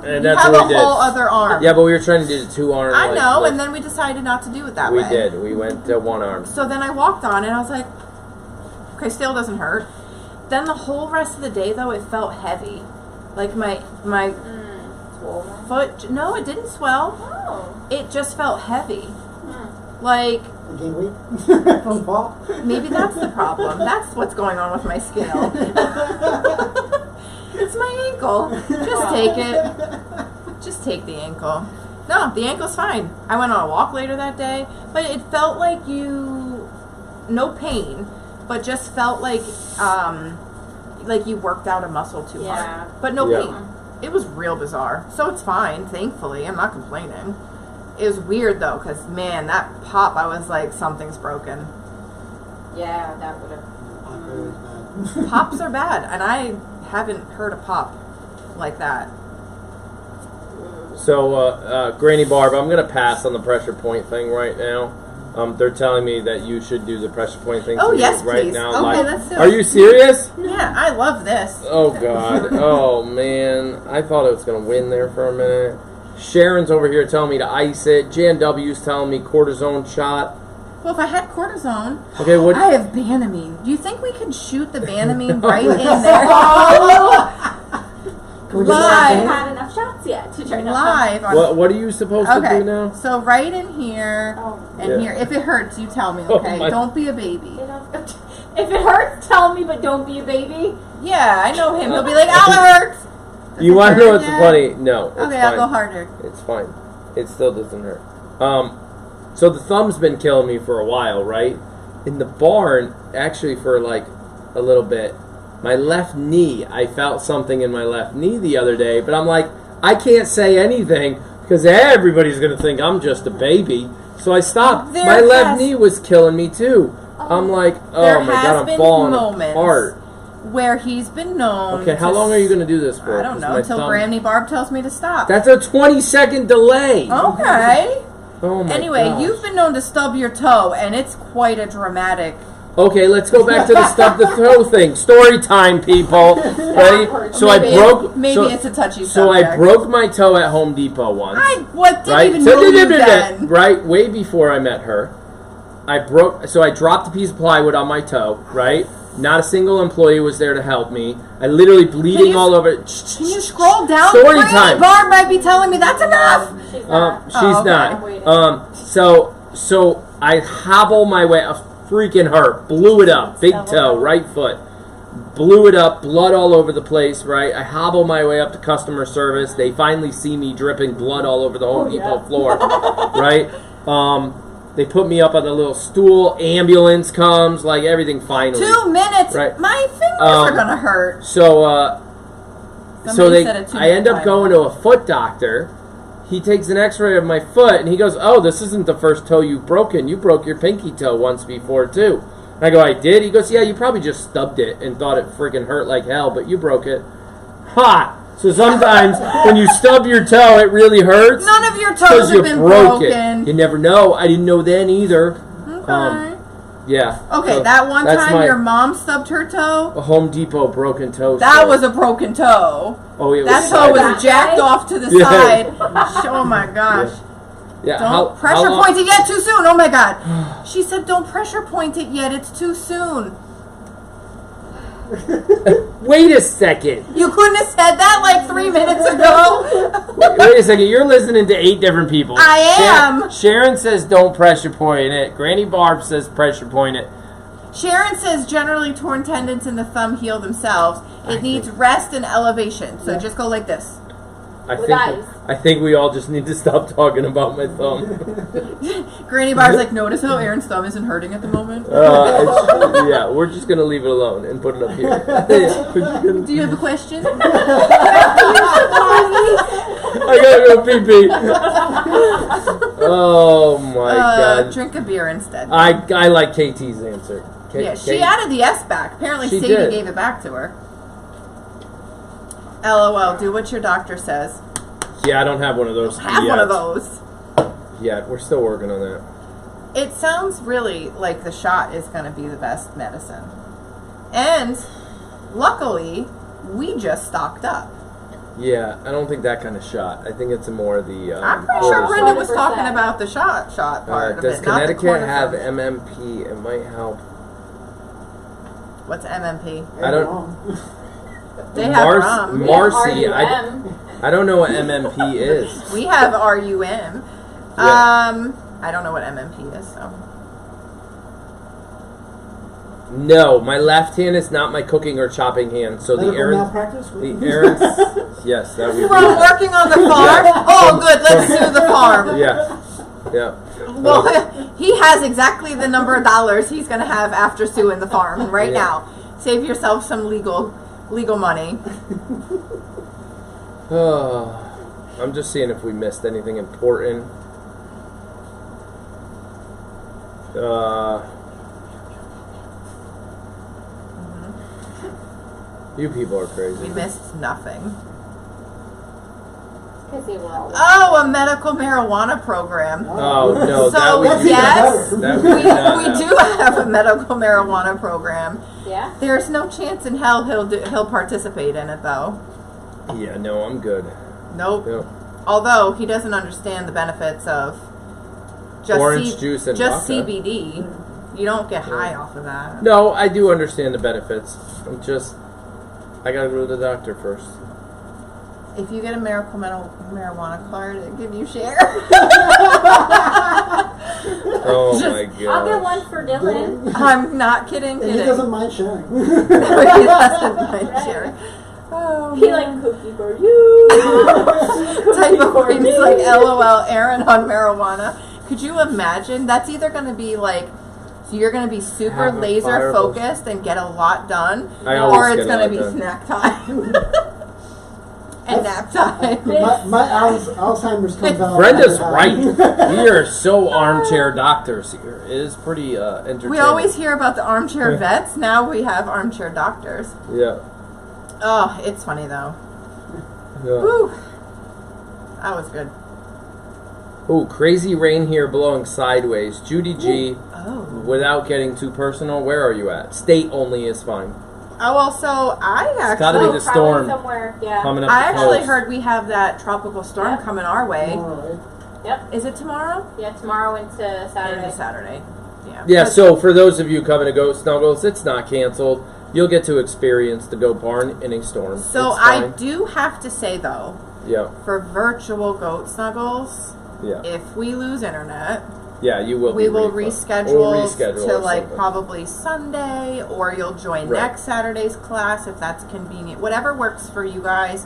And that's you have what we a did. whole other arm. Yeah, but we were trying to do the 2 arm. I know, and then we decided not to do it that way. We did. We went to 1 arm. So then I walked on it and I was like, okay, still doesn't hurt. Then the whole rest of the day, though, it felt heavy. Like my foot, no, it didn't swell. Oh. It just felt heavy. Like, You gain weight from fall? maybe that's the problem. That's what's going on with my scale. It's my ankle. Just take it. Just take the ankle. No, the ankle's fine. I went on a walk later that day, but it felt like no pain, but just felt like you worked out a muscle too hard. But no pain. It was real bizarre. So it's fine, thankfully. I'm not complaining. It was weird though, because man, that pop, I was like, something's broken. Yeah, that would have. Pops are bad, and I haven't heard a pop like that. So, Granny Barb, I'm going to pass on the pressure point thing right now. They're telling me that you should do the pressure point thing Oh, yes, right please. now. Okay, live. let's do it. Are you serious? Yeah, I love this. Oh, God. Oh, man. I thought I was going to win there for a minute. Sharon's over here telling me to ice it. Jan W's telling me cortisone shot. Well, if I had cortisone, Okay, what? I have Banamine. Do you think we could shoot the Banamine right in there? Can we get I Live. haven't had enough shots yet to try to. Live. On, What are you supposed to okay, do now? so right in here and Yeah. here. If it hurts, you tell me, Oh, okay? my- Don't be a baby. If it hurts, tell me, but don't be a baby. Yeah, I know him. He'll be like, ow, it hurts. Does You it want to know hurt what's yet? funny? No, it's Okay, fine. I'll go harder. It's fine. It still doesn't hurt. So the thumb's been killing me for a while, right? In the barn, actually for like a little bit, my left knee, I felt something in my left knee the other day, but I'm like, I can't say anything because everybody's going to think I'm just a baby. So I stopped. There My left has- knee was killing me too. I'm like, There oh my has God, I'm been falling moments apart. where he's been known. Okay, how long are you going to do this for? I don't 'Cause know my until thumb- Granny Barb tells me to stop. That's a 20-second delay. Okay. Oh my Anyway, gosh. you've been known to stub your toe, and it's quite a dramatic. Okay, let's go back to the stub the toe thing. Story time, people. Ready? So Maybe I broke. Maybe so, it's a touchy so subject. I broke my toe at Home Depot once. Didn't right? even know you then. Right, way before I met her. I dropped a piece of plywood on my toe. Right, not a single employee was there to help me. I literally bleeding all over. Can you scroll down? Story Granny time. Barb might be telling me that's enough. She's not. She's Oh, okay. not. So I hobble my way. Freaking hurt. Blew it up. Big toe, right foot. Blew it up. Blood all over the place, right? I hobble my way up to customer service. They finally see me dripping blood all over the Home Depot floor, right? They put me up on the little stool. Ambulance comes, like everything finally. 2 minutes. Right. My fingers are gonna hurt. So Somebody said a 2 I end up minute going to a foot doctor. He takes an x-ray of my foot, and he goes, oh, this isn't the first toe you've broken. You broke your pinky toe once before, too. And I go, I did? He goes, yeah, you probably just stubbed it and thought it freaking hurt like hell, but you broke it. Ha! So sometimes when you stub your toe, it really hurts. None of your toes Because have you been broke broken. it. You never know. I didn't know then either. Okay. Yeah. Okay, So that one that's time your mom stubbed her toe. a Home Depot broken toe. That story. was a broken toe. Oh, it That was toe side- was jacked off to the Yeah. side. Oh my gosh. Yeah. Don't pressure point it yet. Too soon. Oh my god. She said, "Don't pressure point it yet. It's too soon." Wait a second. You couldn't have said that like 3 minutes ago. Wait a second. You're listening to 8 different people. I am. Sharon says don't pressure point it. Granny Barb says pressure point it. Sharon says generally torn tendons in the thumb heal themselves. It needs rest and elevation. So just go like this. With eyes. I think we all just need to stop talking about my thumb. Granny Bar's like, notice how Aaron's thumb isn't hurting at the moment? Yeah, we're just gonna leave it alone and put it up here. Do you have a question? I gotta go pee pee. Oh my god. Drink a beer instead. I like KT's answer. Yeah, she added the S back. Apparently She Sadie did. gave it back to her. LOL, do what your doctor says. Yeah, I don't have one of those. Have yet. one of those. Yeah, we're still working on that. It sounds really like the shot is going to be the best medicine. And luckily, we just stocked up. Yeah, I don't think that kind of shot. I think it's more the. I'm pretty sure cortisone. Brenda was 100%. talking about the shot part of Does it, not the Connecticut have cortisone. MMP? It might help. What's MMP? I don't. They have rum. Marcy, RUM. I don't know what MMP is. We have RUM. Yeah. I don't know what MMP is, so. No, my left hand is not my cooking or chopping hand. So the Medical errands. malpractice? The errands. Yes, that would be. From working on the farm? Oh, good. Let's sue the farm. Yeah. Yeah. Well, he has exactly the number of dollars he's going to have after suing the farm right Yeah. now. Save yourself some legal money. I'm just seeing if we missed anything important. You people are We crazy. missed nothing. Because they were all. Oh, a medical marijuana program. Oh no, that So, would be yes, that would be not we happen. do have a medical marijuana program. Yeah? There's no chance in hell he'll participate in it, though. Yeah, no, I'm good. Nope. No. Although he doesn't understand the benefits of just Orange juice and just vodka. CBD. You don't get high off of that. No, I do understand the benefits. I gotta go to the doctor first. If you get a medical marijuana card, it give you share. Oh my god. I'll get one for Dylan. I'm not kidding. And he doesn't mind sharing. He doesn't mind sharing. Oh, He man. like cookie for you. Type of things like LOL Aaron on marijuana. Could you imagine? That's either going to be like, so you're going to be super Have a laser fireball. focused and get a lot done, I always or get it's a going lot to be done. snack time and nap time. my Alzheimer's comes out. Brenda's right. We are so armchair doctors here. It is pretty entertaining. We always hear about the armchair vets. Now we have armchair doctors. Yeah. Oh, it's funny though. Yeah. Whew. That was good. Ooh, crazy rain here blowing sideways. Judy G, Oh. without getting too personal, where are you at? State only is fine. Oh, well, so I It's gotta be actually, the Probably storm somewhere, yeah. coming up. I the actually coast. heard we have that tropical storm Yep. coming our way. Alright. Yep. Is it tomorrow? Yeah, tomorrow into Saturday. Into Saturday. Yeah. Yeah, so for those of you coming to Goat Snuggles, it's not canceled. You'll get to experience the Goat Barn in a storm. So It's I fine. do have to say though, Yeah, for virtual goat snuggles, yeah. if we lose internet, Yeah, you will we be will refunded. reschedule, Or reschedule to or like something. probably Sunday, or you'll join Right. next Saturday's class if that's convenient. Whatever works for you guys,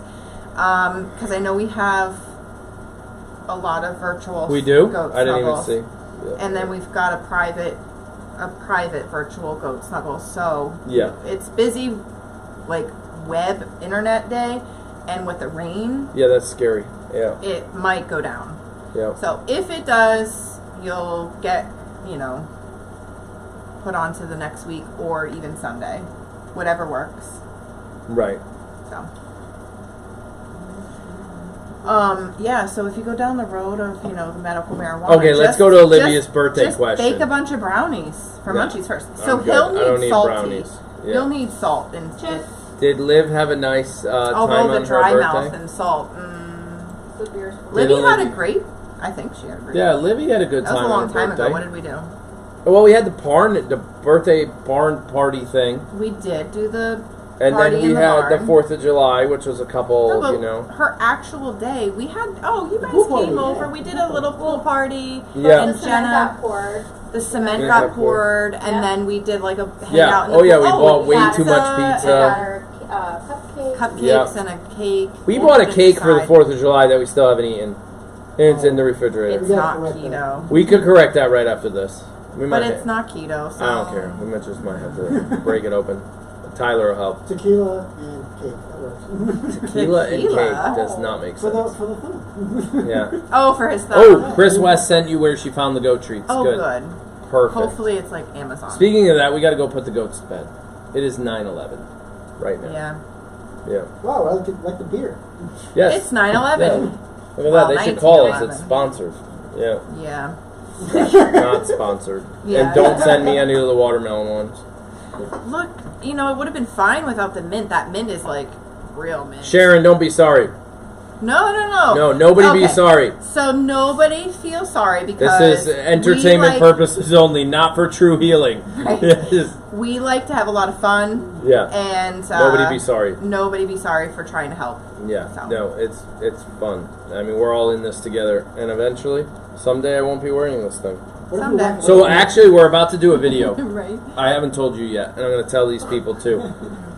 because I know we have a lot of virtual. We do? Goat I didn't even snuggles. see. Yeah. And then we've got a private virtual goat snuggle. So Yeah. it's busy, like web internet day, and with the rain, Yeah, that's scary. Yeah, it might go down. yeah. So if it does, you'll get, put on to the next week or even Sunday, whatever works. Right. So Yeah, so if you go down the road of, the medical marijuana. Okay, let's go to Olivia's birthday question. Bake a bunch of brownies for Munchies first. So I'm good. he'll I don't need need salty. brownies. Yeah. He'll need salt and Chips. Did Liv have a nice time although on the dry her mouth birthday? and salt. Good beers. Libby Did had a Olivia- great. I think she had a great. Yeah, Livy had a good That was time a long on her time birthday. ago. What did we do? Well, we had the birthday barn party thing, We did do the and party then we in the had the barn. 4th of July, which was a couple, No, but her actual day, we had. Oh, you guys Pool party, came yeah. over. We did a little pool party. Yeah. And The cement Jenna, got poured. the cement Yeah, got got poured. poured, and Yeah. then we did like a hangout. Yeah. In the Oh yeah, pool. we bought way pizza too much We got pizza. our cupcakes. Cupcakes Yeah. and a cake. We and bought a then cake for the decide 4th of July that we still haven't eaten. It's in the refrigerator. It's Yeah, not correct keto, We could correct that right after this. We might. but it's not keto. So I don't care. We might just might have to break it open. Tyler will help. Tequila and cake. That works. Tequila and Tequila? cake does not make for sense. the thumb. Yeah. Oh, for his thumb. Oh, Chris West sent you where she found the goat treats. Oh, good. good. Perfect. Hopefully, it's like Amazon. Speaking of that, we got to go put the goats to bed. It is 9:11 right now. Yeah, Yeah. Wow, I like the beer. Yes. it's 9/11. Yeah. Look at Well, that. They should call us. 1911. It's sponsored. Yeah. Yeah. Not sponsored. Yeah. And don't send me any of the watermelon ones. Look, it would have been fine without the mint. That mint is like real mint. Sharon, don't be sorry. No. No, nobody be Okay. sorry. So nobody feel sorry because This is entertainment purposes only, not for true healing. Yes. We like to have a lot of fun, Yeah. and Nobody be sorry. Nobody be sorry for trying to help. Yeah. So. No, it's fun. I mean, we're all in this together, and eventually, someday I won't be wearing this thing. What if Someday. we went- So actually, we're about to do a video. Right. I haven't told you yet, and I'm going to tell these people too.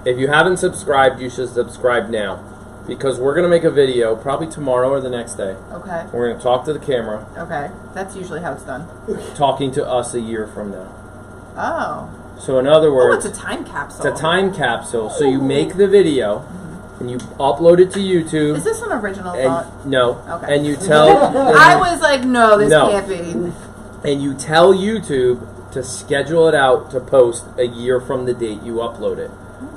If you haven't subscribed, you should subscribe now, because we're going to make a video probably tomorrow or the next day. Okay. We're going to talk to the camera, Okay. That's usually how it's done. talking to us a year from now. Oh. So in other Oh, words, it's a time capsule. it's a time capsule. So you make the video, and you upload it to YouTube. Is this an original and thought? no, Okay. and you tell I was like, no, this No. can't be. and you tell YouTube to schedule it out to post a year from the date you upload it.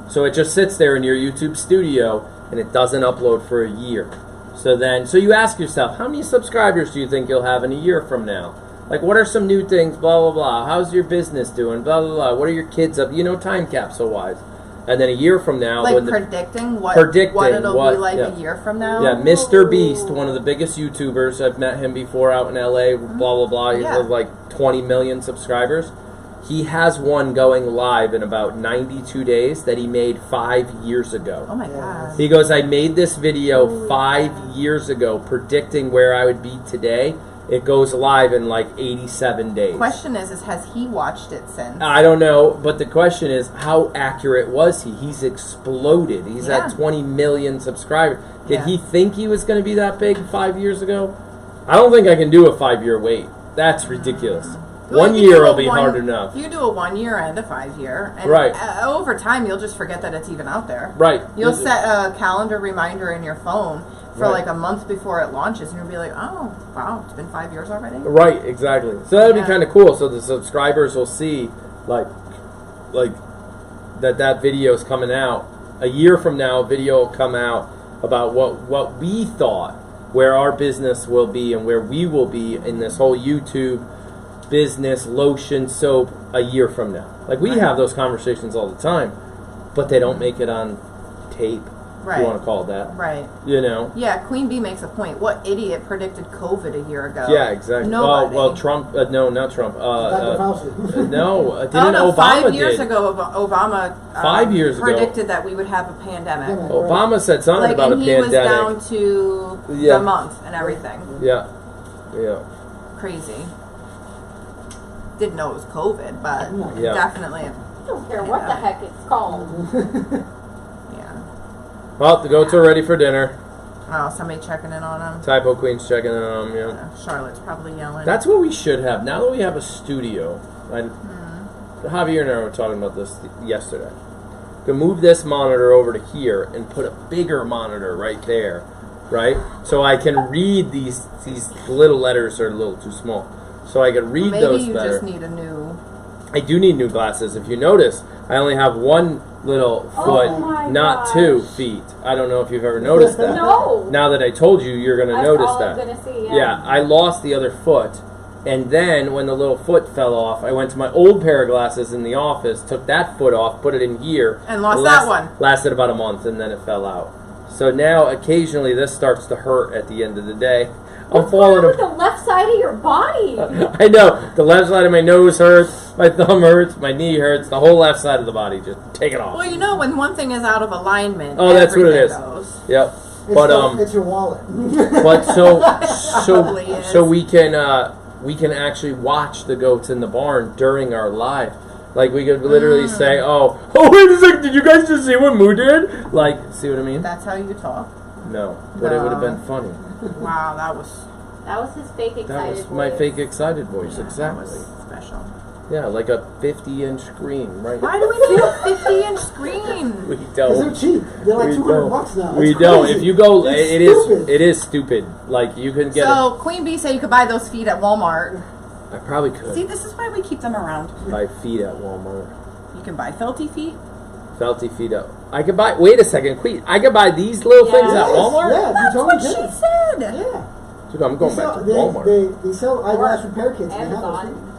So it just sits there in your YouTube studio and it doesn't upload for a year. So you ask yourself, how many subscribers do you think you'll have in a year from now? Like, what are some new things, blah, blah, blah. How's your business doing, blah, blah, blah. What are your kids up, time capsule-wise. And then a year from now, Like when predicting what predicting it'll what- be like yeah. a year from now. yeah, Mr. Beast, one of the biggest YouTubers, I've met him before out in LA, blah, blah, blah. He Yeah. has like 20 million subscribers. He has one going live in about 92 days that he made 5 years ago. Oh my god. He goes, I made this video 5 years ago predicting where I would be today. It goes live in like 87 days. Question is has he watched it since? I don't know, but the question is, how accurate was he? He's exploded. He's Yeah. at 20 million subscribers. Did Yeah. he think he was going to be that big 5 years ago? I don't think I can do a 5-year wait. That's ridiculous. Well, 1 you do year a will be one- hard enough. You do a 1 year and a 5 year. And Right. Over time, you'll just forget that it's even out there. Right. You'll set a calendar reminder in your phone for Right. like a month before it launches, and you'll be like, oh, wow, it's been 5 years already? Right, exactly. So that'd be Yeah. kind of cool. So the subscribers will see, like that video's coming out. A year from now, a video will come out about what we thought, where our business will be and where we will be in this whole YouTube business, lotion, soap, a year from now. Like, we have those conversations all the time, but they don't make it on tape, if Right. you want to call it that. Right. Yeah, Queen Bee makes a point. What idiot predicted COVID a year ago? Yeah, exactly. Nobody. Well, Trump, no, not Trump. Dr. Fauci. No, didn't Oh, no, Obama 5 years did. ago, Obama 5 years ago. predicted that we would have a pandemic. Yeah. Obama said something about a and he pandemic. was down to Yeah. the month and everything. Yeah. Crazy. Didn't know it was COVID, but Yeah. definitely, I don't care what the heck it's called. yeah. Well, the goats are ready for dinner. Oh, somebody checking in on him. Typo Queen's checking in on them, yeah. Charlotte's probably yelling. That's what we should have. Now that we have a studio, Javier and I were talking about this yesterday. We can move this monitor over to here and put a bigger monitor right there, right? So I can read these little letters are a little too small. So I can read Maybe those you better. just need a new. I do need new glasses. If you notice, I only have one little foot, my not gosh. 2 feet. I don't know if you've ever noticed that. No. Now that I told you, you're going to That's notice all that. I'm gonna see, Yeah, I lost the other foot. And then when the little foot fell off, I went to my old pair of glasses in the office, took that foot off, put it in here. And lost that one. Lasted about a month, and then it fell out. So now occasionally this starts to hurt at the end of the day. What's going on with the left side of your body? I know. The left side of my nose hurts, my thumb hurts, my knee hurts, the whole left side of the body. Just take it off. Well, you know, when one thing is out of alignment, Oh, that's what it everything is. goes. Yep. It's your wallet. But Probably is. so we can actually watch the goats in the barn during our live. Like we could literally say, oh wait a second, did you guys just see what Moo did? Like, see what I mean? That's how you talk. No, but it would have been funny. Wow, that was his fake excited That was voice. my fake excited voice, that exactly. was special. Yeah, like a 50-inch screen, right? Why do we need a 50-inch screen? We Because don't. they're cheap. They're like We $200 now. We It's don't. crazy. If you go, It's it stupid. is stupid. Like you can get. So Queen Bee said you could buy those feet at Walmart. I probably could See, this is why we keep them around. buy feet at Walmart. You can buy felty feet. Felty feet up. I could buy. Wait a second, Queen. I could buy these little things at Yes, Walmart. Yeah, That's you what totally she can. said. Yeah. Dude, I'm going back to Walmart. They sell eyeglass repair kits. And they have those Amazon. things.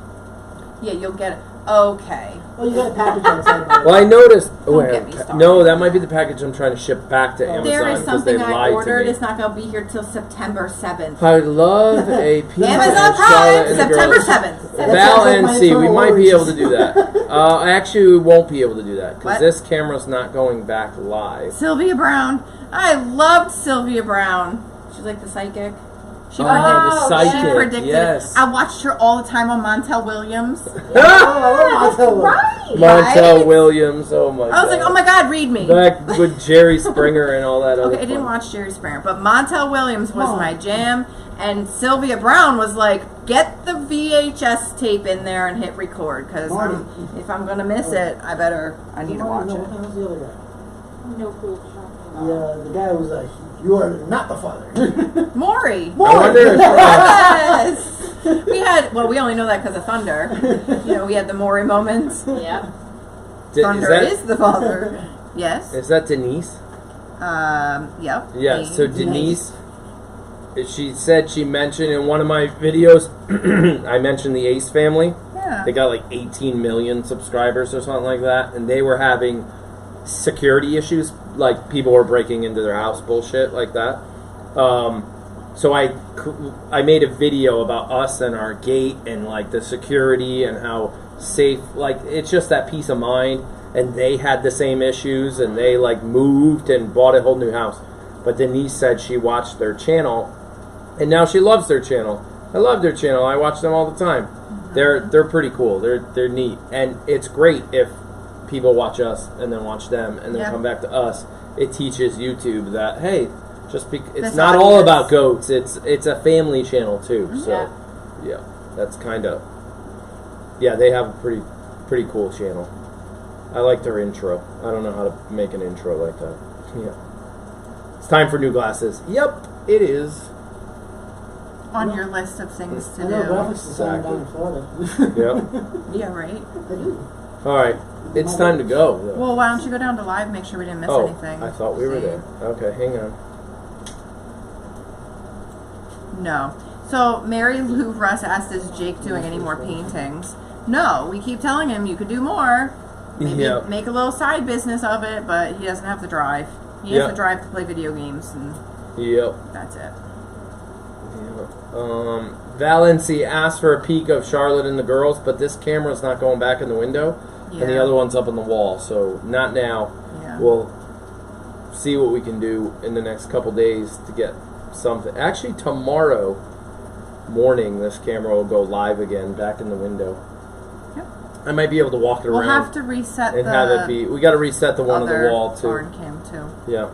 Yeah, you'll get it. Okay. Oh, you got a package outside. by the Well, I way. noticed. Don't get me started. No, that might be the package I'm trying to ship back to Amazon. There is 'cause something they I lied to ordered. me. It's not going to be here till September 7th. I would love a pizza Amazon and Charlotte Prime, and the September girls. 7th. That Val sounds like and my C, we internal might be able worries. to do that. I actually won't be able to do that because What? this camera's not going back live. Sylvia Brown. I loved Sylvia Brown. She's like the psychic. She Oh, predicted. the She psychic, predicted. yes. I watched her all the time on Montel Williams. Oh, I love Montel. Right. Montel Right? Williams, oh my god. I was like, oh my god, read me. Back with Jerry Springer and all that other Okay, I didn't fun. watch Jerry Springer, but Montel Williams was Oh. my jam, and Sylvia Brown was like, get the VHS tape in there and hit record, because Marty. if I'm gonna miss it, I need to watch No, it. what the hell's the other guy? No clue. The guy who was like, you are not the father. Maury. I wonder if, Yes. We had, well, we only know that because of Thunder. You know, we had the Maury moments. Yeah. Thunder is the father. Yes. Is that Denise? Yep. Yeah, Me. so Denise, she said she mentioned in one of my videos, I mentioned the Ace family. Yeah. They got like 18 million subscribers or something like that, and they were having security issues, like people were breaking into their house, bullshit like that. So I made a video about us and our gate and like the security and how safe, like it's just that peace of mind. And they had the same issues, and they like moved and bought a whole new house. But Denise said she watched their channel, and now she loves their channel. I love their channel. I watch them all the time. They're pretty cool. They're neat, and it's great if people watch us and then watch them and then Yeah. come back to us. It teaches YouTube that hey, it's This not all audience. about goats. It's a family channel too. So yeah, that's kind of they have a pretty cool channel. I like their intro. I don't know how to make an intro like that. Yeah. It's time for new glasses. Yep, it is. On your list of things to I know do. graphics design down in Florida. Yep. Yeah, right. I do. All right. It's time to go. though. Well, why don't you go down to live, make sure we didn't miss Oh, anything. I thought we were See? there. Okay, hang on. No. So, Mary Lou Russ asked, is Jake doing any more paintings? No, we keep telling him you could do more. Maybe Yeah. make a little side business of it, but he doesn't have to drive. He has Yeah. to drive to play video games, and Yep. that's it. Valency asked for a peek of Charlotte and the girls, but this camera's not going back in the window, and the Yeah. other one's up on the wall, so not now. Yeah. We'll see what we can do in the next couple days to get something. Actually, tomorrow morning, this camera will go live again, back in the window. Yep. I might be able to walk it We'll around have to reset and the have it be. We got to reset the one on the other wall too. barn cam too. Yeah.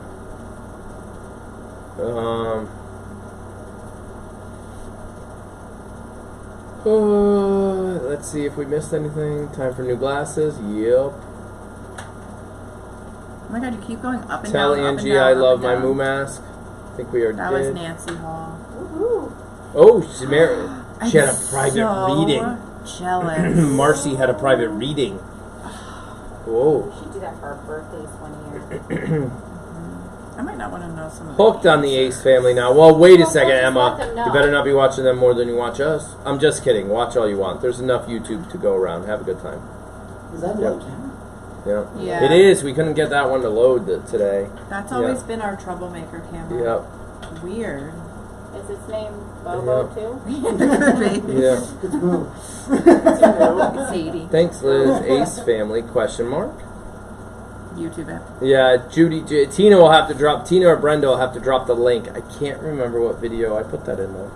Let's see if we missed anything. Time for new glasses. Yep. Oh my god, you keep going up and Tell down. Angie up and down, I up love and my down. moo mask. I think we are That was dead. Nancy Hall. Woohoo. Oh, she married. She had a I'm private so reading. Jealous. Marcy had a private reading. Whoa. We should do that for our birthdays one year. I might not want to know some of Hooked on the Ace family now. Well, wait a Well, second, we'll just Emma. let them know. You better not be watching them more than you watch us. I'm just kidding. Watch all you want. There's enough YouTube to go around. Have a good time. Is that Yep. live camera? Yeah. Yeah. It is. We couldn't get that one to load today. That's always been our troublemaker camera. Yep. Weird. Is his name Bobo too? Yeah. Good move. Sadie. Thanks, Liz. Ace family? Question mark. YouTube app. Yeah, Tina will have to drop. Tina or Brenda will have to drop the link. I can't remember what video I put that in though.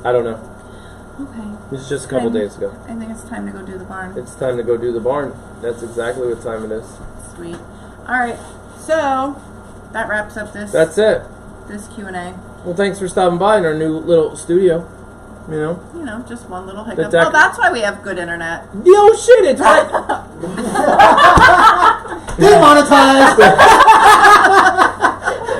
I don't know. Okay. It's just a couple days ago. I think it's time to go do the barn. It's time to go do the barn. That's exactly what time it is. Sweet. All right. So that wraps up this That's it. this Q&A. Well, thanks for stopping by in our new little studio. You know. Just one little hiccup. deck- Well, that's why we have good internet. Yo, shit! It's right. Demonetized!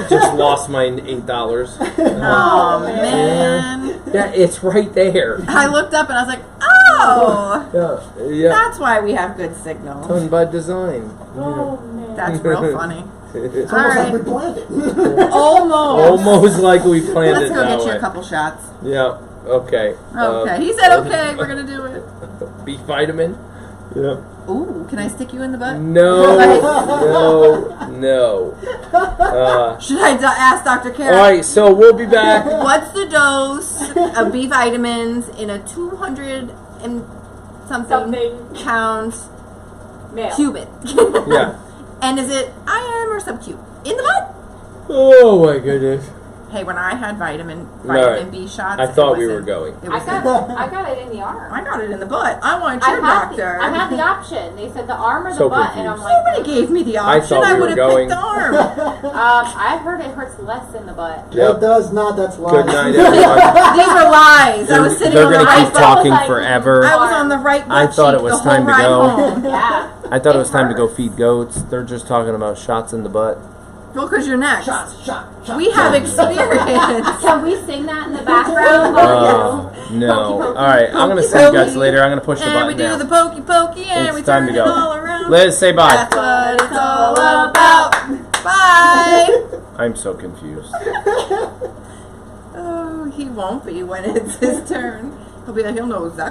Just lost my $8. Oh man. Yeah, it's right there. I looked up and I was like, oh, Yeah. that's why we have good signal. Done by design. Oh man. That's real funny. It's All almost right. like we planned it. Almost. Almost like we planned Let's it go that get you way. a couple shots. Yeah. Okay. Okay. He said okay. We're gonna do it. B vitamin. Yeah. Ooh, can I stick you in the butt? No. No. Should I ask Dr. Karen? All right. So we'll be back. What's the dose of B vitamins in a 200 and something pounds Male. cubit? Yeah. And is it IM or subcu? In the butt? Oh my goodness. Hey, when I had vitamin right. B shots, I thought it we was were in- going. It I was got it in the arm. I got it in the butt. I want your doctor. I had the option. They said the arm or the So butt, and I'm confused. like, Somebody gave me the I option. thought we I were would have going- picked the arm. I heard it hurts less in the butt. It Yep. does not, that's lies. Good night, everyone. These were lies. I was sitting They're on the gonna right keep butt. talking like- forever. I was on the right butt I thought cheek it was the whole time to ride go. home. Yeah. I thought it was time to go hurts. feed goats. They're just talking about shots in the butt. Well, because you're next. Shot. We have experience. Can we sing that in the background? No. All right. I'm gonna see you guys later. I'm gonna push the And we button do the now. pokey pokey and It's we time turn to it go. all around. Liz, say bye. That's what it's all about. Bye. I'm so confused. Oh, he won't be when it's his turn. He'll be like, he'll know exactly.